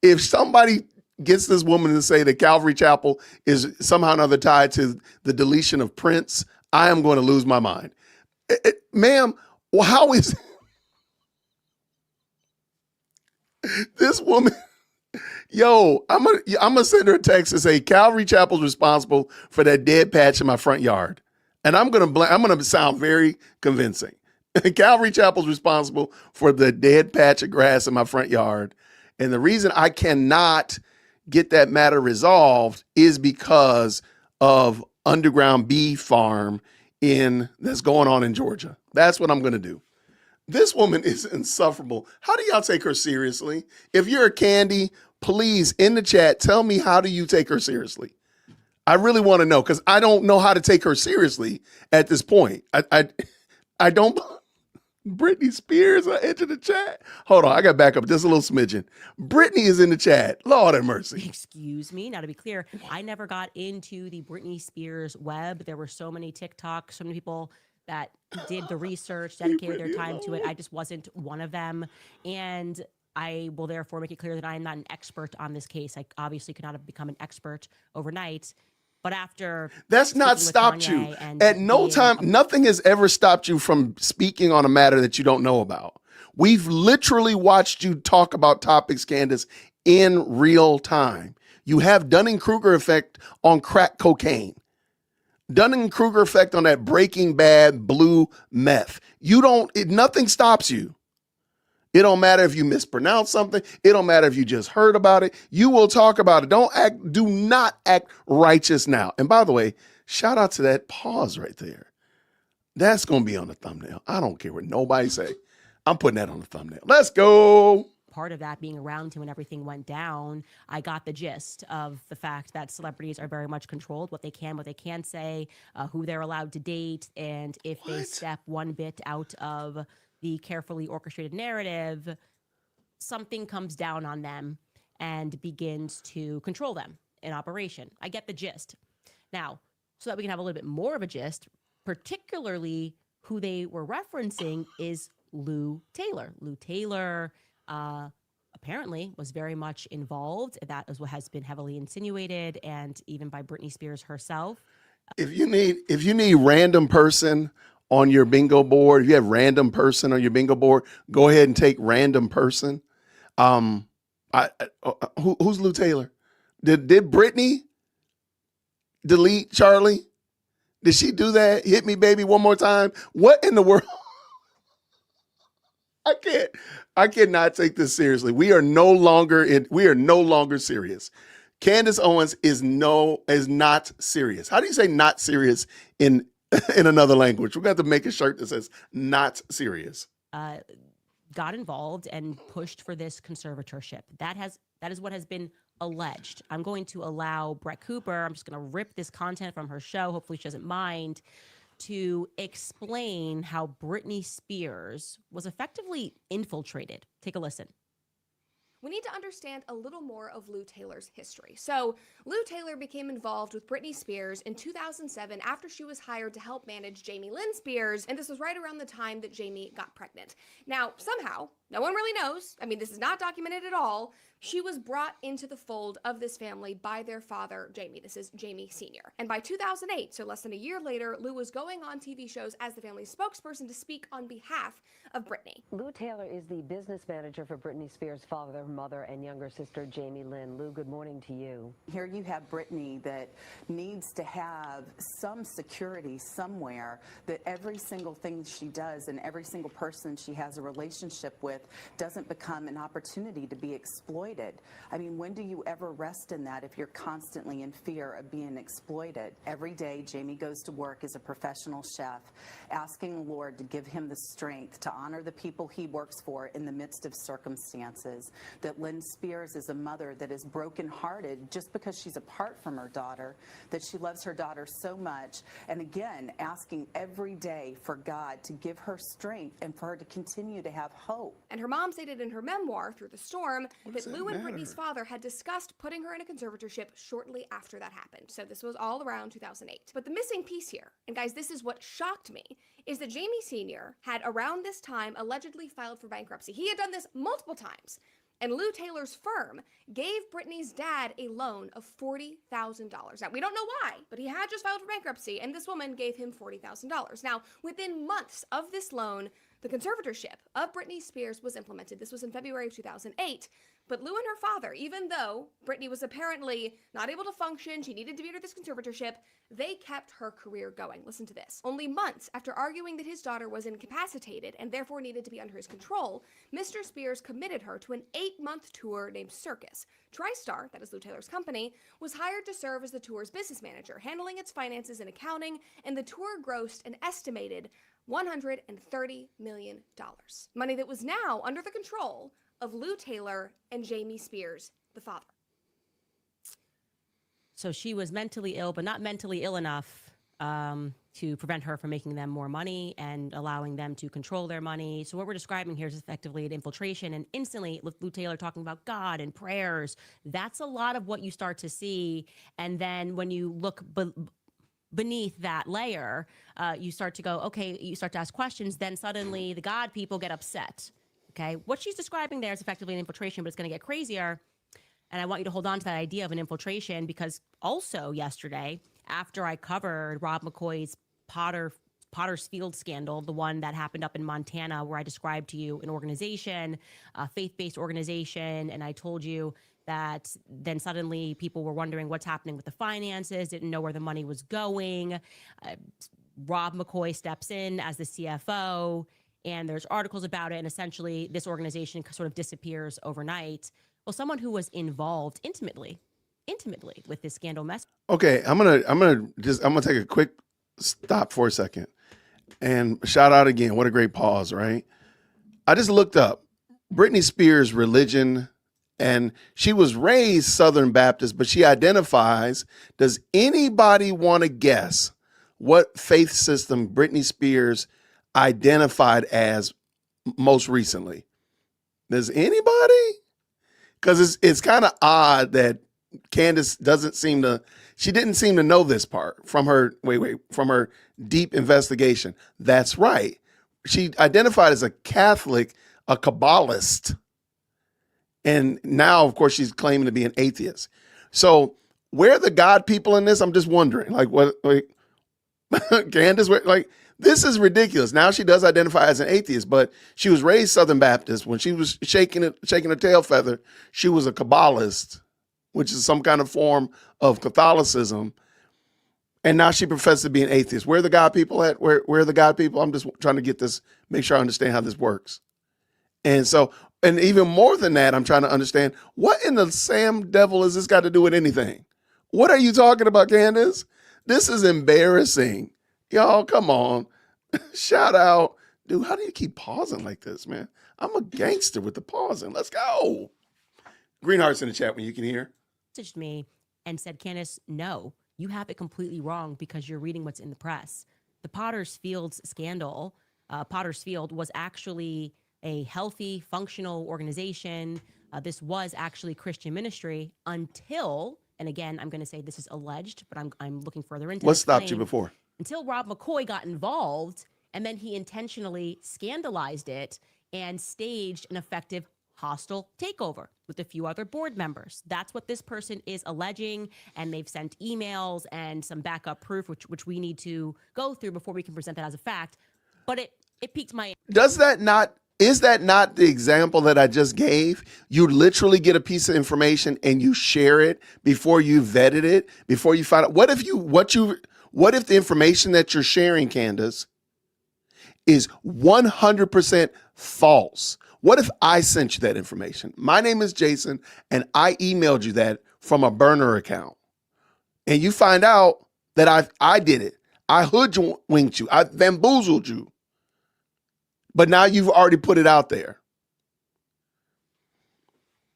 if somebody gets this woman to say that Calvary Chapel is somehow or another tied to the deletion of Prince, I am going to lose my mind. Ma'am, how is this woman? Yo, I'm gonna send her a text and say Calvary Chapel's responsible for that dead patch in my front yard. And I'm gonna sound very convincing. Calvary Chapel's responsible for the dead patch of grass in my front yard. And the reason I cannot get that matter resolved is because of underground bee farm that's going on in Georgia. That's what I'm going to do. This woman is insufferable. How do y'all take her seriously? If you're a Candy, please in the chat, tell me, how do you take her seriously? I really want to know, because I don't know how to take her seriously at this point. I don't. Britney Spears entered the chat. Hold on, I got back up just a little smidgen. Britney is in the chat. Lord have mercy. Excuse me. Now, to be clear, I never got into the Britney Spears web. There were so many TikToks, so many people that did the research, dedicated their time to it. I just wasn't one of them. And I will therefore make it clear that I am not an expert on this case. I obviously could not have become an expert overnight. But after that's not stopped you at no time. Nothing has ever stopped you from speaking on a matter that you don't know about. We've literally watched you talk about topics, Candace, in real time. You have Dunning-Kruger effect on crack cocaine, Dunning-Kruger effect on that Breaking Bad blue meth. Nothing stops you. It don't matter if you mispronounce something. It don't matter if you just heard about it. You will talk about it. Do not act righteous now. And by the way, shout out to that pause right there. That's going to be on the thumbnail. I don't care what nobody say. I'm putting that on the thumbnail. Let's go. Part of that being around him when everything went down, I got the gist of the fact that celebrities are very much controlled, what they can't say, who they're allowed to date, and if they step one bit out of the carefully orchestrated narrative, something comes down on them and begins to control them in operation. I get the gist. Now, so that we can have a little bit more of a gist, particularly who they were referencing is Lou Taylor. Lou Taylor apparently was very much involved. That is what has been heavily insinuated, and even by Britney Spears herself. If you need random person on your bingo board, if you have random person on your bingo board, go ahead and take random person. Who's Lou Taylor? Did Britney delete Charlie? Did she do that? Hit me, baby, one more time. What in the world? I cannot take this seriously. We are no longer serious. Candace Owens is not serious. How do you say not serious in another language? We're going to have to make a shirt that says not serious. Got involved and pushed for this conservatorship. That is what has been alleged. I'm going to allow Brett Cooper, I'm just going to rip this content from her show, hopefully she doesn't mind, to explain how Britney Spears was effectively infiltrated. Take a listen. We need to understand a little more of Lou Taylor's history. So, Lou Taylor became involved with Britney Spears in 2007 after she was hired to help manage Jamie Lynn Spears, and this was right around the time that Jamie got pregnant. Now, somehow, no one really knows, I mean, this is not documented at all, she was brought into the fold of this family by their father, Jamie. This is Jamie Sr. And by 2008, so less than a year later, Lou was going on TV shows as the family's spokesperson to speak on behalf of Britney. Lou Taylor is the business manager for Britney Spears' father, mother, and younger sister, Jamie Lynn. Lou, good morning to you. Here you have Britney that needs to have some security somewhere, that every single thing she does and every single person she has a relationship with doesn't become an opportunity to be exploited. I mean, when do you ever rest in that if you're constantly in fear of being exploited? Every day, Jamie goes to work as a professional chef, asking the Lord to give him the strength to honor the people he works for in the midst of circumstances. That Lynn Spears is a mother that is brokenhearted just because she's apart from her daughter, that she loves her daughter so much, and again, asking every day for God to give her strength and for her to continue to have hope. And her mom stated in her memoir, Through the Storm, that Lou and Britney's father had discussed putting her in a conservatorship shortly after that happened. So this was all around 2008. But the missing piece here, and guys, this is what shocked me, is that Jamie Sr. had around this time allegedly filed for bankruptcy. He had done this multiple times. And Lou Taylor's firm gave Britney's dad a loan of $40,000. Now, we don't know why, but he had just filed for bankruptcy, and this woman gave him $40,000. Now, within months of this loan, the conservatorship of Britney Spears was implemented. This was in February of 2008. But Lou and her father, even though Brittany was apparently not able to function, she needed to be under this conservatorship, they kept her career going. Listen to this. Only months after arguing that his daughter was incapacitated and therefore needed to be under his control, Mr. Spears committed her to an 8-month tour named Circus. TriStar, that is Lou Taylor's company, was hired to serve as the tour's business manager, handling its finances and accounting, and the tour grossed an estimated $130 million. Money that was now under the control of Lou Taylor and Jamie Spears, the father. So she was mentally ill, but not mentally ill enough to prevent her from making them more money and allowing them to control their money. So what we're describing here is effectively an infiltration. And instantly, with Lou Taylor talking about God and prayers, that's a lot of what you start to see. And then when you look beneath that layer, you start to go, okay, you start to ask questions. Then suddenly the God people get upset. Okay, what she's describing there is effectively an infiltration, but it's going to get crazier. And I want you to hold on to that idea of an infiltration, because also yesterday, after I covered Rob McCoy's Potter's Field scandal, the one that happened up in Montana, where I described to you an organization, a faith-based organization, and I told you that then suddenly people were wondering what's happening with the finances, didn't know where the money was going. Rob McCoy steps in as the CFO, and there's articles about it, and essentially this organization sort of disappears overnight. Well, someone who was involved intimately with this scandal mess. Okay, I'm gonna take a quick stop for a second and shout out again. What a great pause, right? I just looked up Britney Spears' religion, and she was raised Southern Baptist, but she identifies. Does anybody want to guess what faith system Britney Spears identified as most recently? Does anybody? Because it's kind of odd that Candace didn't seem to know this part from her deep investigation. That's right. She identified as a Catholic, a Kabbalist. And now, of course, she's claiming to be an atheist. So where are the God people in this? I'm just wondering, Candace, this is ridiculous. Now she does identify as an atheist, but she was raised Southern Baptist. When she was shaking her tail feather, she was a Kabbalist, which is some kind of form of Catholicism. And now she professes to be an atheist. Where are the God people at? Where are the God people? I'm just trying to get this, make sure I understand how this works. And so, and even more than that, I'm trying to understand, what in the Sam devil has this got to do with anything? What are you talking about, Candace? This is embarrassing. Y'all, come on. Shout out. Dude, how do you keep pausing like this, man? I'm a gangster with the pausing. Let's go. Greenheart's in the chat when you can hear. Messaged me and said, Candace, no, you have it completely wrong because you're reading what's in the press. The Potter's Field scandal, Potter's Field was actually a healthy, functional organization. This was actually Christian ministry until, and again, I'm going to say this is alleged, but I'm looking further into What this stopped you claim. before? Until Rob McCoy got involved, and then he intentionally scandalized it and staged an effective hostile takeover with a few other board members. That's what this person is alleging, and they've sent emails and some backup proof, which we need to go through before we can present that as a fact. But it piqued my... Is that not the example that I just gave? You literally get a piece of information and you share it before you vetted it, before you find out. What if the information that you're sharing, Candace, is 100% false? What if I sent you that information? My name is Jason, and I emailed you that from a burner account. And you find out that I did it. I hoodwinked you. I bamboozled you. But now you've already put it out there.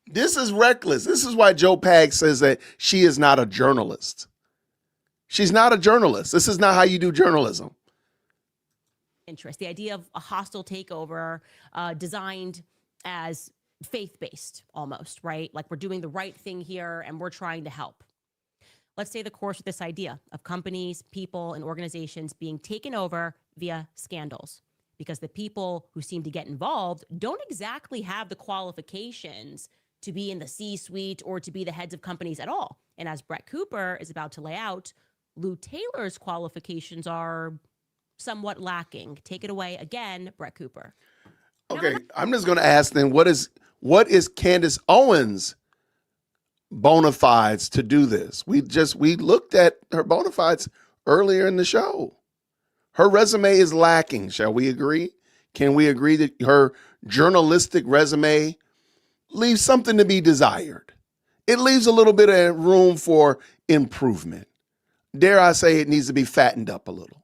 This is reckless. This is why Joe Pag says that she is not a journalist. She's not a journalist. This is not how you do journalism. Interest, the idea of a hostile takeover designed as faith-based almost, right? Like we're doing the right thing here and we're trying to help. Let's stay the course with this idea of companies, people, and organizations being taken over via scandals, because the people who seem to get involved don't exactly have the qualifications to be in the C-suite or to be the heads of companies at all. And as Brett Cooper is about to lay out, Lou Taylor's qualifications are somewhat lacking. Take it away again, Brett Cooper. Okay, I'm just going to ask then, what is Candace Owens' bona fides to do this? We looked at her bona fides earlier in the show. Her resume is lacking. Shall we agree? Can we agree that her journalistic resume leaves something to be desired? It leaves a little bit of room for improvement. Dare I say it needs to be fattened up a little.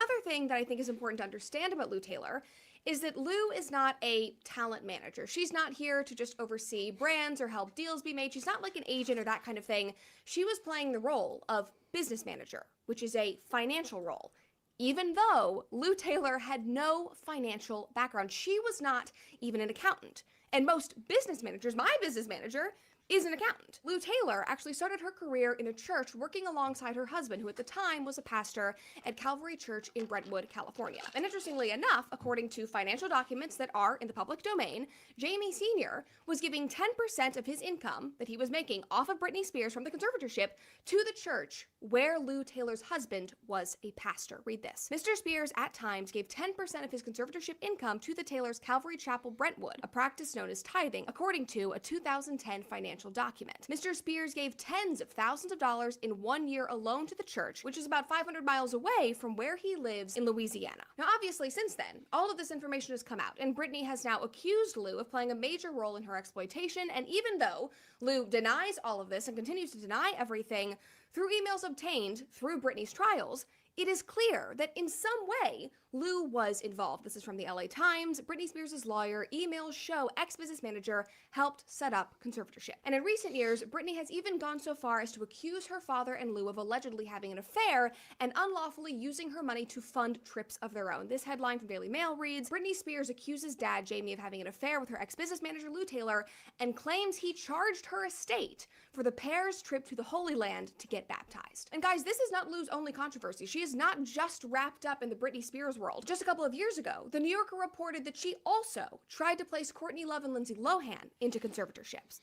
Another thing that I think is important to understand about Lou Taylor is that Lou is not a talent manager. She's not here to just oversee brands or help deals be made. She's not like an agent or that kind of thing. She was playing the role of business manager, which is a financial role. Even though Lou Taylor had no financial background, she was not even an accountant. And most business managers, my business manager, is an accountant. Lou Taylor actually started her career in a church working alongside her husband, who at the time was a pastor at Calvary Church in Brentwood, California. And interestingly enough, according to financial documents that are in the public domain, Jamie Sr. was giving 10% of his income that he was making off of Britney Spears from the conservatorship to the church where Lou Taylor's husband was a pastor. Read this. Mr. Spears at times gave 10% of his conservatorship income to the Taylor's Calvary Chapel Brentwood, a practice known as tithing, according to a 2010 financial document. Mr. Spears gave tens of thousands of dollars in 1 year alone to the church, which is about 500 miles away from where he lives in Louisiana. Now, obviously, since then, all of this information has come out, and Britney has now accused Lou of playing a major role in her exploitation, and even though Lou denies all of this and continues to deny everything, through emails obtained through Britney's trials, it is clear that in some way, Lou was involved. This is from the LA Times. Britney Spears' lawyer, emails show ex-business manager helped set up conservatorship. And in recent years, Britney has even gone so far as to accuse her father and Lou of allegedly having an affair and unlawfully using her money to fund trips of their own. This headline from Daily Mail reads, Britney Spears accuses dad Jamie of having an affair with her ex-business manager Lou Taylor and claims he charged her estate for the pair's trip to the Holy Land to get baptized. And guys, this is not Lou's only controversy. She is not just wrapped up in the Britney Spears world. Just a couple of years ago, The New Yorker reported that she also tried to place Courtney Love and Lindsay Lohan into conservatorships.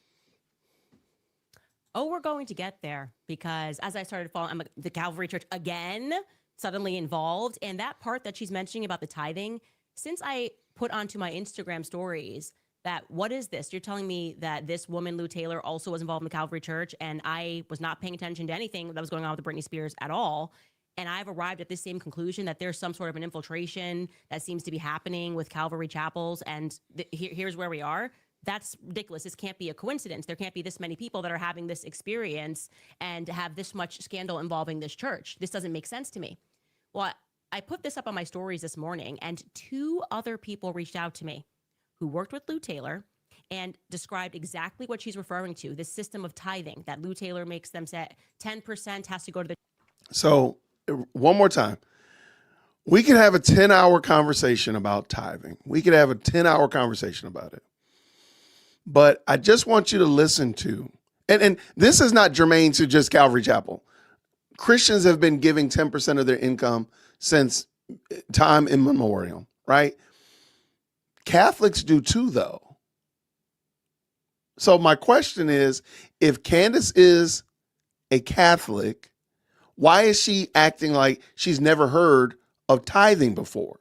Oh, we're going to get there because as I started following the Calvary Church again, suddenly involved, and that part that she's mentioning about the tithing, since I put onto my Instagram stories that what is this? You're telling me that this woman, Lou Taylor, also was involved in the Calvary Church, and I was not paying attention to anything that was going on with Britney Spears at all. And I've arrived at this same conclusion that there's some sort of an infiltration that seems to be happening with Calvary Chapels. And here's where we are. That's ridiculous. This can't be a coincidence. There can't be this many people that are having this experience and have this much scandal involving this church. This doesn't make sense to me. Well, I put this up on my stories this morning, and 2 other people reached out to me who worked with Lou Taylor and described exactly what she's referring to, this system of tithing that Lou Taylor makes them say 10% has to go to the... So one more time, we could have a 10-hour conversation about tithing. We could have a 10-hour conversation about it. But I just want you to listen to, and this is not germane to just Calvary Chapel. Christians have been giving 10% of their income since time immemorial, right? Catholics do too, though. So my question is, if Candace is a Catholic, why is she acting like she's never heard of tithing before?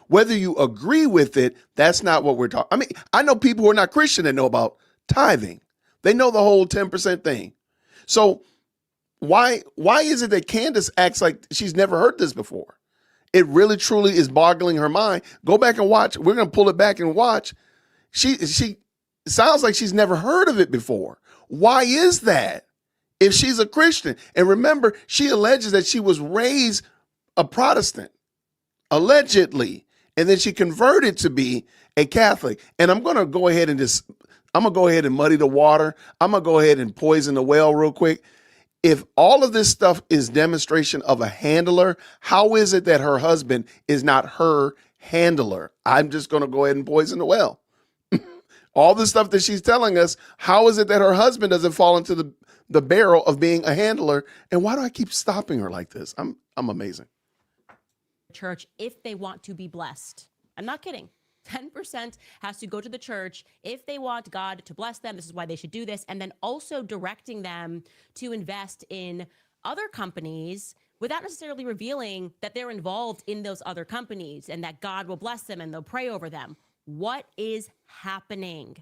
Whether you agree with it, that's not what we're talking. I mean, I know people who are not Christian that know about tithing. They know the whole 10% thing. So why is it that Candace acts like she's never heard this before? It really truly is boggling her mind. Go back and watch. We're going to pull it back and watch. She sounds like she's never heard of it before. Why is that? If she's a Christian, and remember, she alleges that she was raised a Protestant, allegedly, and then she converted to be a Catholic. And I'm going to go ahead and muddy the water. I'm going to go ahead and poison the well real quick. If all of this stuff is demonstration of a handler, how is it that her husband is not her handler? I'm just going to go ahead and poison the well. All the stuff that she's telling us, how is it that her husband doesn't fall into the barrel of being a handler? And why do I keep stopping her like this? I'm amazing. Church if they want to be blessed. I'm not kidding. 10% has to go to the church if they want God to bless them. This is why they should do this. And then also directing them to invest in other companies without necessarily revealing that they're involved in those other companies and that God will bless them and they'll pray over them. What is happening?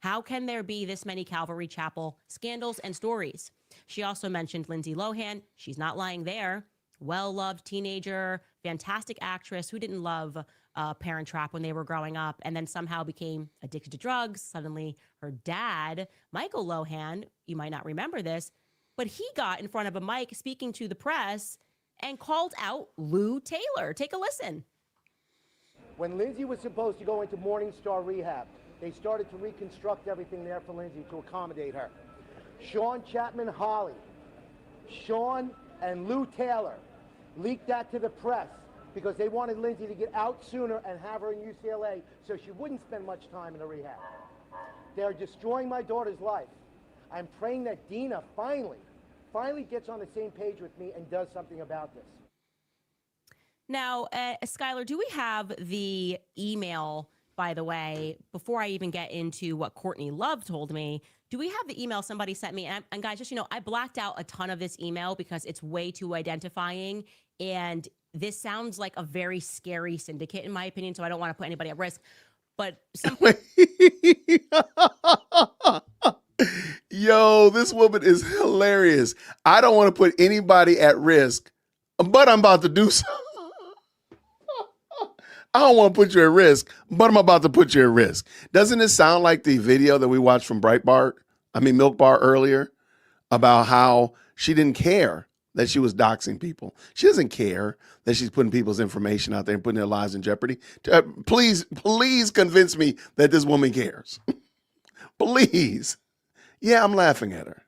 How can there be this many Calvary Chapel scandals and stories? She also mentioned Lindsay Lohan. She's not lying there. Well-loved teenager, fantastic actress who didn't love Parent Trap when they were growing up and then somehow became addicted to drugs. Suddenly, her dad, Michael Lohan, you might not remember this, but he got in front of a mic speaking to the press and called out Lou Taylor. Take a listen. When Lindsay was supposed to go into Morningstar Rehab, they started to reconstruct everything there for Lindsay to accommodate her. Sean Chapman Holly, Sean and Lou Taylor leaked that to the press because they wanted Lindsay to get out sooner and have her in UCLA so she wouldn't spend much time in the rehab. They're destroying my daughter's life. I'm praying that Dina finally gets on the same page with me and does something about this. Now, Skylar, do we have the email, by the way, before I even get into what Courtney Love told me? Do we have the email somebody sent me? And guys, just, I blacked out a ton of this email because it's way too identifying. And this sounds like a very scary syndicate, in my opinion. So I don't want to put anybody at risk. But Yo, this woman is hilarious. I don't want to put anybody at risk, but I'm about to do so. I don't want to put you at risk, but I'm about to put you at risk. Doesn't it sound like the video that we watched from Milk Bar earlier about how she didn't care that she was doxing people? She doesn't care that she's putting people's information out there and putting their lives in jeopardy. Please convince me that this woman cares. Please. Yeah, I'm laughing at her.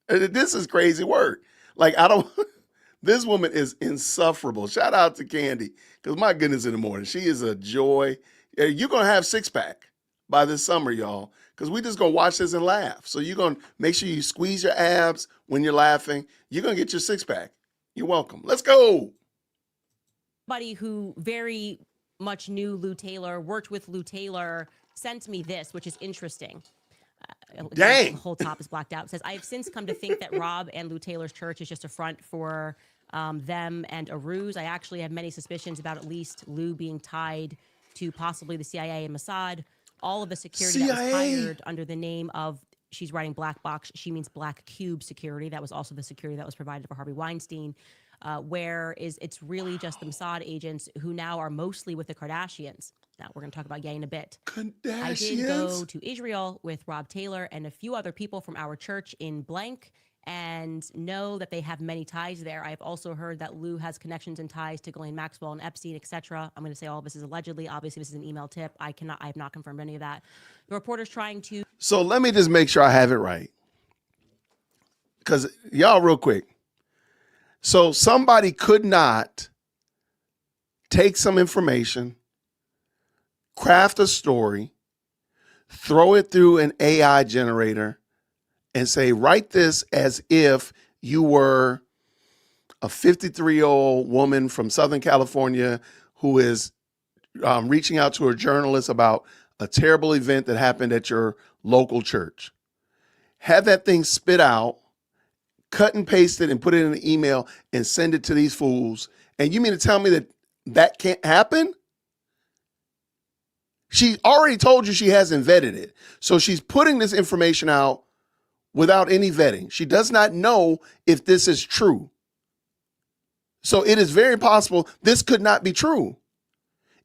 This is crazy work. This woman is insufferable. Shout out to Candy, because my goodness in the morning, she is a joy. You're going to have six-pack by this summer, y'all, because we just going to watch this and laugh. So you're going to make sure you squeeze your abs when you're laughing. You're going to get your six-pack. You're welcome. Let's go. Somebody who very much knew Lou Taylor, worked with Lou Taylor, sent me this, which is interesting. Dang. The whole top is blacked out. It says, I have since come to think that Rob and Lou Taylor's church is just a front for them and a ruse. I actually have many suspicions about at least Lou being tied to possibly the CIA and Mossad. All of the security that was hired under the name of, she's writing black box, she means black cube security. That was also the security that was provided for Harvey Weinstein. It's really just the Mossad agents who now are mostly with the Kardashians. Now, we're going to talk about Ye in a bit. Kardashians. I did go to Israel with Rob Taylor and a few other people from our church in blank and know that they have many ties there. I've also heard that Lou has connections and ties to Ghislaine Maxwell and Epstein, etc. I'm going to say all of this is allegedly. Obviously, this is an email tip. I have not confirmed any of that. The reporter's trying to... So let me just make sure I have it right. Because y'all, real quick. So somebody could not take some information, craft a story, throw it through an AI generator, and say, write this as if you were a 53-year-old woman from Southern California who is reaching out to a journalist about a terrible event that happened at your local church. Have that thing spit out, cut and paste it and put it in an email and send it to these fools. And you mean to tell me that that can't happen? She already told you she hasn't vetted it. So she's putting this information out without any vetting. She does not know if this is true. So it is very possible this could not be true.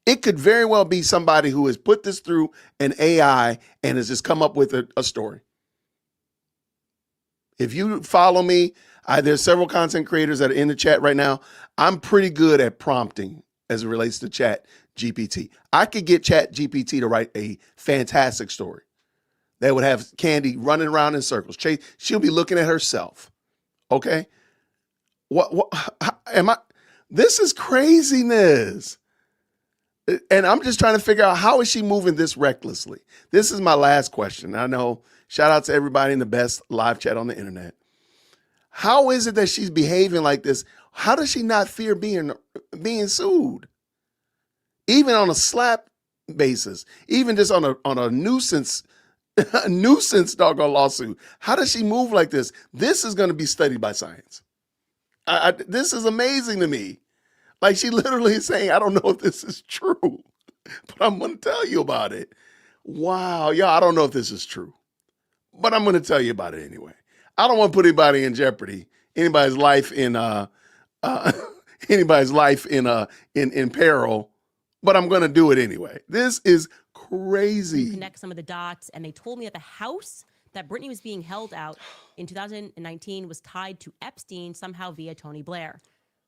It could very well be somebody who has put this through an AI and has just come up with a story. If you follow me, there's several content creators that are in the chat right now. I'm pretty good at prompting as it relates to Chat GPT. I could get Chat GPT to write a fantastic story that would have Candy running around in circles. She'll be looking at herself. Okay? This is craziness. And I'm just trying to figure out, how is she moving this recklessly? This is my last question. I know, shout out to everybody in the best live chat on the internet. How is it that she's behaving like this? How does she not fear being sued? Even on a slap basis, even just on a nuisance doggone lawsuit. How does she move like this? This is going to be studied by science. This is amazing to me. Like, she literally is saying, I don't know if this is true, but I'm going to tell you about it. Wow. Yeah, I don't know if this is true, but I'm going to tell you about it anyway. I don't want to put anybody in jeopardy, anybody's life in anybody's life in peril, but I'm going to do it anyway. This is crazy. Connect some of the dots, and they told me that the house that Britney was being held out in 2019 was tied to Epstein somehow via Tony Blair.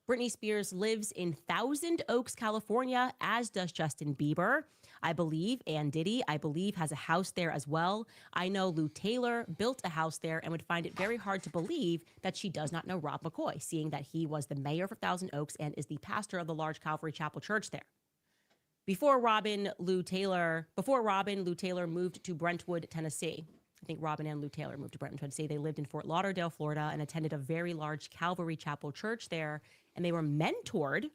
Britney Spears lives in Thousand Oaks, California, as does Justin Bieber, I believe, and Diddy, I believe, has a house there as well. I know Lou Taylor built a house there and would find it very hard to believe that she does not know Rob McCoy, seeing that he was the mayor for Thousand Oaks and is the pastor of the large Calvary Chapel Church there. Before Robin, Lou Taylor moved to Brentwood, Tennessee. I think Robin and Lou Taylor moved to Brentwood, Tennessee. They lived in Fort Lauderdale, Florida, and attended a very large Calvary Chapel Church there. And they were mentored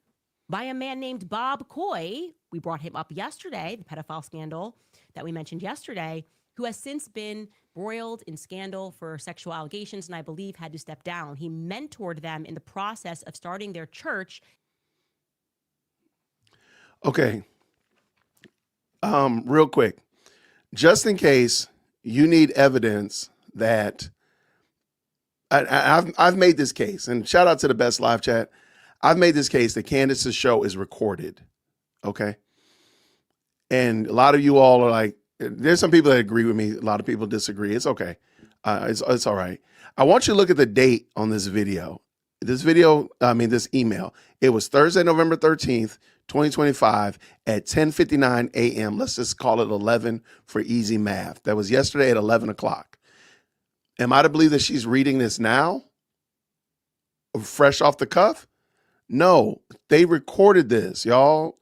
by a man named Bob Coy. We brought him up yesterday, the pedophile scandal that we mentioned yesterday, who has since been broiled in scandal for sexual allegations and I believe had to step down. He mentored them in the process of starting their church. Okay. Real quick, just in case you need evidence that I've made this case, and shout out to the best live chat. I've made this case that Candace's show is recorded. Okay. And a lot of you all are like, there's some people that agree with me. A lot of people disagree. It's okay. It's all right. I want you to look at the date on this video. This email. It was Thursday, November 13th, 2025 at 10:59 a.m. Let's just call it 11 for easy math. That was yesterday at 11 o'clock. Am I to believe that she's reading this now? Fresh off the cuff? No, they recorded this, y'all.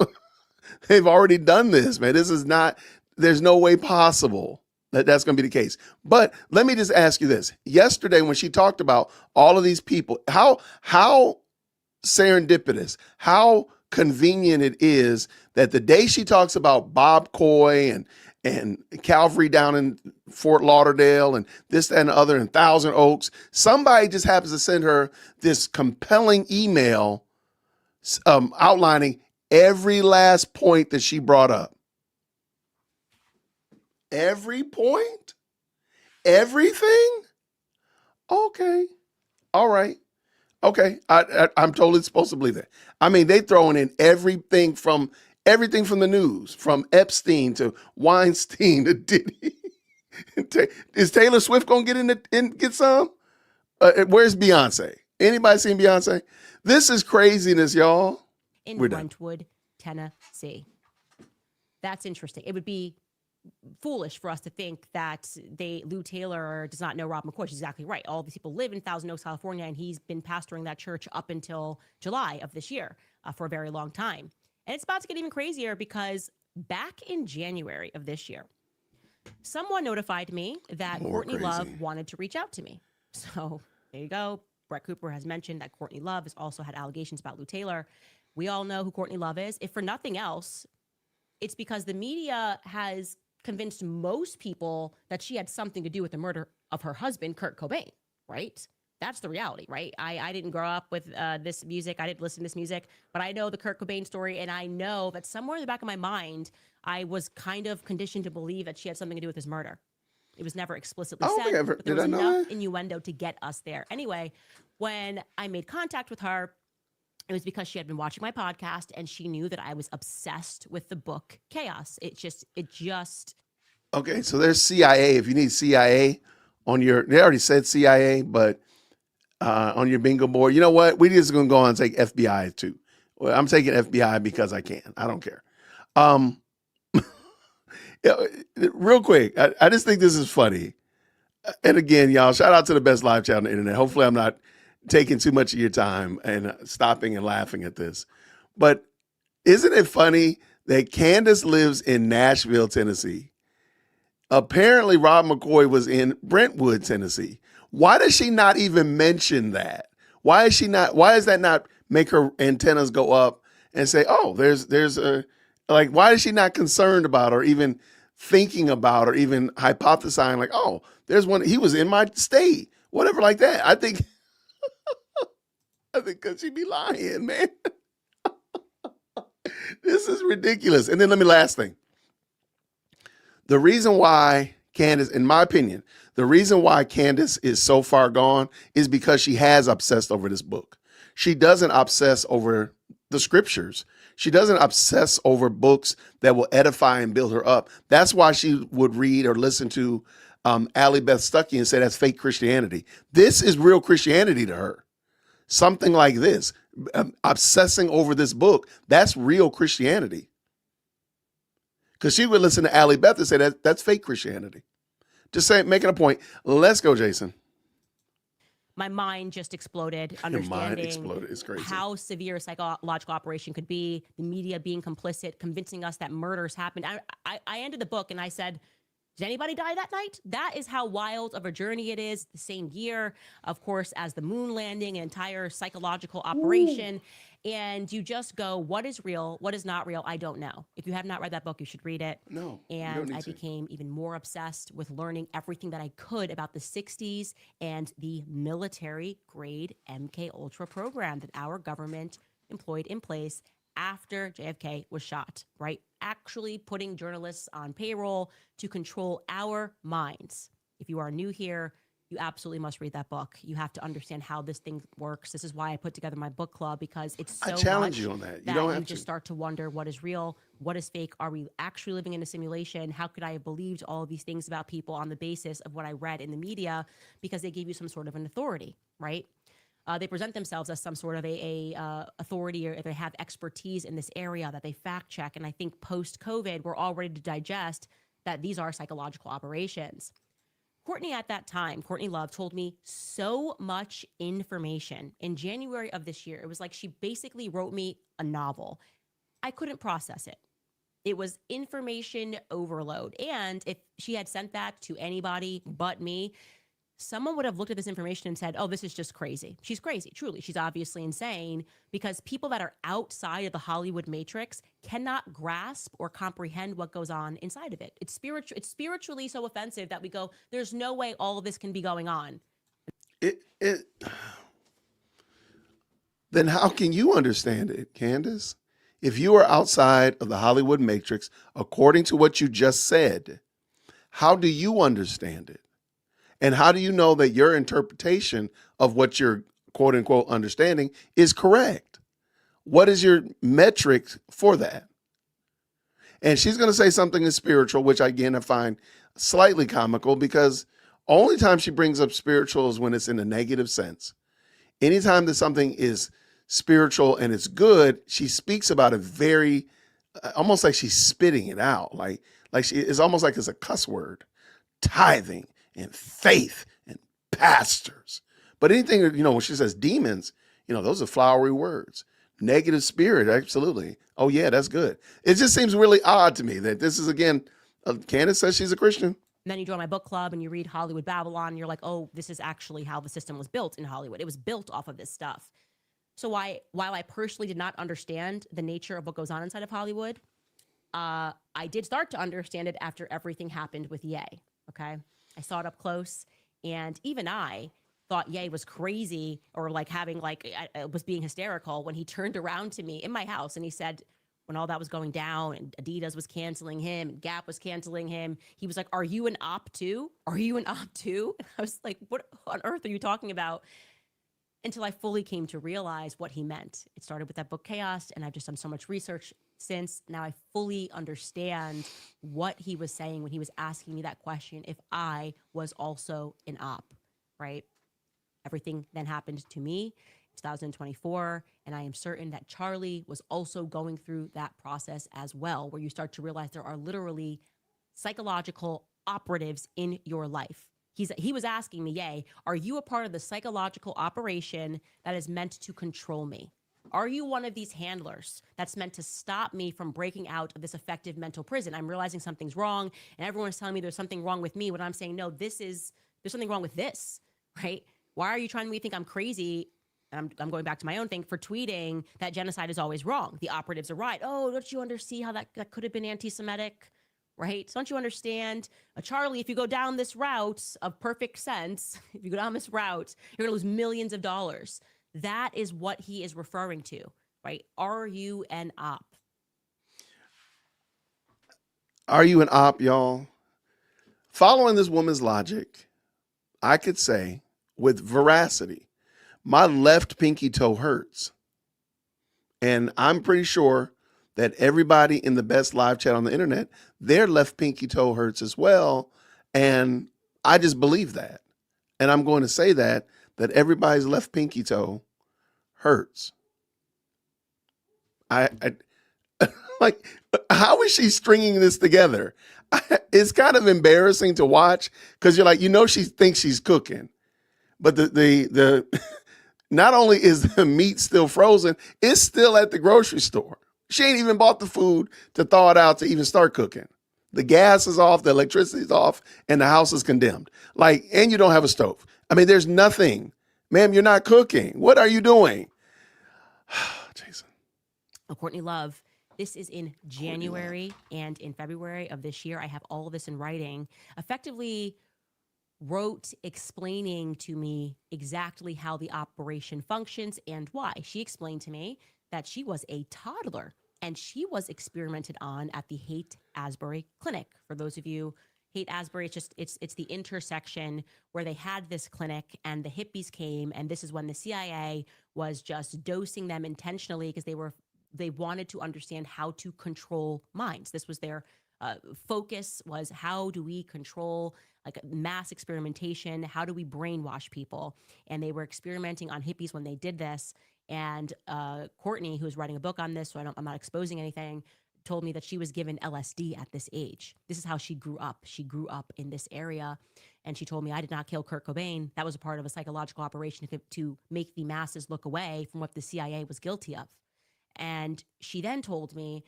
They've already done this, man. This is not, there's no way possible that that's going to be the case. But let me just ask you this. Yesterday, when she talked about all of these people, how serendipitous, how convenient it is that the day she talks about Bob Coy and Calvary down in Fort Lauderdale and this, that, and the other in Thousand Oaks, somebody just happens to send her this compelling email outlining every last point that she brought up. Every point? Everything? Okay. All right. Okay. I'm totally supposed to believe that. I mean, they throwing in everything from the news, from Epstein to Weinstein to Diddy. Is Taylor Swift going to get in get some? Where's Beyonce? Anybody seen Beyonce? This is craziness, y'all. In Brentwood, Tennessee. That's interesting. It would be foolish for us to think that Lou Taylor does not know Rob McCoy. She's exactly right. All these people live in Thousand Oaks, California, and he's been pastoring that church up until July of this year for a very long time. And it's about to get even crazier because back in January of this year, someone notified me that Courtney Love wanted to reach out to me. So there you go. Brett Cooper has mentioned that Courtney Love has also had allegations about Lou Taylor. We all know who Courtney Love is. If for nothing else, it's because the media has convinced most people that she had something to do with the murder of her husband, Kurt Cobain, right? That's the reality, right? I didn't grow up with this music. I didn't listen to this music, but I know the Kurt Cobain story, and I know that somewhere in the back of my mind, I was kind of conditioned to believe that she had something to do with his murder. It was never explicitly said, but there was enough innuendo to get us there. Anyway, when I made contact with her, it was because she had been watching my podcast and she knew that I was obsessed with the book Chaos. It just. Okay, so there's CIA. If you need CIA on they already said CIA, but on your bingo board, you know what? We just going to go on and take FBI too. Well, I'm taking FBI because I can. I don't care. Real quick, I just think this is funny. And again, y'all, shout out to the best live chat on the internet. Hopefully I'm not taking too much of your time and stopping and laughing at this. But isn't it funny that Candace lives in Nashville, Tennessee? Apparently Rob McCoy was in Brentwood, Tennessee. Why does she not even mention that? Why does that not make her antennas go up and say, oh, there's a, like, why is she not concerned about or even thinking about or even hypothesizing like, oh, there's one, he was in my state, whatever like that. I think I think because she be lying, man. This is ridiculous. And then last thing. The reason why Candace, in my opinion, the reason why Candace is so far gone is because she has obsessed over this book. She doesn't obsess over the scriptures. She doesn't obsess over books that will edify and build her up. That's why she would read or listen to Allie Beth Stuckey and say that's fake Christianity. This is real Christianity to her. Something like this, obsessing over this book, that's real Christianity. Because she would listen to Allie Beth and say that's fake Christianity. Just saying, making a point. Let's go, Jason. My mind just exploded, Your understanding mind exploded. It's crazy. how severe a psychological operation could be, the media being complicit, convincing us that murders happened. I ended the book and I said, did anybody die that night? That is how wild of a journey it is. The same year, of course, as the moon landing, an entire psychological operation. And you just go, what is real? What is not real? I don't know. If you have not read that book, you should read it. No, you don't And need I to. became even more obsessed with learning everything that I could about the 60s and the military grade MK Ultra program that our government employed in place after JFK was shot, right? Actually putting journalists on payroll to control our minds. If you are new here, you absolutely must read that book. You have to understand how this thing works. This is why I put together my book club, because it's so I challenge much you on that. You that don't you have just to. start to wonder what is real, what is fake. Are we actually living in a simulation? How could I have believed all of these things about people on the basis of what I read in the media because they gave you some sort of an authority, right? They present themselves as some sort of a authority, or they have expertise in this area that they fact check. And I think post-COVID, we're all ready to digest that these are psychological operations. Courtney at that time, Courtney Love, told me so much information in January of this year. It was like she basically wrote me a novel. I couldn't process it. It was information overload. And if she had sent that to anybody but me, someone would have looked at this information and said, oh, this is just crazy. She's crazy. Truly, she's obviously insane, because people that are outside of the Hollywood matrix cannot grasp or comprehend what goes on inside of it. It's spiritually so offensive that we go, there's no way all of this can be going on. Then how can you understand it, Candace? If you are outside of the Hollywood matrix, according to what you just said, how do you understand it? And how do you know that your interpretation of what you're quote unquote understanding is correct? What is your metric for that? And she's going to say something is spiritual, which again, I find slightly comical, because only time she brings up spiritual is when it's in a negative sense. Anytime that something is spiritual and it's good, she speaks about it very, almost like she's spitting it out. Like it's almost like it's a cuss word. Tithing and faith and pastors. But anything, when she says demons, those are flowery words. Negative spirit, absolutely. Oh yeah, that's good. It just seems really odd to me that this is, again, Candace says she's a Christian. And then you join my book club and you read Hollywood Babylon, and you're like, oh, this is actually how the system was built in Hollywood. It was built off of this stuff. So while I personally did not understand the nature of what goes on inside of Hollywood, I did start to understand it after everything happened with Ye, okay? I saw it up close, and even I thought Ye was crazy, or was being hysterical when he turned around to me in my house and he said, when all that was going down and Adidas was canceling him and Gap was canceling him, he was like, are you an op too? Are you an op too? I was like, what on earth are you talking about? Until I fully came to realize what he meant. It started with that book Chaos, and I've just done so much research since. Now I fully understand what he was saying when he was asking me that question, if I was also an op, right? Everything then happened to me in 2024, and I am certain that Charlie was also going through that process as well, where you start to realize there are literally psychological operatives in your life. He was asking me, Ye, are you a part of the psychological operation that is meant to control me? Are you one of these handlers that's meant to stop me from breaking out of this effective mental prison? I'm realizing something's wrong, and everyone's telling me there's something wrong with me, when I'm saying, no, there's something wrong with this, right? Why are you trying to make me think I'm crazy? And I'm going back to my own thing for tweeting that genocide is always wrong. The operatives are right. Oh, don't you understand how that could have been anti-Semitic? Right? So don't you understand, Charlie, if you go down this route of perfect sense, if you go down this route, you're going to lose millions of dollars. That is what he is referring to, right? Are you an op? Are you an op, y'all? Following this woman's logic, I could say with veracity, my left pinky toe hurts. And I'm pretty sure that everybody in the best live chat on the internet, their left pinky toe hurts as well. And I just believe that. And I'm going to say that everybody's left pinky toe hurts. I like, how is she stringing this together? It's kind of embarrassing to watch because you're like, she thinks she's cooking, but the not only is the meat still frozen, it's still at the grocery store. She ain't even bought the food to thaw it out to even start cooking. The gas is off, the electricity is off, and the house is condemned. And you don't have a stove. I mean, there's nothing. Ma'am, you're not cooking. What are you doing? Jason. Courtney Love, this is in January and in February of this year. I have all of this in writing. Effectively wrote explaining to me exactly how the operation functions and why. She explained to me that she was a toddler and she was experimented on at the Haight-Ashbury Clinic. For those of you, Haight-Ashbury, it's the intersection where they had this clinic and the hippies came, and this is when the CIA was just dosing them intentionally because they wanted to understand how to control minds. This was their focus, was how do we control mass experimentation? How do we brainwash people? And they were experimenting on hippies when they did this. And Courtney, who's writing a book on this, so I'm not exposing anything, told me that she was given LSD at this age. This is how she grew up. She grew up in this area. And she told me, I did not kill Kurt Cobain. That was a part of a psychological operation to make the masses look away from what the CIA was guilty of. And she then told me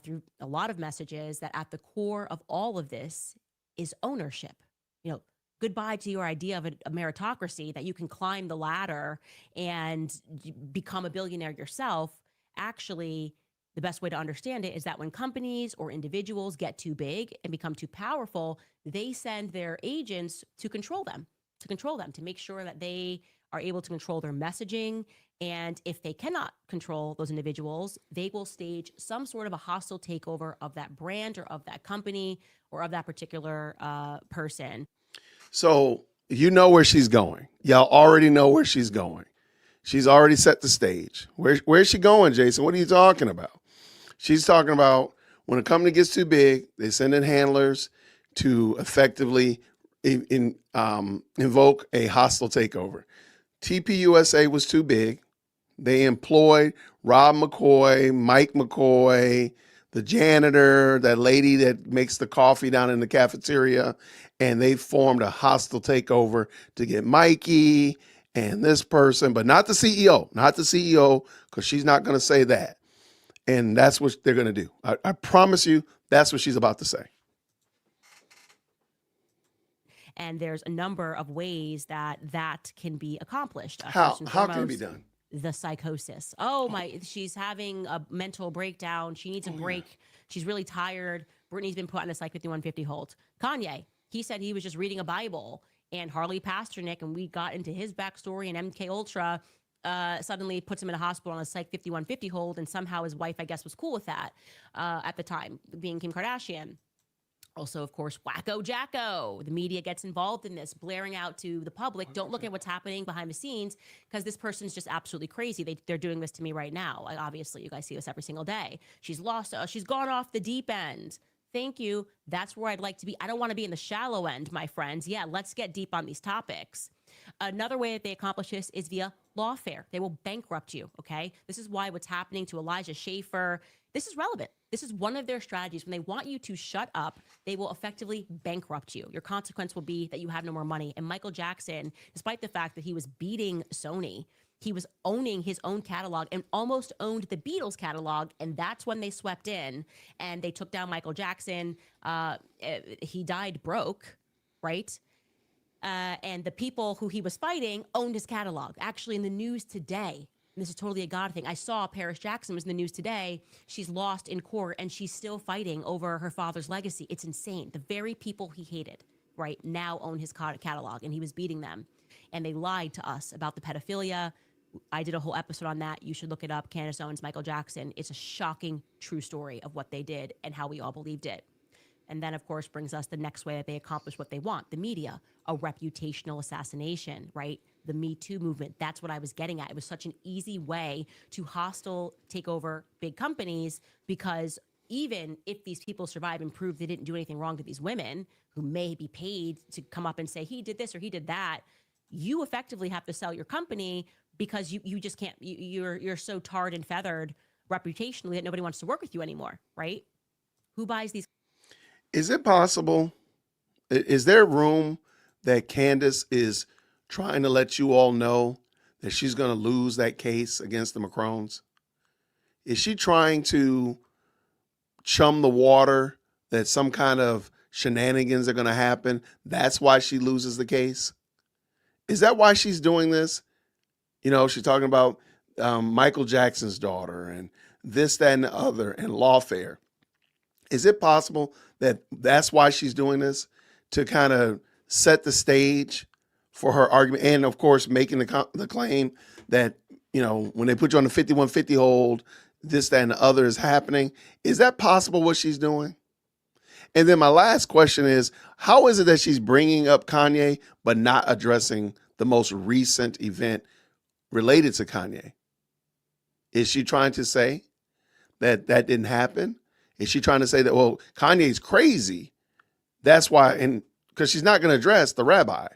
through a lot of messages that at the core of all of this is ownership. Goodbye to your idea of a meritocracy, that you can climb the ladder and become a billionaire yourself. Actually, the best way to understand it is that when companies or individuals get too big and become too powerful, they send their agents to control them, to make sure that they are able to control their messaging. And if they cannot control those individuals, they will stage some sort of a hostile takeover of that brand or of that company or of that particular person. So you know where she's going. Y'all already know where she's going. She's already set the stage. Where's she going, Jason? What are you talking about? She's talking about when a company gets too big, they send in handlers to effectively invoke a hostile takeover. TPUSA was too big. They employed Rob McCoy, Mike McCoy, the janitor, that lady that makes the coffee down in the cafeteria, and they formed a hostile takeover to get Mikey and this person, but not the CEO, because she's not going to say that. And that's what they're going to do. I promise you, that's what she's about to say. And there's a number of ways that can be accomplished. How can it be done? The psychosis. Oh my, she's having a mental breakdown. She needs a break. Yeah. She's really tired. Britney's been put on a Psych 5150 hold. Kanye, he said he was just reading a Bible, and Harley Pasternak, and we got into his backstory, and MK Ultra suddenly puts him in a hospital on a Psych 5150 hold, and somehow his wife, I guess, was cool with that at the time, being Kim Kardashian. Also, of course, Wacko Jacko. The media gets involved in this, blaring out to the public, don't look at what's happening behind the scenes because this person's just absolutely crazy. They're doing this to me right now. Obviously, you guys see this every single day. She's lost. She's gone off the deep end. Thank you. That's where I'd like to be. I don't want to be in the shallow end, my friends. Yeah, let's get deep on these topics. Another way that they accomplish this is via lawfare. They will bankrupt you, okay? This is why what's happening to Elijah Schaffer, this is relevant. This is one of their strategies. When they want you to shut up, they will effectively bankrupt you. Your consequence will be that you have no more money. And Michael Jackson, despite the fact that he was beating Sony, he was owning his own catalog and almost owned the Beatles catalog. And that's when they swept in and they took down Michael Jackson. He died broke, right? And the people who he was fighting owned his catalog. Actually, in the news today, and this is totally a God thing, I saw Paris Jackson was in the news today. She's lost in court and she's still fighting over her father's legacy. It's insane. The very people he hated, right, now own his catalog, and he was beating them. And they lied to us about the pedophilia. I did a whole episode on that. You should look it up. Candace Owens, Michael Jackson. It's a shocking, true story of what they did and how we all believed it. And then, of course, brings us the next way that they accomplish what they want. The media, a reputational assassination, right? The Me Too movement. That's what I was getting at. It was such an easy way to hostile take over big companies, because even if these people survive and prove they didn't do anything wrong to these women who may be paid to come up and say, he did this or he did that, you effectively have to sell your company, because you just can't, you're so tarred and feathered reputationally that nobody wants to work with you anymore, right? Who buys these? Is it possible? Is there room that Candace is trying to let you all know that she's going to lose that case against the Macrones? Is she trying to chum the water that some kind of shenanigans are going to happen? That's why she loses the case? Is that why she's doing this? You know, she's talking about Michael Jackson's daughter and this, that, and the other, and lawfare. Is it possible that that's why she's doing this? To kind of set the stage for her argument, and of course making the claim that, you know, when they put you on the 5150 hold, this, that, and the other is happening. Is that possible what she's doing? And then my last question is, how is it that she's bringing up Kanye but not addressing the most recent event related to Kanye? Is she trying to say that that didn't happen? Is she trying to say that, well, Kanye's crazy? That's why, and because she's not going to address the rabbi.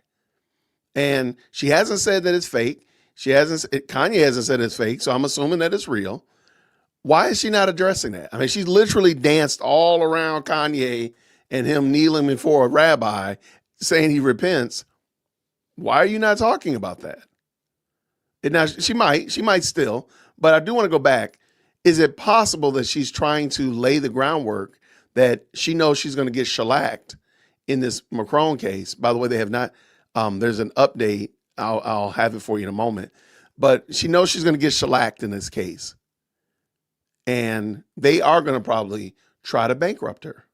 And she hasn't said that it's fake. Kanye hasn't said it's fake, so I'm assuming that it's real. Why is she not addressing that? I mean, she's literally danced all around Kanye and him kneeling before a rabbi saying he repents. Why are you not talking about that? And now she might still, but I do want to go back. Is it possible that she's trying to lay the groundwork that she knows she's going to get shellacked in this Macron case? By the way, they have not, there's an update. I'll have it for you in a moment, but she knows she's going to get shellacked in this case. And they are going to probably try to bankrupt her.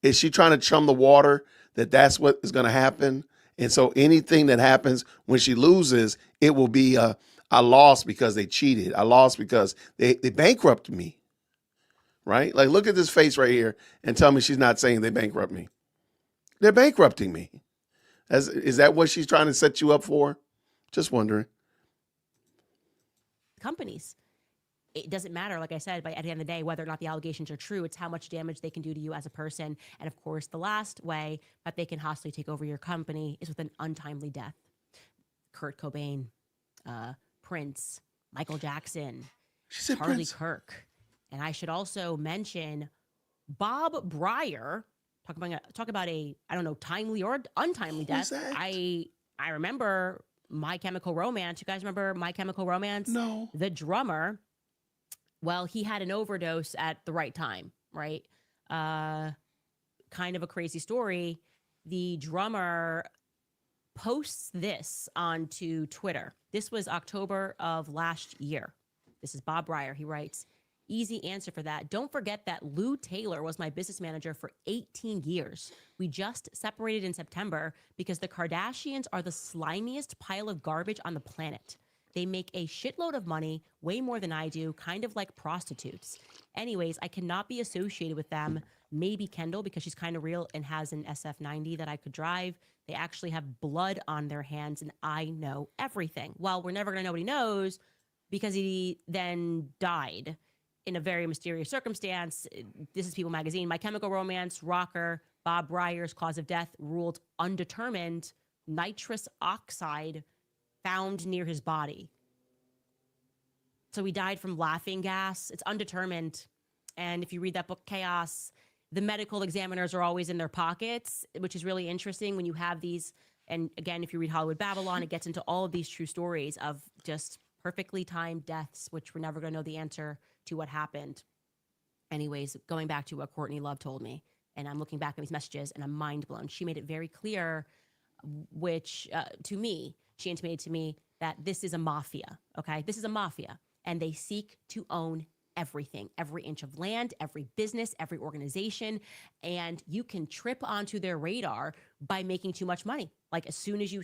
Is she trying to chum the water that that's what is going to happen? And so anything that happens when she loses, it will be I lost because they cheated. I lost because they bankrupted me, right? Like, look at this face right here and tell me she's not saying they bankrupt me. They're bankrupting me. Is that what she's trying to set you up for? Just wondering. Companies. It doesn't matter, like I said, but at the end of the day, whether or not the allegations are true, it's how much damage they can do to you as a person. And of course, the last way that they can hostily take over your company is with an untimely death. Kurt Cobain, Prince, Michael Jackson, Charlie Prince. Kirk. And I should also mention Bob Breyer. Talk about a, I don't know, timely or untimely death. I remember My Chemical Romance. You guys remember My Chemical Romance? No. The drummer. Well, he had an overdose at the right time, right? Kind of a crazy story. The drummer posts this onto Twitter. This was October of last year. This is Bob Breyer. He writes, easy answer for that. Don't forget that Lou Taylor was my business manager for 18 years. We just separated in September because the Kardashians are the slimiest pile of garbage on the planet. They make a shitload of money, way more than I do, kind of like prostitutes. Anyways, I cannot be associated with them. Maybe Kendall, because she's kind of real and has an SF90 that I could drive. They actually have blood on their hands, and I know everything. Well, we're never going to know what he knows because he then died in a very mysterious circumstance. This is People Magazine. My Chemical Romance rocker Bob Breyer's cause of death ruled undetermined. Nitrous oxide found near his body. So he died from laughing gas. It's undetermined. And if you read that book, Chaos, the medical examiners are always in their pockets, which is really interesting when you have these. And again, if you read Hollywood Babylon, it gets into all of these true stories of just perfectly timed deaths, which we're never going to know the answer to what happened. Anyways, going back to what Courtney Love told me, and I'm looking back at these messages and I'm mind blown. She made it very clear, which to me, she intimated to me that this is a mafia, okay? This is a mafia, and they seek to own everything, every inch of land, every business, every organization, and you can trip onto their radar by making too much money. Like as soon as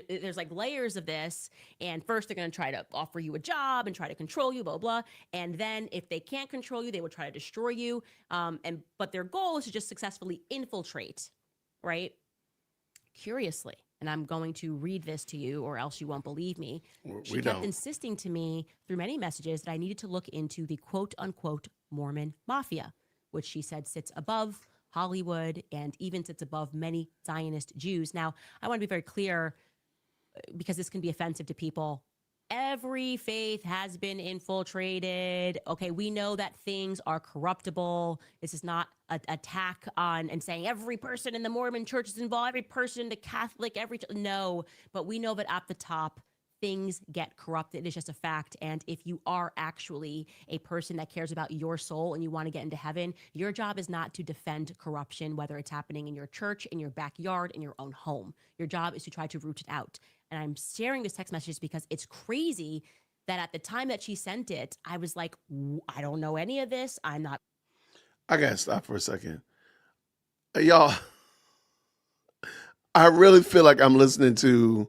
there's like layers of this, and first they're going to try to offer you a job and try to control you, blah, blah. And then if they can't control you, they will try to destroy you. But their goal is to just successfully infiltrate, right? Curiously, and I'm going to read this to you or else you won't believe me. She kept insisting to me through many messages that I needed to look into the quote unquote Mormon mafia, which she said sits above Hollywood and even sits above many Zionist Jews. Now, I want to be very clear because this can be offensive to people. Every faith has been infiltrated. Okay, we know that things are corruptible. This is not an attack on and saying every person in the Mormon church is involved, every person, the Catholic, no. But we know that at the top, things get corrupted. It's just a fact. And if you are actually a person that cares about your soul and you want to get into heaven, your job is not to defend corruption, whether it's happening in your church, in your backyard, in your own home. Your job is to try to root it out. And I'm sharing this text message because it's crazy that at the time that she sent it, I was like, I don't know any of this. I'm not. I got to stop for a second. Y'all, I really feel like I'm listening to,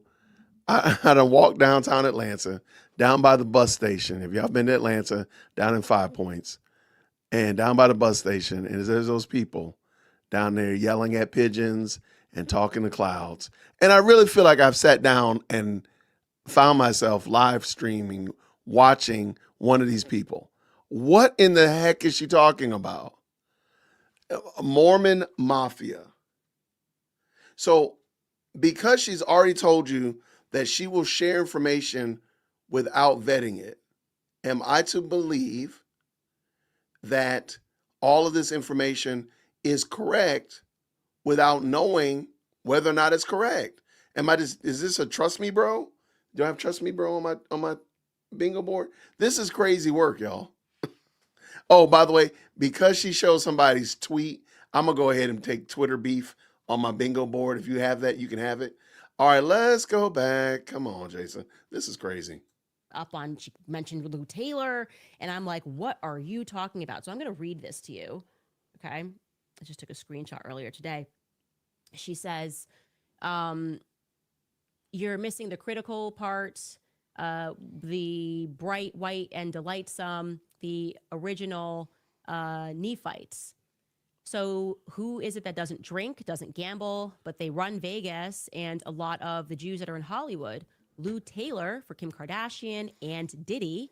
I done walked downtown Atlanta, down by the bus station. If y'all been to Atlanta, down in 5 Points, and down by the bus station, and there's those people down there yelling at pigeons and talking to clouds. And I really feel like I've sat down and found myself live streaming, watching one of these people. What in the heck is she talking about? A Mormon mafia. So because she's already told you that she will share information without vetting it, am I to believe that all of this information is correct without knowing whether or not it's correct? Is this a trust me, bro? Do I have trust me, bro, on my bingo board? This is crazy work, y'all. Oh, by the way, because she shows somebody's tweet, I'm gonna go ahead and take Twitter beef on my bingo board. If you have that, you can have it. All right, let's go back. Come on, Jason. This is crazy. She mentioned Lou Taylor, and I'm like, what are you talking about? So I'm going to read this to you. Okay. I just took a screenshot earlier today. She says, you're missing the critical parts, the bright, white, and delightsome, the original Nephites. So who is it that doesn't drink, doesn't gamble, but they run Vegas, and a lot of the Jews that are in Hollywood? Lou Taylor for Kim Kardashian and Diddy,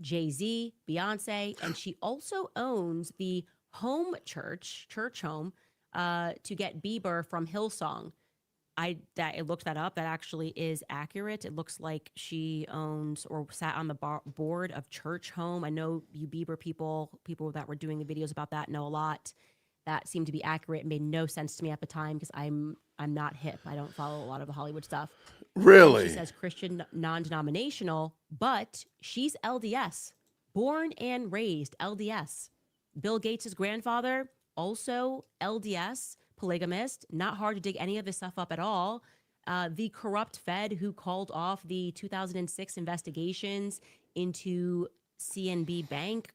Jay-Z, Beyonce, and she also owns the home church home to get Bieber from Hillsong. I looked that up. That actually is accurate. It looks like she owns or sat on the board of Church Home. I know you Bieber people that were doing the videos about that know a lot. That seemed to be accurate. It made no sense to me at the time because I'm not hip. I don't follow a lot of the Hollywood stuff. Really? And she says Christian non-denominational, but she's LDS, born and raised LDS. Bill Gates' grandfather, also LDS, polygamist, not hard to dig any of this stuff up at all. The corrupt Fed who called off the 2006 investigations into CNB Bank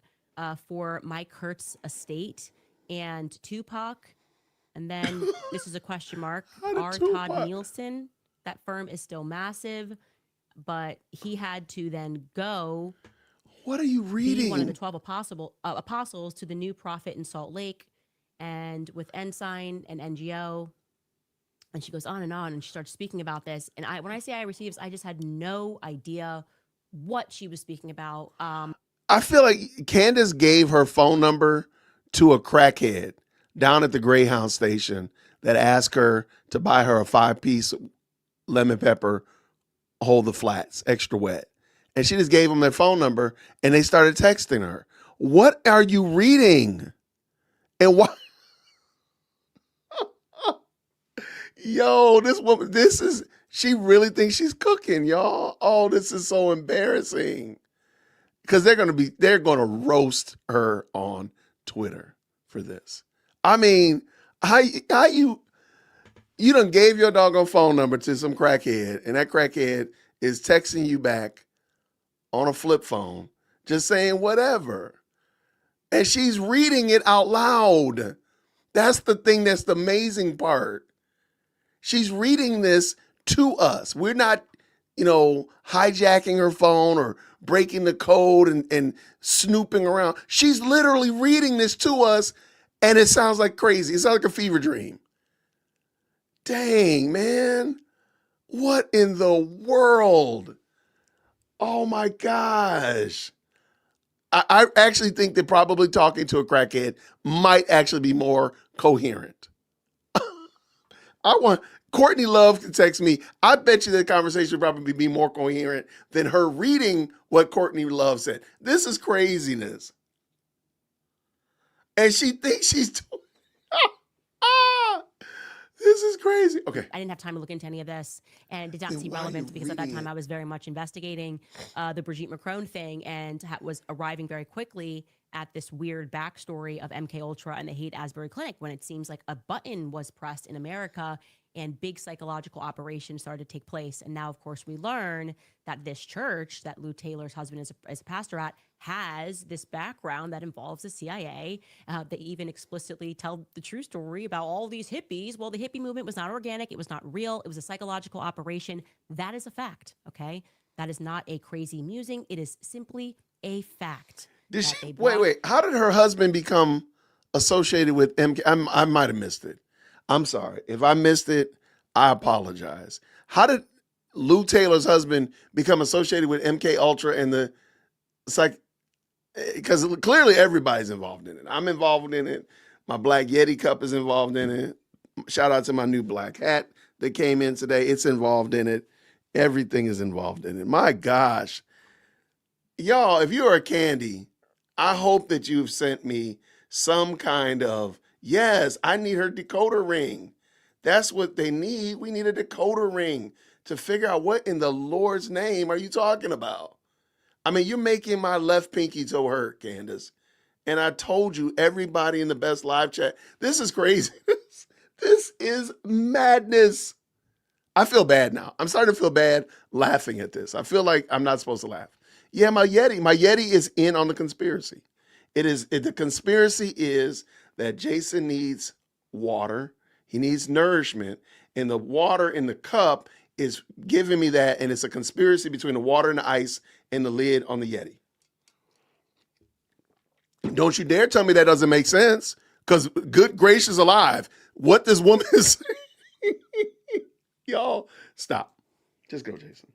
for Mike Hurt's estate and Tupac. And then this is a question mark. R. Todd Nielsen, that firm is still massive, but he had to then go. What are you reading? Be one of the 12 apostles to the new prophet in Salt Lake, and with Ensign and NGO. And she goes on, and she starts speaking about this. And when I say I receives, I just had no idea what she was speaking about. I feel like Candace gave her phone number to a crackhead down at the Greyhound station that asked her to buy her a 5-piece lemon pepper, hold the flats, extra wet. And she just gave them their phone number and they started texting her. What are you reading? And why? Yo, this woman, she really thinks she's cooking, y'all. Oh, this is so embarrassing. Because they're gonna roast her on Twitter for this. I mean, how you done gave your doggone phone number to some crackhead, and that crackhead is texting you back on a flip phone, just saying whatever. And she's reading it out loud. That's the thing that's the amazing part. She's reading this to us. We're not, hijacking her phone or breaking the code and snooping around. She's literally reading this to us, and it sounds like crazy. It sounds like a fever dream. Dang, man. What in the world? Oh my gosh. I actually think that probably talking to a crackhead might actually be more coherent. Courtney Love can text me. I bet you the conversation would probably be more coherent than her reading what Courtney Love said. This is craziness. And she thinks she's this is crazy. Okay. I didn't have time to look into any of this and did not see relevance because at that time I was very much investigating the Brigitte Macron thing and was arriving very quickly at this weird backstory of MK Ultra and the Haight Asbury Clinic when it seems like a button was pressed in America and big psychological operations started to take place. And now, of course, we learn that this church that Lou Taylor's husband is a pastor at has this background that involves the CIA. They even explicitly tell the true story about all these hippies. Well, the hippie movement was not organic. It was not real. It was a psychological operation. That is a fact, okay? That is not a crazy musing. It is simply a fact. Wait. How did her husband become associated with MK? I might have missed it. I'm sorry. If I missed it, I apologize. How did Lou Taylor's husband become associated with MK Ultra and the psych? Because clearly everybody's involved in it. I'm involved in it. My Black Yeti cup is involved in it. Shout out to my new black hat that came in today. It's involved in it. Everything is involved in it. My gosh. Y'all, if you are a Candy, I hope that you've sent me some kind of, yes, I need her decoder ring. That's what they need. We need a decoder ring to figure out what in the Lord's name are you talking about? I mean, you're making my left pinky toe hurt, Candace. And I told you, everybody in the best live chat, this is crazy. This is madness. I feel bad now. I'm starting to feel bad laughing at this. I feel like I'm not supposed to laugh. Yeah, my Yeti is in on the conspiracy. The conspiracy is that Jason needs water. He needs nourishment. And the water in the cup is giving me that. And it's a conspiracy between the water and the ice and the lid on the Yeti. Don't you dare tell me that doesn't make sense. Because good gracious alive, what this woman is saying. Y'all, stop. Just go, Jason.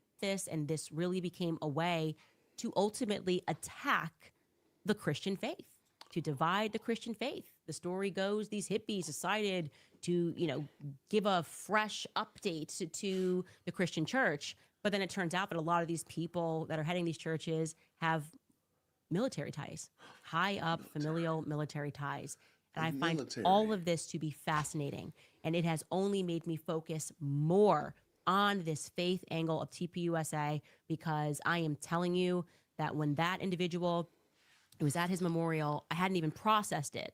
This really became a way to ultimately attack the Christian faith, to divide the Christian faith. The story goes, these hippies decided to, give a fresh update to the Christian church. But then it turns out that a lot of these people that are heading these churches have military ties, high up familial military ties. And I find all of this to be fascinating. And it has only made me focus more on this faith angle of TPUSA because I am telling you that when that individual was at his memorial, I hadn't even processed it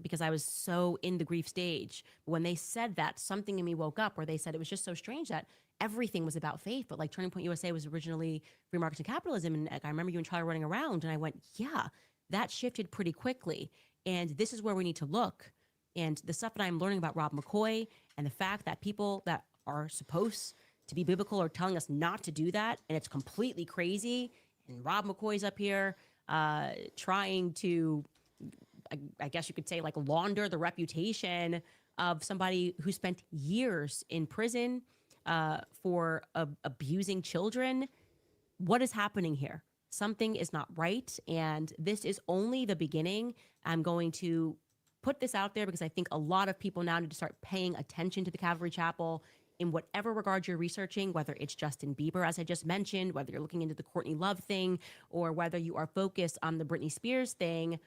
because I was so in the grief stage. When they said that, something in me woke up where they said it was just so strange that everything was about faith, but like Turning Point USA was originally free markets and capitalism. And I remember you and Charlie running around and I went, yeah, that shifted pretty quickly. And this is where we need to look. And the stuff that I'm learning about Rob McCoy and the fact that people that are supposed to be biblical are telling us not to do that. And it's completely crazy. And Rob McCoy's up here trying to, I guess you could say, like launder the reputation of somebody who spent years in prison for abusing children. What is happening here? Something is not right. And this is only the beginning. I'm going to put this out there because I think a lot of people now need to start paying attention to the Calvary Chapel in whatever regard you're researching, whether it's Justin Bieber, as I just mentioned, whether you're looking into the Courtney Love thing, or whether you are focused on the Britney Spears thing.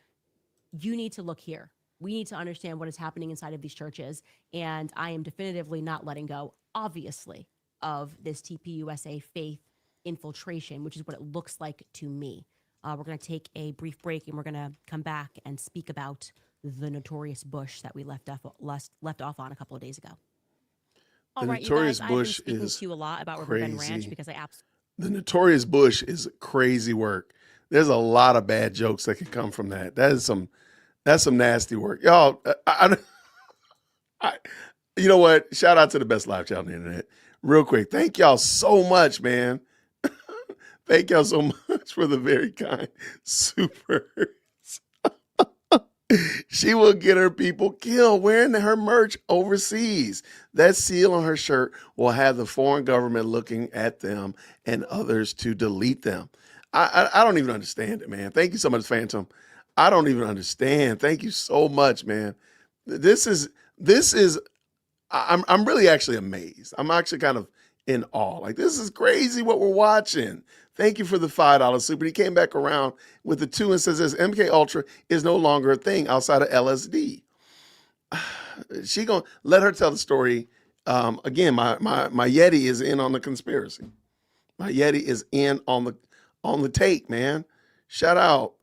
You need to look here. We need to understand what is happening inside of these churches. And I am definitively not letting go, obviously, of this TPUSA faith infiltration, which is what it looks like to me. We're going to take a brief break and we're going to come back and speak about the notorious Bush that we left off on a couple of days ago. All right, you guys, I've been speaking to you a lot about Riverbend Ranch because I absolutely The Notorious Bush is crazy work. There's a lot of bad jokes that can come from that. That's some nasty work. Y'all, you know what? Shout out to the best live chat on the internet. Real quick. Thank y'all so much, man. Thank y'all so much for the very kind super. She will get her people killed wearing her merch overseas. That seal on her shirt will have the foreign government looking at them and others to delete them. I don't even understand it, man. Thank you so much, Phantom. I don't even understand. Thank you so much, man. This is I'm really actually amazed. I'm actually kind of in awe. Like, this is crazy what we're watching. Thank you for the $5 super. He came back around with the 2 and says this MK Ultra is no longer a thing outside of LSD. She gonna let her tell the story. Again, my Yeti is in on the conspiracy. My Yeti is in on the take, man. Shout out.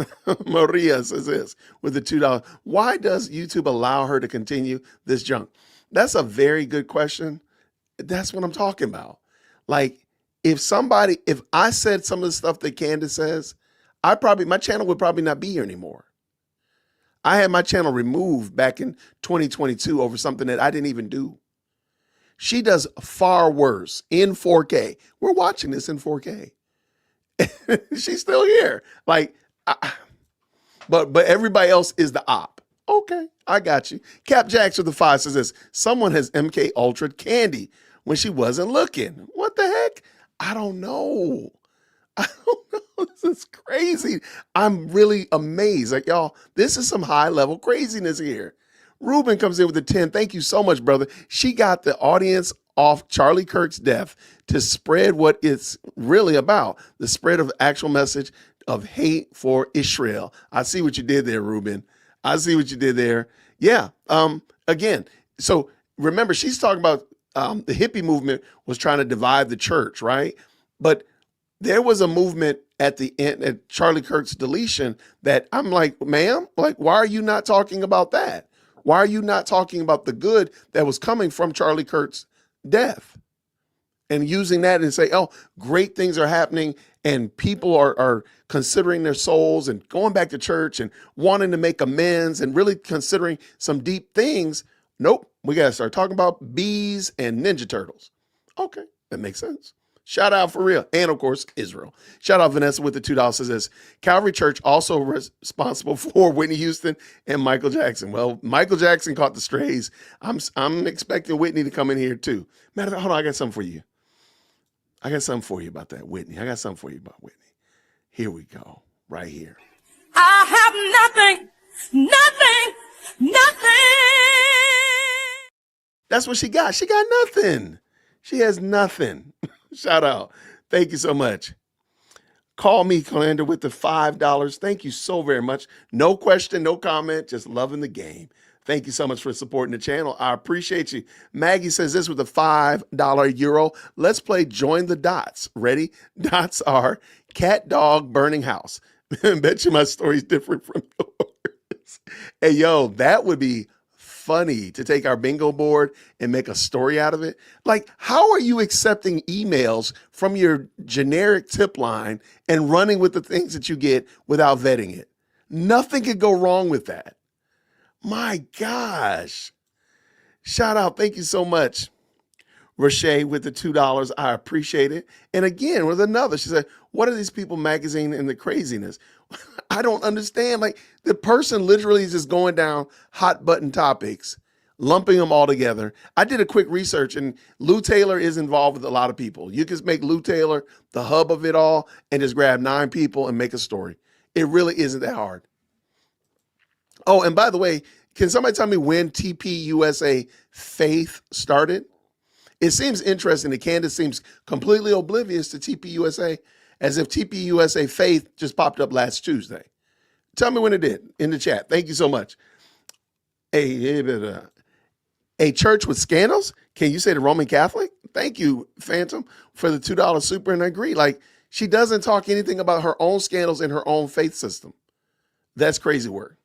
Maria says this with the $2. Why does YouTube allow her to continue this junk? That's a very good question. That's what I'm talking about. Like, if I said some of the stuff that Candace says, my channel would probably not be here anymore. I had my channel removed back in 2022 over something that I didn't even do. She does far worse in 4K. We're watching this in 4K. She's still here. Like, but everybody else is the op. Okay, I got you. Cap Jacks with the 5 says this. Someone has MK Ultra Candy when she wasn't looking. What the heck? I don't know. This is crazy. I'm really amazed. Like, y'all, this is some high level craziness here. Ruben comes in with a 10. Thank you so much, brother. She got the audience off Charlie Kirk's death to spread what it's really about, the spread of actual message of hate for Israel. I see what you did there, Ruben. I see what you did there. Yeah. Again, so remember, she's talking about the hippie movement was trying to divide the church, right? But there was a movement at the end, at Charlie Kirk's deletion, that I'm like, ma'am, like, why are you not talking about that? Why are you not talking about the good that was coming from Charlie Kirk's death? And using that and say, oh, great things are happening and people are considering their souls and going back to church and wanting to make amends and really considering some deep things. Nope, we got to start talking about bees and Ninja Turtles. Okay, that makes sense. Shout out for real. And of course, Israel. Shout out Vanessa with the $2 says this. Calvary Church also responsible for Whitney Houston and Michael Jackson. Well, Michael Jackson caught the strays. I'm expecting Whitney to come in here too. Matter of fact, hold on, I got something for you. I got something for you about that, Whitney. I got something for you about Whitney. Here we go, right here. I have nothing. That's what she got. She got nothing. She has nothing. Shout out. Thank you so much. Call me, Commander, with the $5. Thank you so very much. No question, no comment, just loving the game. Thank you so much for supporting the channel. I appreciate you. Maggie says this with a $5 euro. Let's play Join the Dots. Ready? Dots are cat, dog, burning house. Bet you my story's different from yours. Hey, yo, that would be funny to take our bingo board and make a story out of it. Like, how are you accepting emails from your generic tip line and running with the things that you get without vetting it? Nothing could go wrong with that. My gosh. Shout out. Thank you so much. Roche with the $2. I appreciate it. And again, with another, she said, what are these people magazine and the craziness? I don't understand. Like, the person literally is just going down hot button topics, lumping them all together. I did a quick research and Lou Taylor is involved with a lot of people. You can make Lou Taylor the hub of it all and just grab 9 people and make a story. It really isn't that hard. Oh, and by the way, can somebody tell me when TPUSA Faith started? It seems interesting that Candace seems completely oblivious to TPUSA, as if TPUSA Faith just popped up last Tuesday. Tell me when it did in the chat. Thank you so much. A church with scandals? Can you say the Roman Catholic? Thank you, Phantom, for the $2 super, and I agree. Like, she doesn't talk anything about her own scandals in her own faith system. That's crazy work.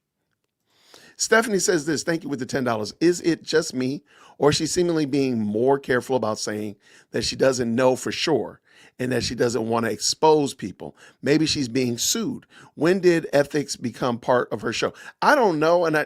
Stephanie says this, thank you with the $10. Is it just me, or is she seemingly being more careful about saying that she doesn't know for sure? and that she doesn't want to expose people. Maybe she's being sued. When did ethics become part of her show? I don't know, and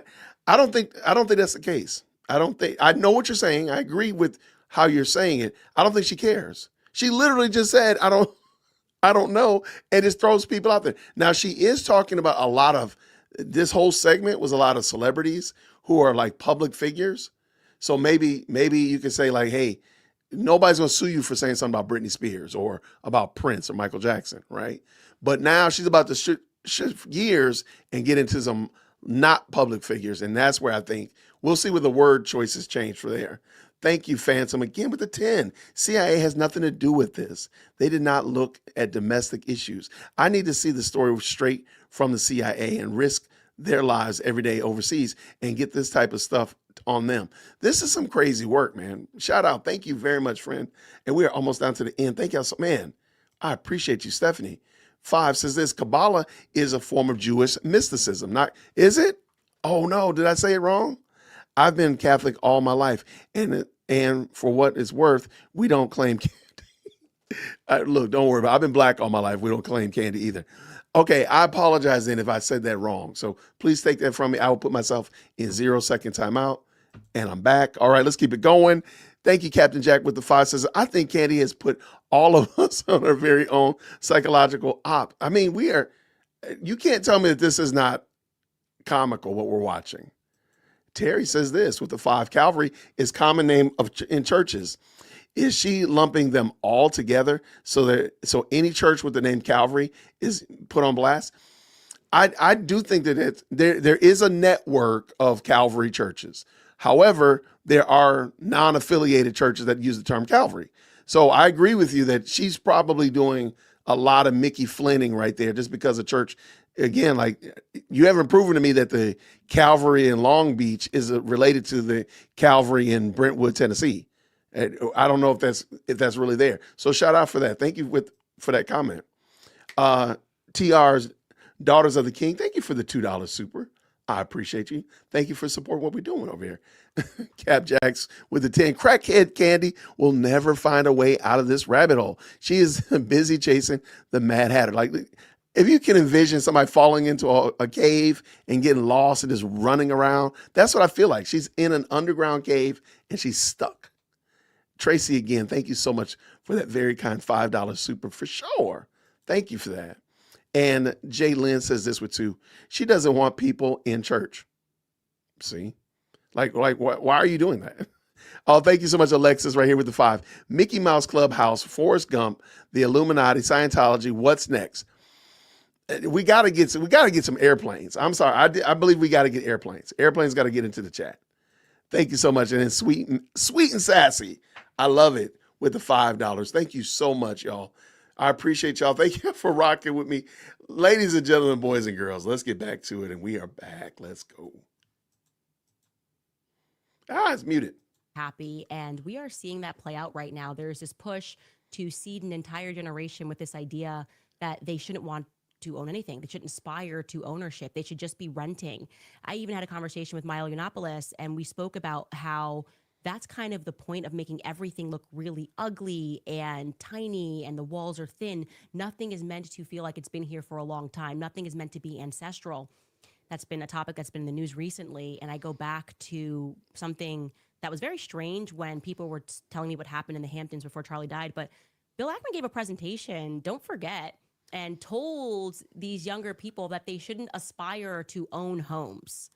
I don't think that's the case. I know what you're saying. I agree with how you're saying it. I don't think she cares. She literally just said, I don't know, and just throws people out there. Now, she is talking about a lot of, this whole segment was a lot of celebrities who are like public figures. So maybe you could say like, hey, nobody's going to sue you for saying something about Britney Spears or about Prince or Michael Jackson, right? But now she's about to shift gears and get into some not public figures. And that's where I think we'll see where the word choices change for there. Thank you, Phantom, again with the 10. CIA has nothing to do with this. They did not look at domestic issues. I need to see the story straight from the CIA and risk their lives every day overseas and get this type of stuff on them. This is some crazy work, man. Shout out. Thank you very much, friend. And we are almost down to the end. Thank y'all so, man. I appreciate you, Stephanie. 5 says this, Kabbalah is a form of Jewish mysticism. Is it? Oh no, did I say it wrong? I've been Catholic all my life, and for what it's worth, we don't claim candy. Look, don't worry about it. I've been black all my life. We don't claim candy either. Okay, I apologize then if I said that wrong. So please take that from me. I will put myself in 0-second timeout, and I'm back. All right, let's keep it going. Thank you, Captain Jack with the 5 says, I think candy has put all of us on our very own psychological op. I mean, you can't tell me that this is not comical what we're watching. Terry says this with the 5, Calvary is common name in churches. Is she lumping them all together so any church with the name Calvary is put on blast? I do think that there is a network of Calvary churches. However, there are non-affiliated churches that use the term Calvary. So I agree with you that she's probably doing a lot of Mickey Flinning right there just because a church, again, like you haven't proven to me that the Calvary in Long Beach is related to the Calvary in Brentwood, Tennessee. I don't know if that's really there. So shout out for that. Thank you for that comment. TR's Daughters of the King, thank you for the $2 super. I appreciate you. Thank you for supporting what we're doing over here. Cap Jacks with the 10. Crackhead Candy will never find a way out of this rabbit hole. She is busy chasing the Mad Hatter. Like, if you can envision somebody falling into a cave and getting lost and just running around, that's what I feel like. She's in an underground cave and she's stuck. Tracy, again, thank you so much for that very kind $5 super for sure. Thank you for that. And Jay Lynn says this with 2. She doesn't want people in church. See? Like why are you doing that? Oh, thank you so much, Alexis, right here with the 5. Mickey Mouse Clubhouse, Forrest Gump, the Illuminati, Scientology. What's next? We got to get some airplanes. I'm sorry. I believe we got to get airplanes. Airplanes got to get into the chat. Thank you so much. And then sweet and sassy. I love it with the $5. Thank you so much, y'all. I appreciate y'all. Thank you for rocking with me. Ladies and gentlemen, boys and girls, let's get back to it. And we are back. Let's go. It's muted. Happy. And we are seeing that play out right now. There's this push to seed an entire generation with this idea that they shouldn't want to own anything. They shouldn't aspire to ownership. They should just be renting. I even had a conversation with Milo Yiannopoulos, and we spoke about how that's kind of the point of making everything look really ugly and tiny and the walls are thin. Nothing is meant to feel like it's been here for a long time. Nothing is meant to be ancestral. That's been a topic that's been in the news recently. And I go back to something that was very strange when people were telling me what happened in the Hamptons before Charlie died. But Bill Ackman gave a presentation, don't forget, and told these younger people that they shouldn't aspire to own homes.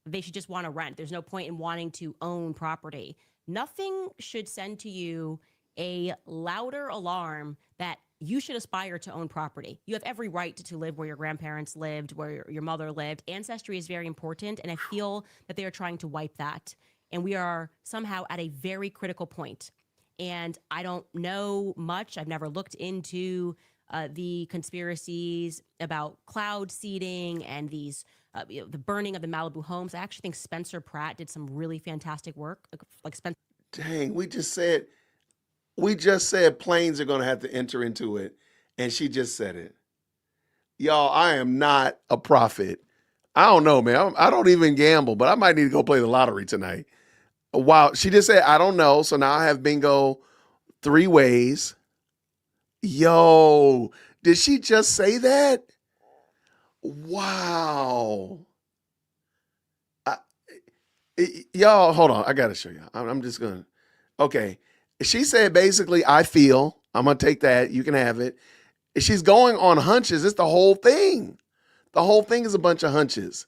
They should just want to rent. There's no point in wanting to own property. Nothing should send to you a louder alarm that you should aspire to own property. You have every right to live where your grandparents lived, where your mother lived. Ancestry is very important, and I feel that they are trying to wipe that. And we are somehow at a very critical point. And I don't know much. I've never looked into the conspiracies about cloud seeding and these the burning of the Malibu homes. I actually think Spencer Pratt did some really fantastic work. Like Spencer. Dang, we just said planes are going to have to enter into it, and she just said it. Y'all, I am not a prophet. I don't know, man. I don't even gamble, but I might need to go play the lottery tonight. Wow, she just said, I don't know. So now I have bingo 3 ways. Yo, did she just say that? Wow. Y'all, hold on. I got to show you. I'm just going to. Okay. She said basically, I feel. I'm going to take that. You can have it. She's going on hunches. It's the whole thing. The whole thing is a bunch of hunches.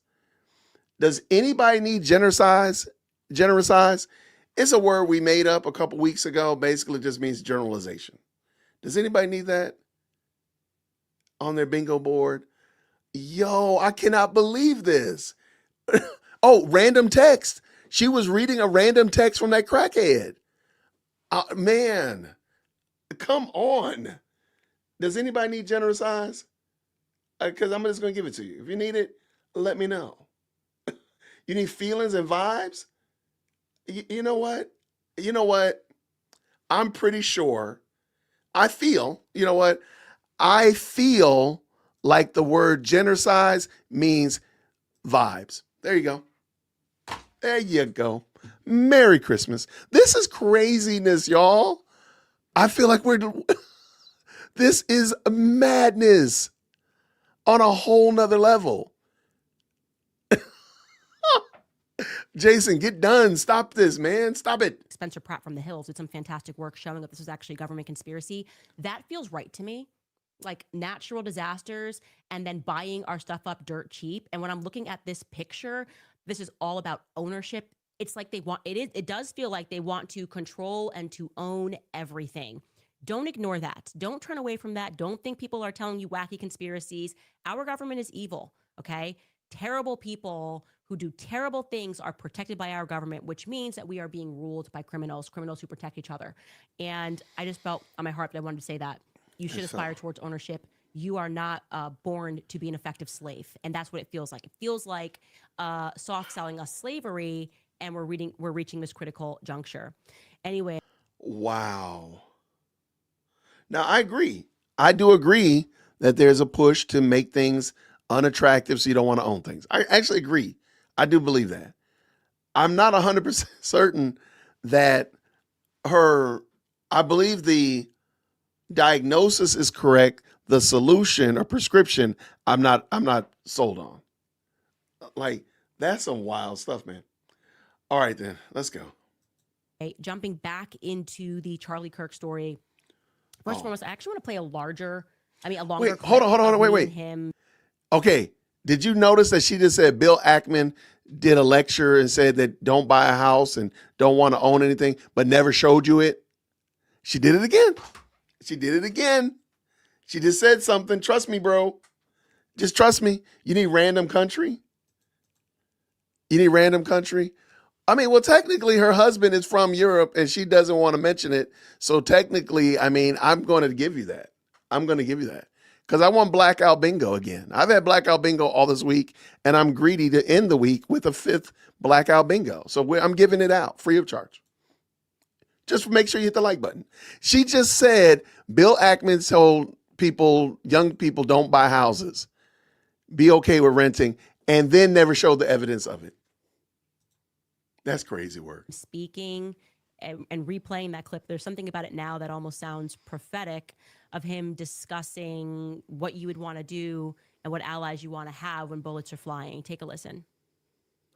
Does anybody need genericize? Genericize? It's a word we made up a couple weeks ago. Basically, it just means generalization. Does anybody need that on their bingo board? Yo, I cannot believe this. Oh, random text. She was reading a random text from that crackhead. Man, come on. Does anybody need generous eyes? Because I'm just going to give it to you. If you need it, let me know. You need feelings and vibes? You know what? You know what? I'm pretty sure. I feel, you know what? I feel like the word genericize means vibes. There you go. There you go. Merry Christmas. This is craziness, y'all. I feel like this is madness on a whole nother level. Jason, get done. Stop this, man. Stop it. Spencer Pratt from The Hills did some fantastic work showing that this was actually a government conspiracy. That feels right to me. Like natural disasters and then buying our stuff up dirt cheap. And when I'm looking at this picture, this is all about ownership. It's like it does feel like they want to control and to own everything. Don't ignore that. Don't turn away from that. Don't think people are telling you wacky conspiracies. Our government is evil, okay? Terrible people who do terrible things are protected by our government, which means that we are being ruled by criminals who protect each other. And I just felt on my heart that I wanted to say that. You should aspire towards ownership. You are not born to be an effective slave. And that's what it feels like. It feels like soft selling us slavery, and we're reaching this critical juncture. Anyway. Wow. Now, I agree. I do agree that there's a push to make things unattractive so you don't want to own things. I actually agree. I do believe that. I'm not 100% certain that I believe the diagnosis is correct. The solution or prescription, I'm not sold on. Like, that's some wild stuff, man. All right, then, let's go. Jumping back into the Charlie Kirk story. First and foremost, I actually want to play a longer. Wait, hold on, wait. Him. Okay, did you notice that she just said Bill Ackman did a lecture and said that don't buy a house and don't want to own anything, but never showed you it? She did it again. She just said something. Trust me, bro. Just trust me. You need random country? I mean, well, technically her husband is from Europe and she doesn't want to mention it. So technically, I mean, I'm going to give you that. Because I want blackout bingo again. I've had blackout bingo all this week, and I'm greedy to end the week with a 5th blackout bingo. So I'm giving it out free of charge. Just make sure you hit the like button. She just said Bill Ackman told young people, don't buy houses. Be okay with renting, and then never showed the evidence of it. That's crazy work. Speaking and replaying that clip, there's something about it now that almost sounds prophetic of him discussing what you would want to do and what allies you want to have when bullets are flying. Take a listen.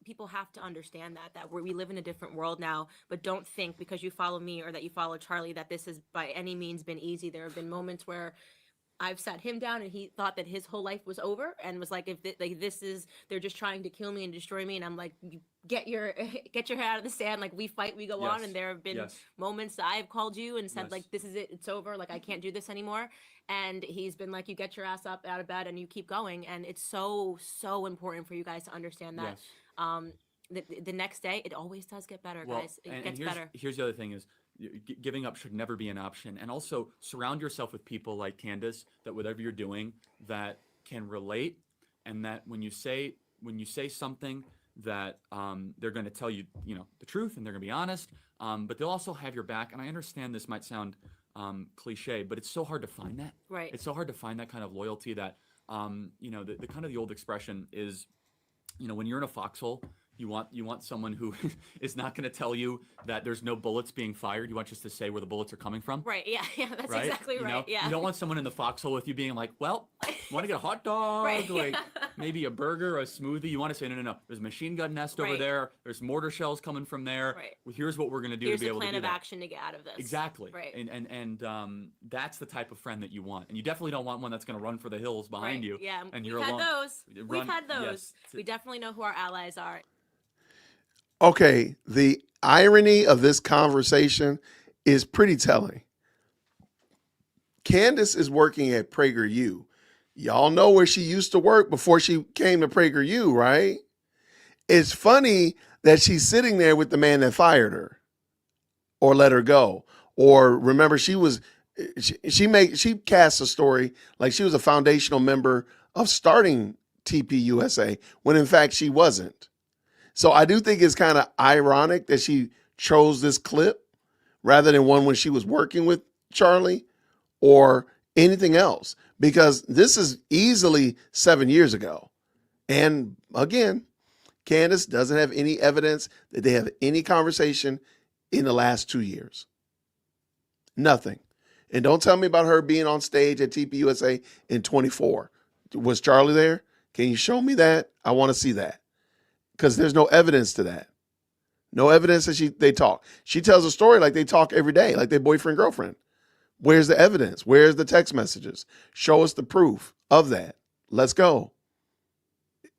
People have to understand that we live in a different world now, but don't think because you follow me or that you follow Charlie that this has by any means been easy. There have been moments where I've sat him down and he thought that his whole life was over and was like, they're just trying to kill me and destroy me. And I'm like, you get your head out of the sand. Like we fight, we go on. And there have been moments that I've called you and said like, this is it. It's over. Like I can't do this anymore. And he's been like, you get your ass up out of bed and you keep going. And it's so, so important for you guys to understand that. The next day, it always does get better, guys. It gets better. Here's the other thing is, giving up should never be an option. And also surround yourself with people like Candace that whatever you're doing that can relate, and that when you say something that they're going to tell you the truth and they're going to be honest, but they'll also have your back. And I understand this might sound cliche, but it's so hard to find that. Right. It's so hard to find that kind of loyalty that the kind of the old expression is, when you're in a foxhole, You want someone who is not going to tell you that there's no bullets being fired. You want just to say where the bullets are coming from. Right. Yeah. Yeah. That's Right? exactly You right. know? Yeah. You don't want someone in the foxhole with you being like, well, want to get a hot dog, Right, like yeah. maybe a burger, a smoothie. You want to say, no. There's a machine gun nest over Right. there. There's mortar shells coming from there. Right. Well, here's what we're going to do Here's to be the able to plan do of that. action to get out of this. Exactly. Right. And that's the type of friend that you want. And you definitely don't want one that's going to run for the hills behind Right. you. Yeah. And We've you're had alone. those. We've had those. Yes. We definitely know who our allies are. Okay, the irony of this conversation is pretty telling. Candace is working at PragerU. Y'all know where she used to work before she came to PragerU, right? It's funny that she's sitting there with the man that fired her or let her go. Or remember, she cast a story like she was a foundational member of starting TPUSA when in fact she wasn't. So I do think it's kind of ironic that she chose this clip rather than one when she was working with Charlie or anything else, because this is easily 7 years ago. And again, Candace doesn't have any evidence that they have any conversation in the last 2 years. Nothing. And don't tell me about her being on stage at TPUSA in 24. Was Charlie there? Can you show me that? I want to see that. Because there's no evidence to that. No evidence that they talk. She tells a story like they talk every day, like they boyfriend, girlfriend. Where's the evidence? Where's the text messages? Show us the proof of that. Let's go.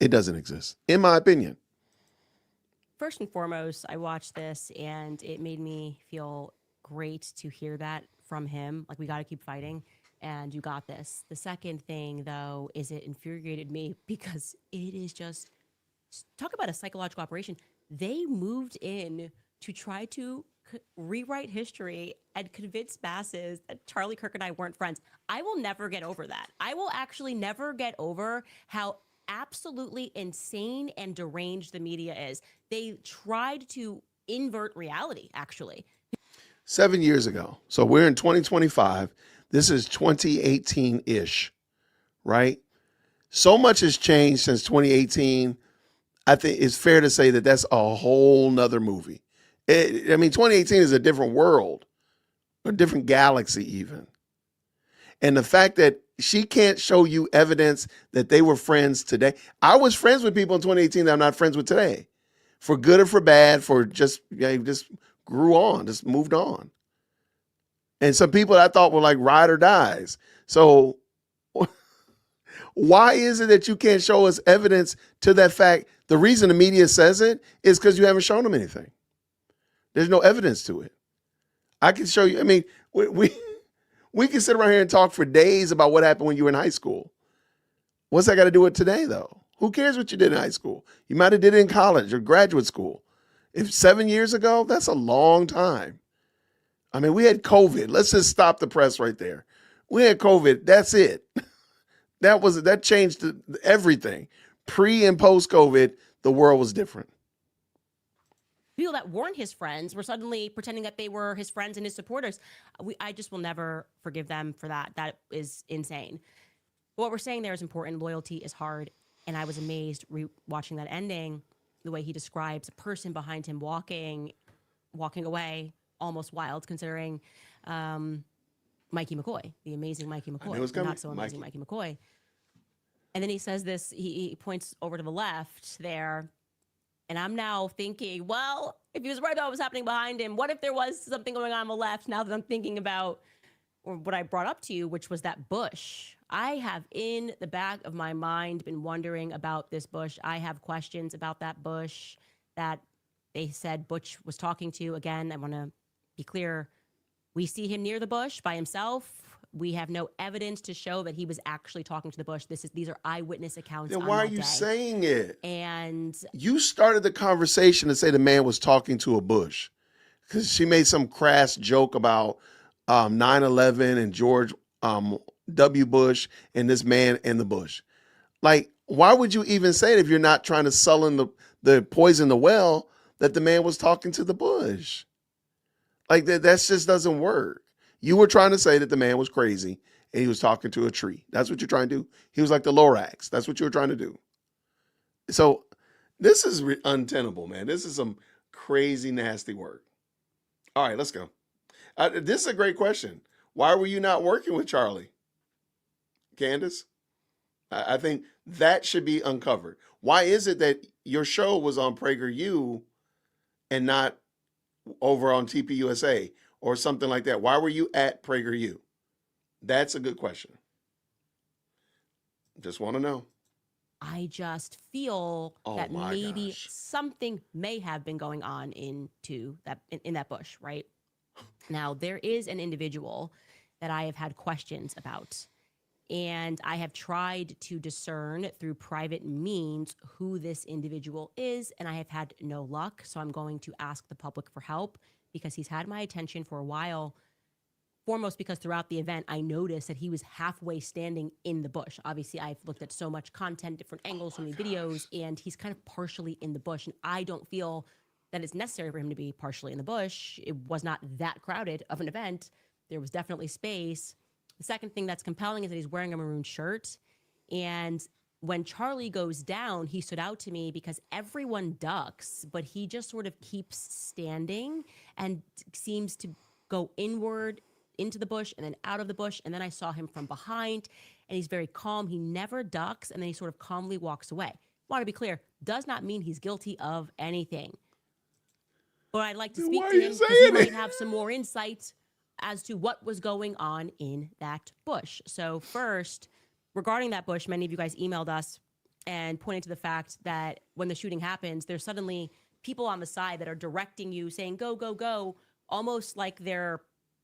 It doesn't exist, in my opinion. First and foremost, I watched this and it made me feel great to hear that from him. Like, we got to keep fighting and you got this. The second thing, though, is it infuriated me because it is just, talk about a psychological operation. They moved in to try to rewrite history and convince masses that Charlie Kirk and I weren't friends. I will never get over that. I will actually never get over how absolutely insane and deranged the media is. They tried to invert reality, actually. 7 years ago. So we're in 2025. This is 2018-ish, right? So much has changed since 2018. I think it's fair to say that that's a whole nother movie. 2018 is a different world, a different galaxy even. And the fact that she can't show you evidence that they were friends today. I was friends with people in 2018 that I'm not friends with today. For good or for bad, for just grew on, just moved on. And some people I thought were like ride or dies. So why is it that you can't show us evidence to that fact? The reason the media says it is because you haven't shown them anything. There's no evidence to it. I can show you. I mean, we can sit around here and talk for days about what happened when you were in high school. What's that got to do with today, though? Who cares what you did in high school? You might have did it in college or graduate school. If 7 years ago, that's a long time. I mean, we had COVID. Let's just stop the press right there. We had COVID. That's it. That changed everything. Pre and post COVID, the world was different. People that weren't his friends were suddenly pretending that they were his friends and his supporters. I just will never forgive them for that. That is insane. What we're saying there is important. Loyalty is hard. And I was amazed watching that ending, the way he describes a person behind him walking away, almost wild, considering Mikey McCoy, the amazing Mikey McCoy, the not so amazing Mikey McCoy. And then he says this, he points over to the left there. And I'm now thinking, well, if he was right about what was happening behind him, what if there was something going on the left? Now that I'm thinking about what I brought up to you, which was that bush. I have in the back of my mind been wondering about this bush. I have questions about that bush that they said Butch was talking to. Again, I want to be clear. We see him near the bush by himself. We have no evidence to show that he was actually talking to the bush. These are eyewitness accounts. Then why are you saying it? And you started the conversation to say the man was talking to a bush because she made some crass joke about 9/11 and George W. Bush and this man in the bush. Like, why would you even say it if you're not trying to sullen the poison the well that the man was talking to the bush? Like that just doesn't work. You were trying to say that the man was crazy and he was talking to a tree. That's what you're trying to do. He was like the Lorax. That's what you were trying to do. So This is untenable, man. This is some crazy, nasty work. All right, let's go. This is a great question. Why were you not working with Charlie? Candace? I think that should be uncovered. Why is it that your show was on PragerU and not over on TPUSA or something like that? Why were you at PragerU? That's a good question. Just want to know. I just feel that my maybe gosh. something may have been going on in that bush, right? Now, there is an individual that I have had questions about, and I have tried to discern through private means who this individual is, and I have had no luck. So I'm going to ask the public for help because he's had my attention for a while. Foremost, because throughout the event, I noticed that he was halfway standing in the bush. Obviously, I've looked at so much content, different angles, so many videos, and he's kind of partially in the bush. And I don't feel that it's necessary for him to be partially in the bush. It was not that crowded of an event. There was definitely space. The second thing that's compelling is that he's wearing a maroon shirt. And when Charlie goes down, he stood out to me because everyone ducks, but he just sort of keeps standing and seems to go inward into the bush and then out of the bush. And then I saw him from behind and he's very calm. He never ducks and then he sort of calmly walks away. Want to be clear, does not mean he's guilty of anything. But I'd like to speak to him because he might have some more insight as to what was going on in that bush. So first, regarding that bush, many of you guys emailed us and pointed to the fact that when the shooting happens, there's suddenly people on the side that are directing you, saying, go, go, go, almost like they're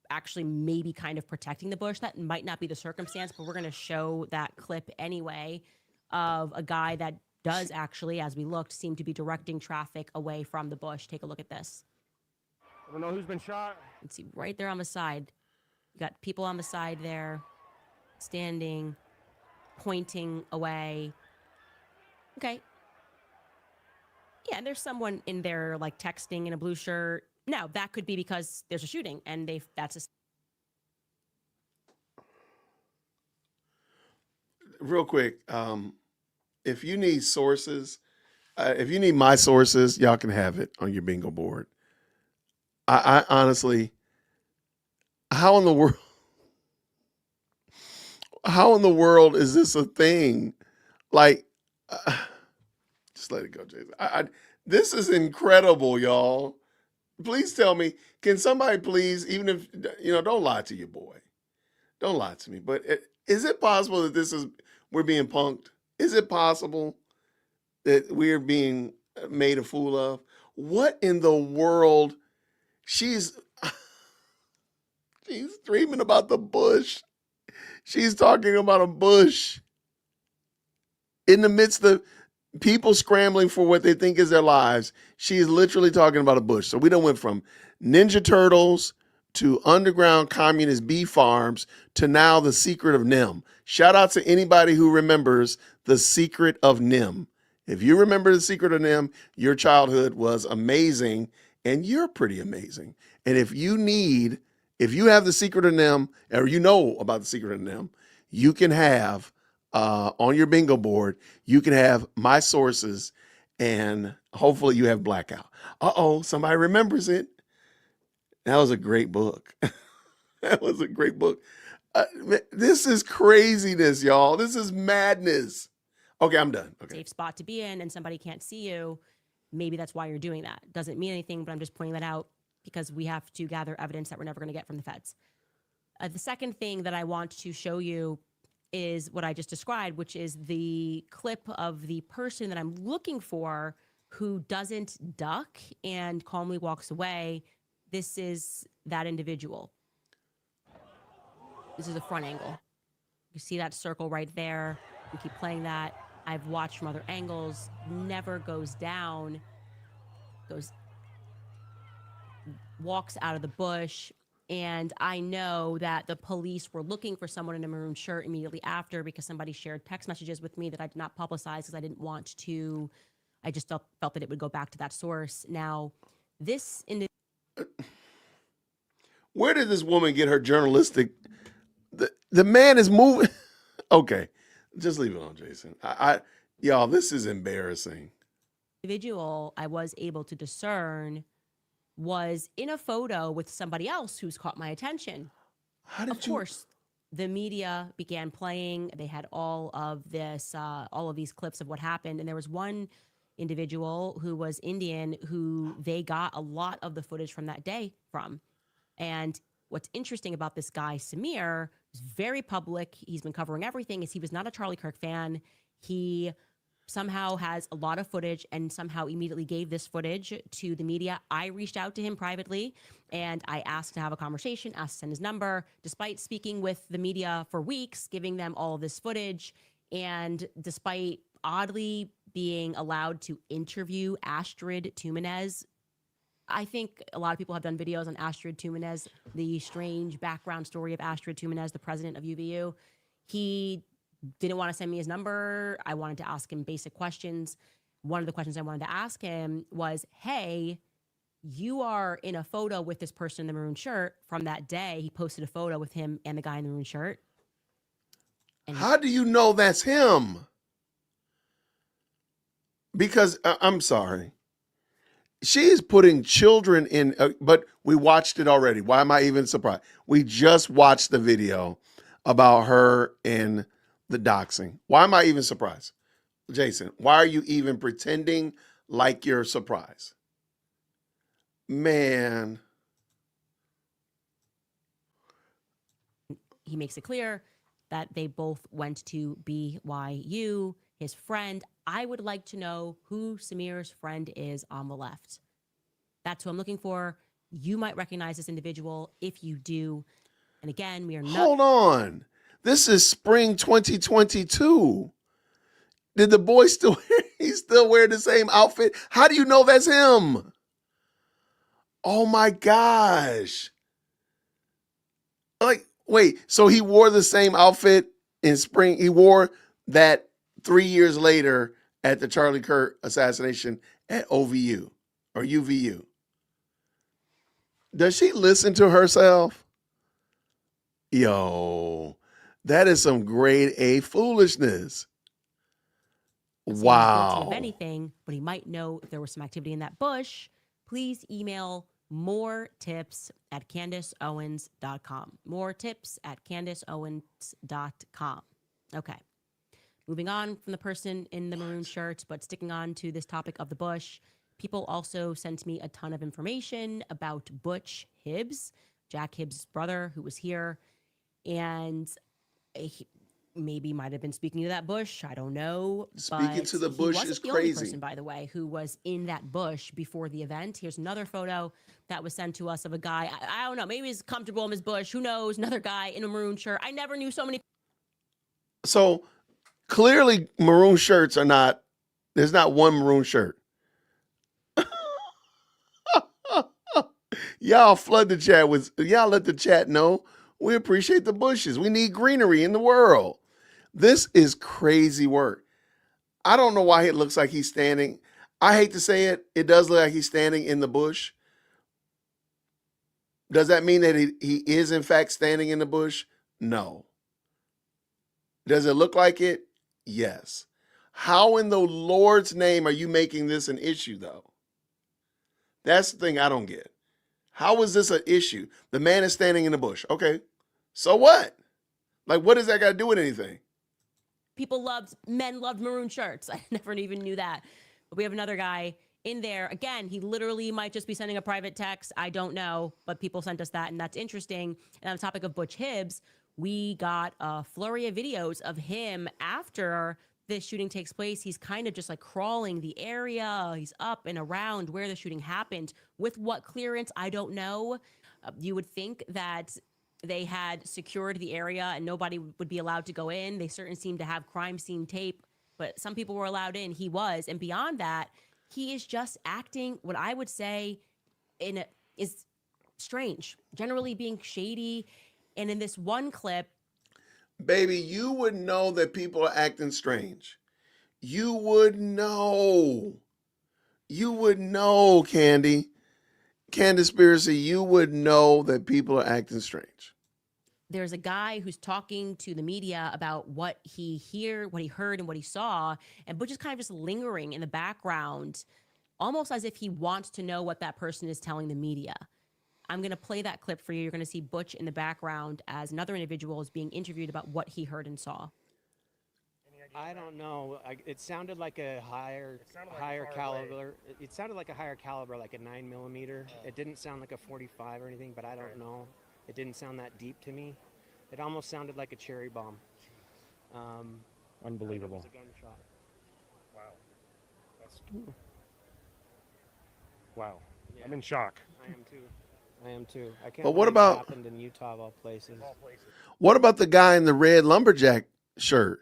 actually maybe kind of protecting the bush. That might not be the circumstance, but we're going to show that clip anyway of a guy that does actually, as we looked, seem to be directing traffic away from the bush. Take a look at this. I don't know who's been shot. Let's see, right there on the side. You got people on the side there, standing, pointing away. Okay. Yeah, and there's someone in there like texting in a blue shirt. Now, that could be because there's a shooting and that's a... Real quick, if you need sources, if you need my sources, y'all can have it on your bingo board. I honestly, how in the world is this a thing? Like, just let it go, Jason. This is incredible, y'all. Please tell me, can somebody please, even if, don't lie to your boy. Don't lie to me. But is it possible that we're being punked? Is it possible that we're being made a fool of? What in the world? She's dreaming about the bush. She's talking about a bush in the midst of people scrambling for what they think is their lives. She's literally talking about a bush. So we done went from Ninja Turtles to underground communist bee farms to now the secret of NIM. Shout out to anybody who remembers the secret of NIM. If you remember the secret of NIM, your childhood was amazing and you're pretty amazing. And if you have the secret of NIM, or you know about the secret of NIM, you can have on your bingo board, you can have my sources and hopefully you have blackout. Somebody remembers it. That was a great book. That was a great book. This is craziness, y'all. This is madness. Okay, I'm done. Okay. Safe spot to be in and somebody can't see you. Maybe that's why you're doing that. Doesn't mean anything, but I'm just pointing that out because we have to gather evidence that we're never going to get from the feds. The second thing that I want to show you is what I just described, which is the clip of the person that I'm looking for who doesn't duck and calmly walks away. This is that individual. This is a front angle. You see that circle right there. You keep playing that. I've watched from other angles. Never goes down. Walks out of the bush. And I know that the police were looking for someone in a maroon shirt immediately after because somebody shared text messages with me that I did not publicize because I didn't want to. I just felt that it would go back to that source. Now, this individual. Where did this woman get her journalistic? The man is moving. Okay, just leave it on, Jason. Y'all, this is embarrassing. individual I was able to discern was in a photo with somebody else who's caught my attention. Of course, the media began playing. They had all of these clips of what happened. And there was one individual who was Indian who they got a lot of the footage from that day from. And what's interesting about this guy, Samir, is very public. He's been covering everything. Is he was not a Charlie Kirk fan. He somehow has a lot of footage and somehow immediately gave this footage to the media. I reached out to him privately and I asked to have a conversation, asked to send his number, despite speaking with the media for weeks, giving them all of this footage. And despite oddly being allowed to interview Astrid Tumenez, I think a lot of people have done videos on Astrid Tumenez, the strange background story of Astrid Tumenez, the president of UVU. He didn't want to send me his number. I wanted to ask him basic questions. One of the questions I wanted to ask him was, hey, you are in a photo with this person in the maroon shirt from that day. He posted a photo with him and the guy in the maroon shirt. And how do you know that's him? Because I'm sorry. She is putting children in, but we watched it already. Why am I even surprised? We just watched the video about her and the doxing. Why am I even surprised? Jason, why are you even pretending like you're surprised? Man. He makes it clear that they both went to BYU. His friend, I would like to know who Samir's friend is on the left. That's who I'm looking for. You might recognize this individual. If you do, and again, we are not. Hold on. This is spring 2022. Did the boy still wear the same outfit? How do you know that's him? Oh my gosh. Like, wait, so he wore the same outfit in spring. He wore that 3 years later at the Charlie Kirk assassination at OVU or UVU. Does she listen to herself? Yo, that is some grade A foolishness. Wow. Guilty of anything, but he might know if there was some activity in that bush. Please email moretips@CandaceOwens.com. Moretips@CandaceOwens.com. Okay. Moving on from the person in the maroon shirt, but sticking on to this topic of the bush, people also sent me a ton of information about Butch Hibbs, Jack Hibbs' brother, who was here, and he maybe might have been speaking to that bush. I don't know. Speaking to the bush he wasn't is the only crazy. person, by the way, who was in that bush before the event. Here's another photo that was sent to us of a guy. I don't know. Maybe he's comfortable in his bush. Who knows? Another guy in a maroon shirt. I never knew so many. So clearly maroon shirts are not, there's not one maroon shirt. Y'all flood the chat with, y'all let the chat know we appreciate the bushes. We need greenery in the world. This is crazy work. I don't know why it looks like he's standing. I hate to say it. It does look like he's standing in the bush. Does that mean that he is in fact standing in the bush? No. Does it look like it? Yes. How in the Lord's name are you making this an issue though? That's the thing I don't get. How is this an issue? The man is standing in the bush. Okay. So what? Like, what does that got to do with anything? Men loved maroon shirts. I never even knew that. But we have another guy in there. Again, he literally might just be sending a private text. I don't know, but people sent us that, and that's interesting. And on the topic of Butch Hibbs, we got a flurry of videos of him after this shooting takes place. He's kind of just like crawling the area. He's up and around where the shooting happened. With what clearance, I don't know. You would think that they had secured the area and nobody would be allowed to go in. They certainly seem to have crime scene tape, but some people were allowed in. He was. And beyond that, he is just acting what I would say is strange, generally being shady. And in this one clip, baby, you would know that people are acting strange. You would know. You would know, Candy. Candace, you would know that people are acting strange. there's a guy who's talking to the media about what he heard, and what he saw, and Butch is kind of just lingering in the background, almost as if he wants to know what that person is telling the media. I'm going to play that clip for you. You're going to see Butch in the background as another individual is being interviewed about what he heard and saw. I don't know. It sounded like a higher caliber. It sounded like a higher caliber, like a 9mm. It didn't sound like a 45 or anything, but I don't know. It didn't sound that deep to me. It almost sounded like a cherry bomb. Unbelievable. It was a gunshot. Wow. Wow. Yeah. I'm in shock. I am too. I can't But what believe it about- happened in Utah of all places? What about the guy in the red lumberjack shirt?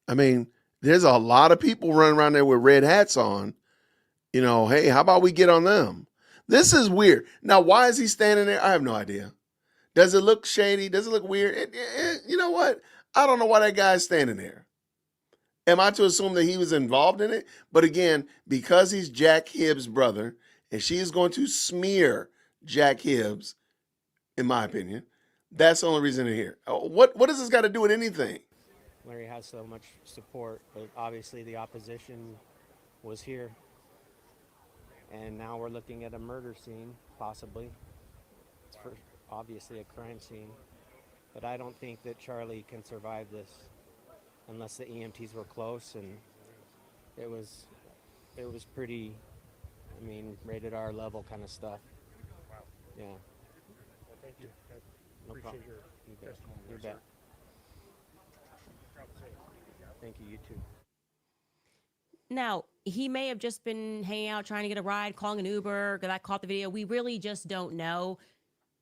I mean, there's a lot of people running around there with red hats on. You know, hey, how about we get on them? This is weird. Now, why is he standing there? I have no idea. Does it look shady? Does it look weird? You know what? I don't know why that guy's standing there. Am I to assume that he was involved in it? But again, because he's Jack Hibbs' brother, and she is going to smear Jack Hibbs, in my opinion, that's the only reason they're here. What does this got to do with anything? Larry has so much support, but obviously the opposition was here. And now we're looking at a murder scene, possibly. It's obviously a crime scene. But I don't think that Charlie can survive this unless the EMTs were close, and it was pretty, I mean, rated R level kind of stuff. Yeah. Well, thank you. No Appreciate problem. your testimony. You bet. Thank you, you too. Now, he may have just been hanging out, trying to get a ride, calling an Uber, that caught the video. We really just don't know.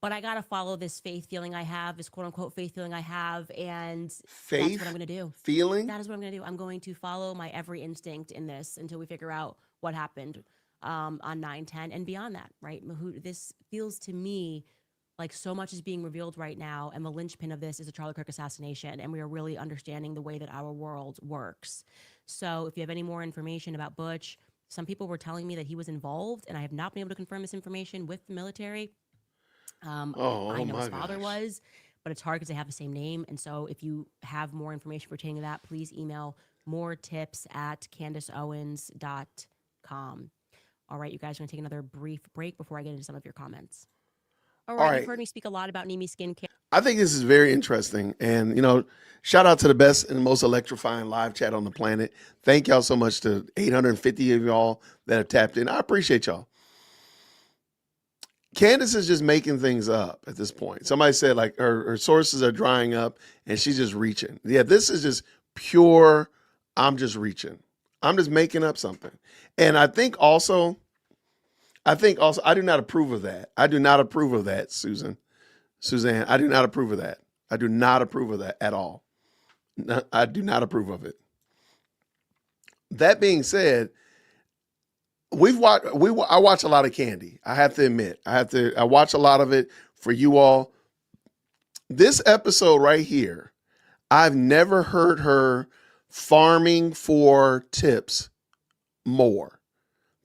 But I got to follow this faith feeling I have, this quote unquote faith feeling I have. And that's what I'm going to do. Feeling? That is what I'm going to do. I'm going to follow my every instinct in this until we figure out what happened on 9/10 and beyond that, right? This feels to me like so much is being revealed right now, and the linchpin of this is the Charlie Kirk assassination, and we are really understanding the way that our world works. So if you have any more information about Butch, some people were telling me that he was involved, and I have not been able to confirm this information with the military. I know his father was, but it's hard because they have the same name. And so if you have more information pertaining to that, please email moretips@CandaceOwens.com. All right, you guys are going to take another brief break before I get into some of your comments. All right. You've heard me speak a lot about Nimi skincare. I think this is very interesting. And, you know, shout out to the best and most electrifying live chat on the planet. Thank y'all so much to 850 of y'all that have tapped in. I appreciate y'all. Candace is just making things up at this point. Somebody said like her sources are drying up and she's just reaching. Yeah, this is just pure, I'm just reaching. I'm just making up something. And I think also, I do not approve of that. I do not approve of that, Suzanne. I do not approve of that. I do not approve of that at all. No, I do not approve of it. That being said, I watch a lot of Candy. I have to admit, I watch a lot of it for you all. This episode right here, I've never heard her farming for tips more.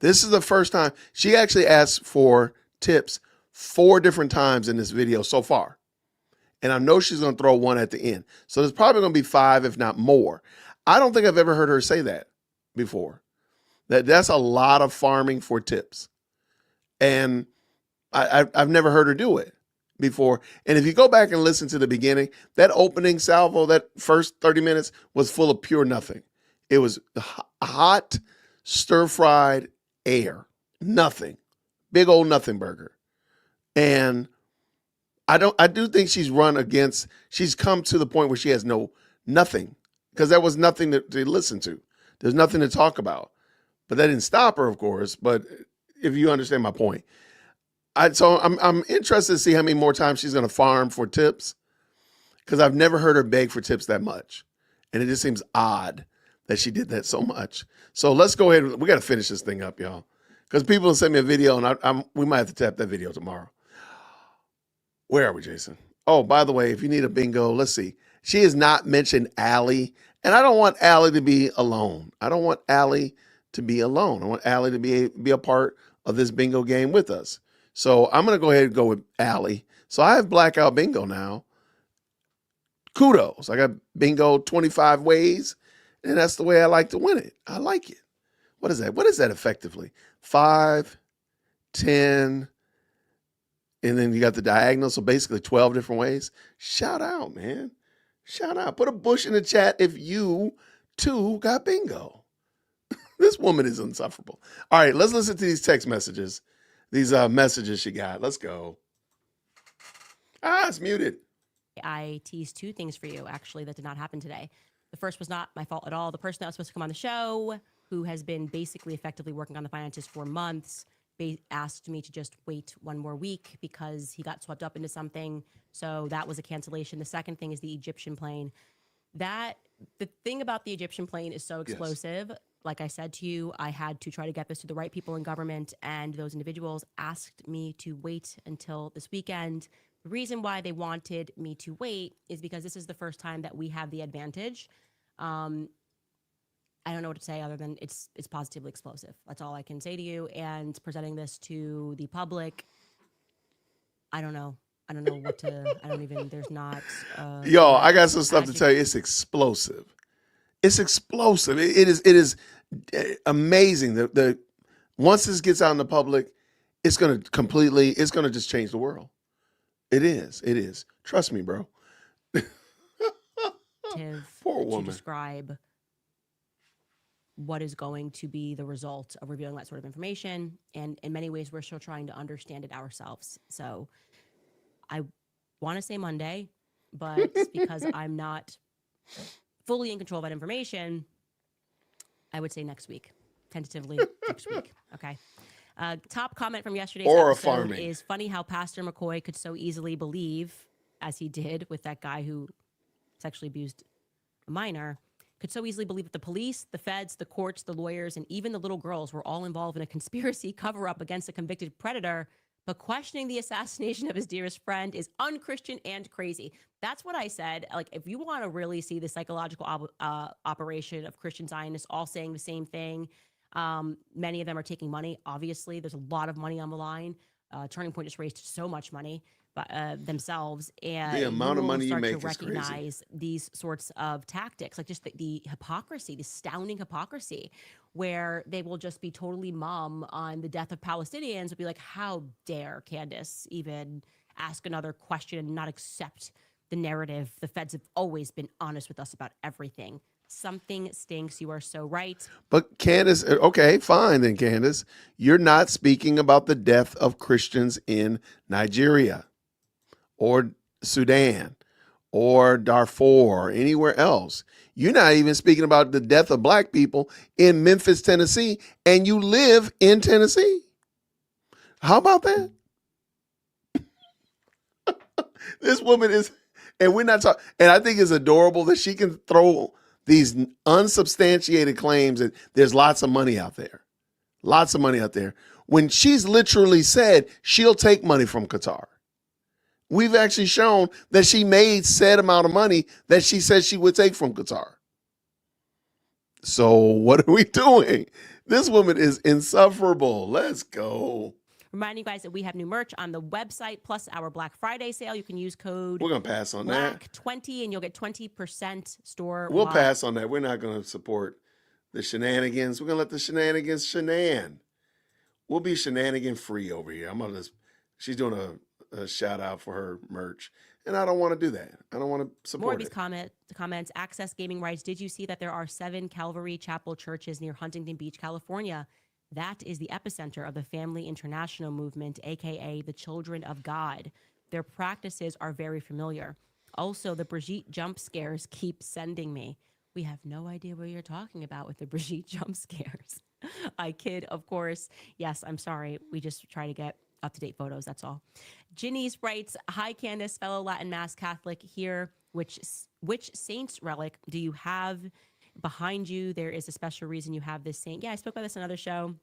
This is the first time she actually asked for tips 4 different times in this video so far. And I know she's going to throw one at the end. So there's probably going to be 5, if not more. I don't think I've ever heard her say that before. That's a lot of farming for tips. And I've never heard her do it before. And if you go back and listen to the beginning, that opening salvo, that first 30 minutes was full of pure nothing. It was hot, stir-fried air. Nothing. Big old nothing burger. And I do think she's come to the point where she has nothing. Because there was nothing to listen to. There's nothing to talk about. But that didn't stop her, of course. But if you understand my point. So I'm interested to see how many more times she's going to farm for tips. Because I've never heard her beg for tips that much. And it just seems odd that she did that so much. So let's go ahead. We got to finish this thing up, y'all. Because people send me a video, and we might have to tap that video tomorrow. Where are we, Jason? Oh, by the way, if you need a bingo, let's see. She has not mentioned Allie. And I don't want Allie to be alone. I want Allie to be a part of this bingo game with us. So I'm going to go ahead and go with Allie. So I have blackout bingo now. Kudos. I got bingo 25 ways, and that's the way I like to win it. I like it. What is that? What is that effectively? 5, 10, and then you got the diagonal. So basically 12 different ways. Shout out, man. Shout out. Put a bush in the chat if you too got bingo. This woman is insufferable. All right, let's listen to these text messages. These messages she got. Let's go. It's muted. I teased 2 things for you, actually, that did not happen today. The first was not my fault at all. The person that was supposed to come on the show, who has been basically effectively working on the finances for months, asked me to just wait 1 more week because he got swept up into something. So that was a cancellation. The second thing is the Egyptian plane. The thing about the Egyptian plane is so explosive. Yes. Like I said to you, I had to try to get this to the right people in government, and those individuals asked me to wait until this weekend. The reason why they wanted me to wait is because this is the first time that we have the advantage. I don't know what to say other than it's positively explosive. That's all I can say to you. And presenting this to the public, I don't know what to, there's not. Yo, I got some stuff to tell you. It's explosive. It's explosive. It is amazing. The once this gets out in the public, it's going to just change the world. It is. Trust me, bro. Poor woman. To describe what is going to be the result of revealing that sort of information. And in many ways, we're still trying to understand it ourselves. So I want to say Monday, but because I'm not fully in control of that information, I would say next week, tentatively next week. Okay. Top comment from yesterday's episode is funny how Pastor McCoy could so easily believe, as he did with that guy who sexually abused a minor, could so easily believe that the police, the feds, the courts, the lawyers, and even the little girls were all involved in a conspiracy cover-up against a convicted predator. But questioning the assassination of his dearest friend is unchristian and crazy. That's what I said. Like, if you want to really see the psychological operation of Christian Zionists all saying the same thing, many of them are taking money. Obviously, there's a lot of money on the line. Turning Point just raised so much money themselves, and the amount of money you start make to is crazy. recognize these sorts of tactics, like just the hypocrisy, the astounding hypocrisy, where they will just be totally mum on the death of Palestinians. Would be like, how dare Candace even ask another question and not accept the narrative? The feds have always been honest with us about everything. Something stinks. You are so right. But Candace, okay, fine then, Candace. You're not speaking about the death of Christians in Nigeria or Sudan or Darfur or anywhere else. You're not even speaking about the death of black people in Memphis, Tennessee, and you live in Tennessee. How about that? This woman is, and we're not talking, and I think it's adorable that she can throw these unsubstantiated claims that there's lots of money out there. Lots of money out there. When she's literally said she'll take money from Qatar. We've actually shown that she made said amount of money that she said she would take from Qatar. So what are we doing? This woman is insufferable. Let's go. Reminding you guys that we have new merch on the website, plus our Black Friday sale. You can use code We're going to pass on that. BLACK20 and you'll get 20% store. We'll pass on that. We're not going to support the shenanigans. We're going to let the shenanigans shenan. We'll be shenanigan free over here. She's doing a shout out for her merch. And I don't want to do that. I don't want to support More of these it. comments. Access gaming rights. Did you see that there are 7 Calvary Chapel churches near Huntington Beach, California? That is the epicenter of the Family International movement, aka the Children of God. Their practices are very familiar. Also, the Brigitte jump scares keep sending me. We have no idea what you're talking about with the Brigitte jump scares. I kid, of course. Yes, I'm sorry. We just try to get up-to-date photos, that's all. Ginny's writes, hi, Candace, fellow Latin Mass Catholic here. Which saint's relic do you have behind you? There is a special reason you have this saint. Yeah, I spoke about this on another show.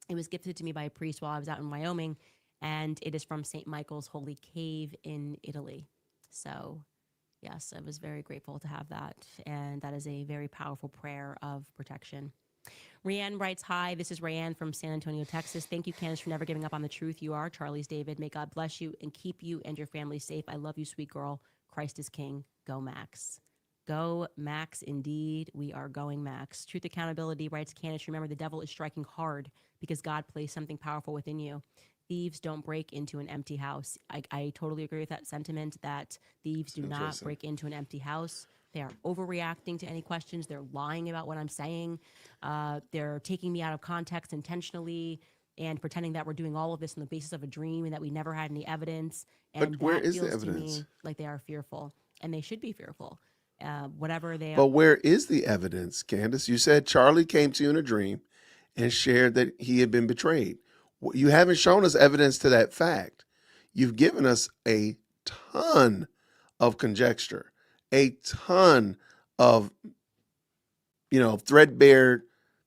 It was gifted to me by a priest while I was out in Wyoming, and it is from St. Michael's Holy Cave in Italy. So, yes, I was very grateful to have that, and that is a very powerful prayer of protection. Rianne writes, hi, this is Rianne from San Antonio, Texas. Thank you, Candace, for never giving up on the truth. You are Charlie's David. May God bless you and keep you and your family safe. I love you, sweet girl. Christ is King. Go Max. Go Max, indeed. We are going Max. Truth Accountability writes, Candace, remember the devil is striking hard because God placed something powerful within you. Thieves don't break into an empty house. I totally agree with that sentiment that thieves do not break into an empty house. They are overreacting to any questions. They're lying about what I'm saying. They're taking me out of context intentionally and pretending that we're doing all of this on the basis of a dream and that we never had any evidence. And But where that is the feels to evidence? me like they are fearful, and they should be fearful. Whatever they But are. where is the evidence, Candace? You said Charlie came to you in a dream and shared that he had been betrayed. You haven't shown us evidence to that fact. You've given us a ton of conjecture, a ton of, threadbare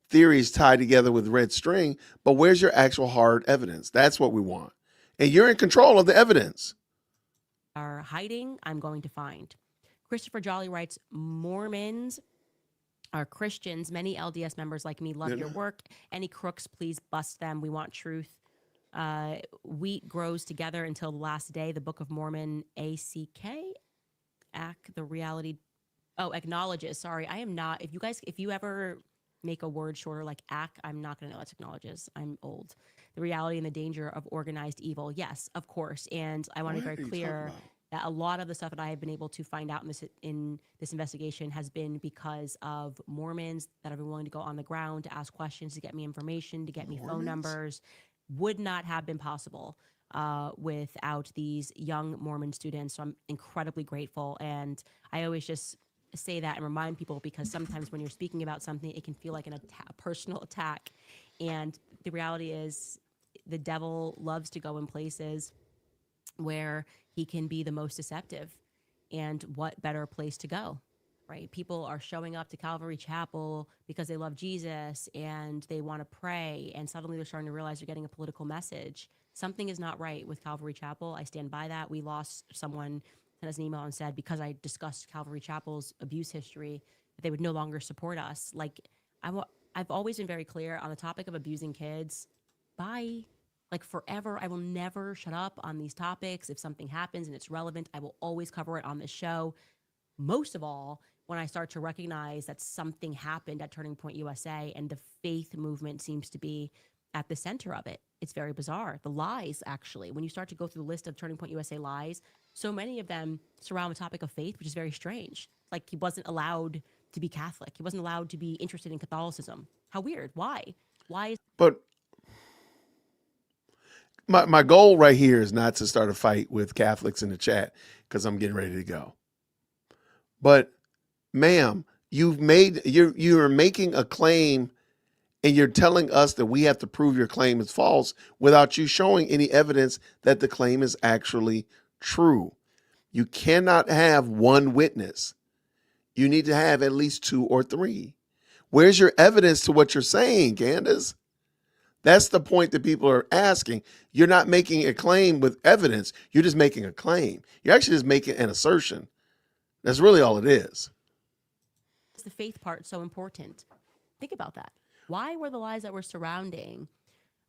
theories tied together with red string, but where's your actual hard evidence? That's what we want. And you're in control of the evidence. Are hiding, I'm going to find. Christopher Jolly writes, Mormons are Christians. Many LDS members like me love your work. Any crooks, please bust them. We want truth. Wheat grows together until the last day. The Book of Mormon, the reality. Oh, acknowledges. Sorry, I am not. If you ever make a word shorter like I'm not going to know that's acknowledges. I'm old. The reality and the danger of organized evil. Yes, of course. And I want to be very clear that a lot of the stuff that I have been able to find out in this investigation has been because of Mormons that have been willing to go on the ground to ask questions, to get me information, to get me phone numbers. Would not have been possible without these young Mormon students. So I'm incredibly grateful. And I always just say that and remind people, because sometimes when you're speaking about something, it can feel like a personal attack. And the reality is the devil loves to go in places where he can be the most deceptive. And what better place to go, right? People are showing up to Calvary Chapel because they love Jesus and they want to pray. And suddenly they're starting to realize they're getting a political message. Something is not right with Calvary Chapel. I stand by that. We lost someone, sent us an email and said, because I discussed Calvary Chapel's abuse history, that they would no longer support us. Like, I've always been very clear on the topic of abusing kids. Bye. Like, forever, I will never shut up on these topics. If something happens and it's relevant, I will always cover it on this show. Most of all, when I start to recognize that something happened at Turning Point USA and the faith movement seems to be at the center of it. It's very bizarre. The lies, actually, when you start to go through the list of Turning Point USA lies, so many of them surround the topic of faith, which is very strange. Like, he wasn't allowed to be Catholic. He wasn't allowed to be interested in Catholicism. How weird. Why? But my goal right here is not to start a fight with Catholics in the chat, because I'm getting ready to go. But, ma'am, you're making a claim and you're telling us that we have to prove your claim is false without you showing any evidence that the claim is actually true. You cannot have one witness. You need to have at least 2 or 3. Where's your evidence to what you're saying, Candace? That's the point that people are asking. You're not making a claim with evidence. You're just making a claim. You're actually just making an assertion. That's really all it is. Is the faith part so important? Think about that. Why were the lies that were surrounding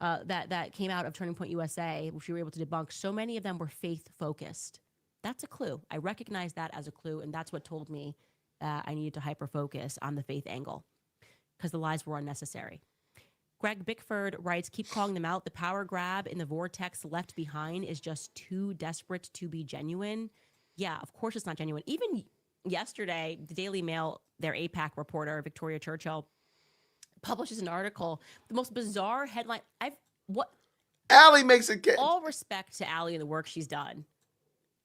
that came out of Turning Point USA, which we were able to debunk, so many of them were faith focused? That's a clue. I recognize that as a clue, and that's what told me that I needed to hyper focus on the faith angle, because the lies were unnecessary. Greg Bickford writes, keep calling them out. The power grab in the vortex left behind is just too desperate to be genuine. Yeah, of course it's not genuine. Even yesterday, the Daily Mail, their APAC reporter, Victoria Churchill, publishes an article, the most bizarre headline. Allie makes it. All respect to Allie and the work she's done.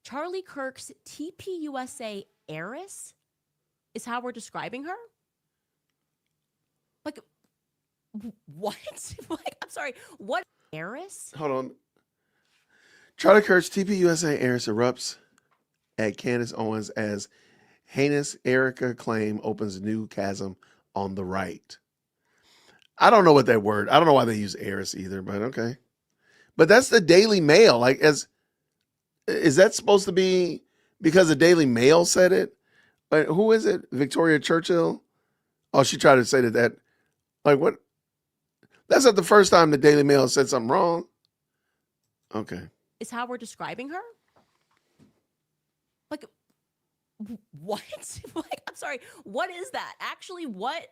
Charlie Kirk's TPUSA heiress is how we're describing her? Like, what? Like, I'm sorry, what heiress? Hold on. Charlie Kirk's TPUSA heiress erupts at Candace Owens as heinous Erica claim opens new chasm on the right. I don't know what that word, I don't know why they use heiress either, but okay. But that's the Daily Mail. Like, is that supposed to be because the Daily Mail said it? But who is it? Victoria Churchill? Oh, she tried to say that like, what? That's not the first time the Daily Mail said something wrong. Okay. Is how we're describing her? Like, What? Like, I'm sorry. What is that? Actually, what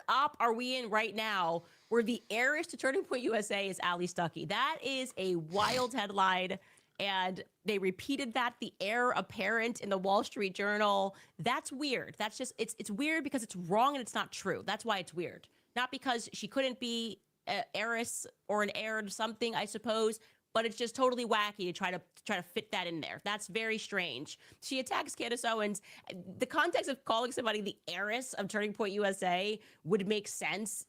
op are we in right now where the heiress to Turning Point USA is Ali Stuckey? That is a wild headline. And they repeated that, the heir apparent in the Wall Street Journal. That's weird. That's just, it's weird because it's wrong and it's not true. That's why it's weird. Not because she couldn't be an heiress or an heir to something, I suppose, but it's just totally wacky to try to fit that in there. That's very strange. She attacks Candace Owens. The context of calling somebody the heiress of Turning Point USA would make sense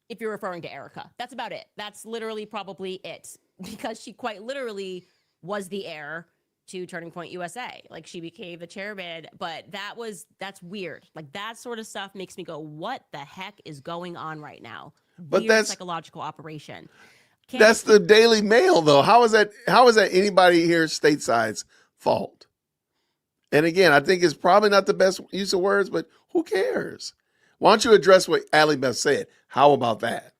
if you're referring to Erica. That's about it. That's literally probably it, because she quite literally was the heir to Turning Point USA. Like, she became the chairman, but that's weird. Like, that sort of stuff makes me go, what the heck is going on right now? But Weird that's psychological operation. That's the Daily Mail, though. How is that anybody here stateside's fault? And again, I think it's probably not the best use of words, but who cares? Why don't you address what Allie Beth said? How about that?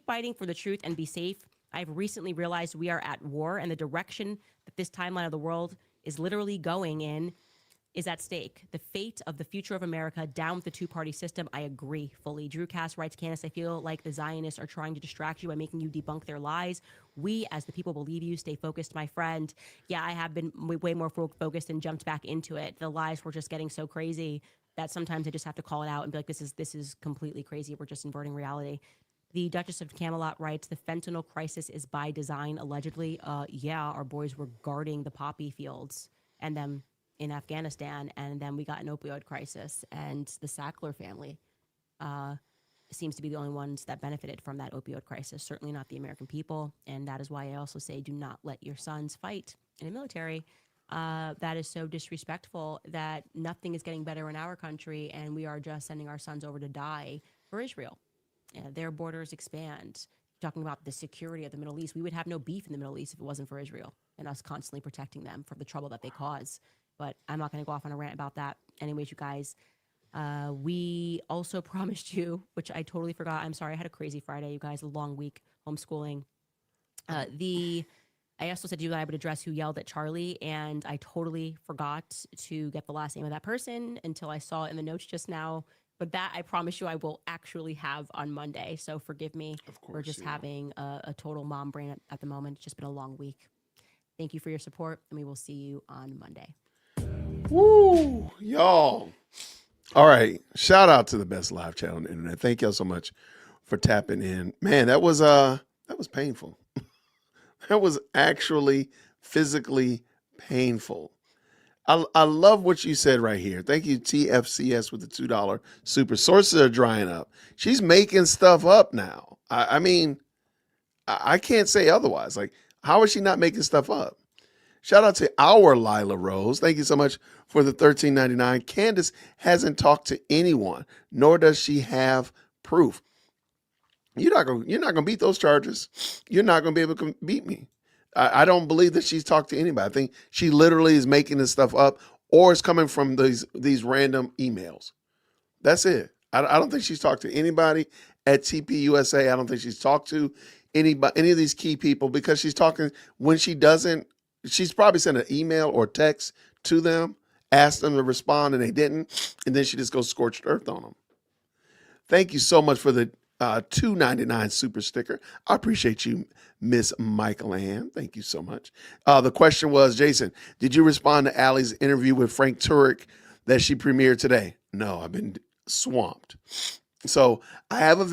Fighting for the truth and be safe. I've recently realized we are at war, and the direction that this timeline of the world is literally going in is at stake. The fate of the future of America down with the two-party system. I agree fully. Drew Cass writes, Candace, I feel like the Zionists are trying to distract you by making you debunk their lies. We, as the people, believe you. Stay focused, my friend. Yeah, I have been way more focused and jumped back into it. The lies were just getting so crazy that sometimes I just have to call it out and be like, this is completely crazy. We're just inverting reality. The Duchess of Camelot writes, the fentanyl crisis is by design, allegedly. Yeah, our boys were guarding the poppy fields and them in Afghanistan, and then we got an opioid crisis, and the Sackler family seems to be the only ones that benefited from that opioid crisis, certainly not the American people, and that is why I also say do not let your sons fight in the military. That is so disrespectful that nothing is getting better in our country, and we are just sending our sons over to die for Israel. Their borders expand. Talking about the security of the Middle East, we would have no beef in the Middle East if it wasn't for Israel and us constantly protecting them from the trouble that they cause. But I'm not going to go off on a rant about that. Anyways, you guys, we also promised you, which I totally forgot. I'm sorry. I had a crazy Friday, you guys, a long week homeschooling. I also said to you that I would address who yelled at Charlie, and I totally forgot to get the last name of that person until I saw it in the notes just now. But that, I promise you, I will actually have on Monday. So forgive me for just having a total mom brain at the moment. It's just been a long week. Thank you for your support, and we will see you on Monday. Woo, y'all. All right. Shout out to the best live chat on the internet. Thank y'all so much for tapping in. Man, that was painful. That was actually physically painful. I love what you said right here. Thank you, TFCS, with the $2 super. Sources are drying up. She's making stuff up now. I mean, I can't say otherwise. Like, how is she not making stuff up? Shout out to our Lila Rose. Thank you so much for the $13.99. Candace hasn't talked to anyone, nor does she have proof. You're not gonna beat those charges. You're not gonna be able to beat me. I don't believe that she's talked to anybody. I think she literally is making this stuff up, or it's coming from these random emails. That's it. I don't think she's talked to anybody at TPUSA. I don't think she's talked to any of these key people, because she's talking when she doesn't. She's probably sent an email or text to them, asked them to respond, and they didn't, and then she just goes scorched earth on them. Thank you so much for the $2.99 super sticker. I appreciate you, Miss Michael Ann. Thank you so much. The question was, Jason, did you respond to Allie's interview with Frank Turek that she premiered today? No, I've been swamped. So I have a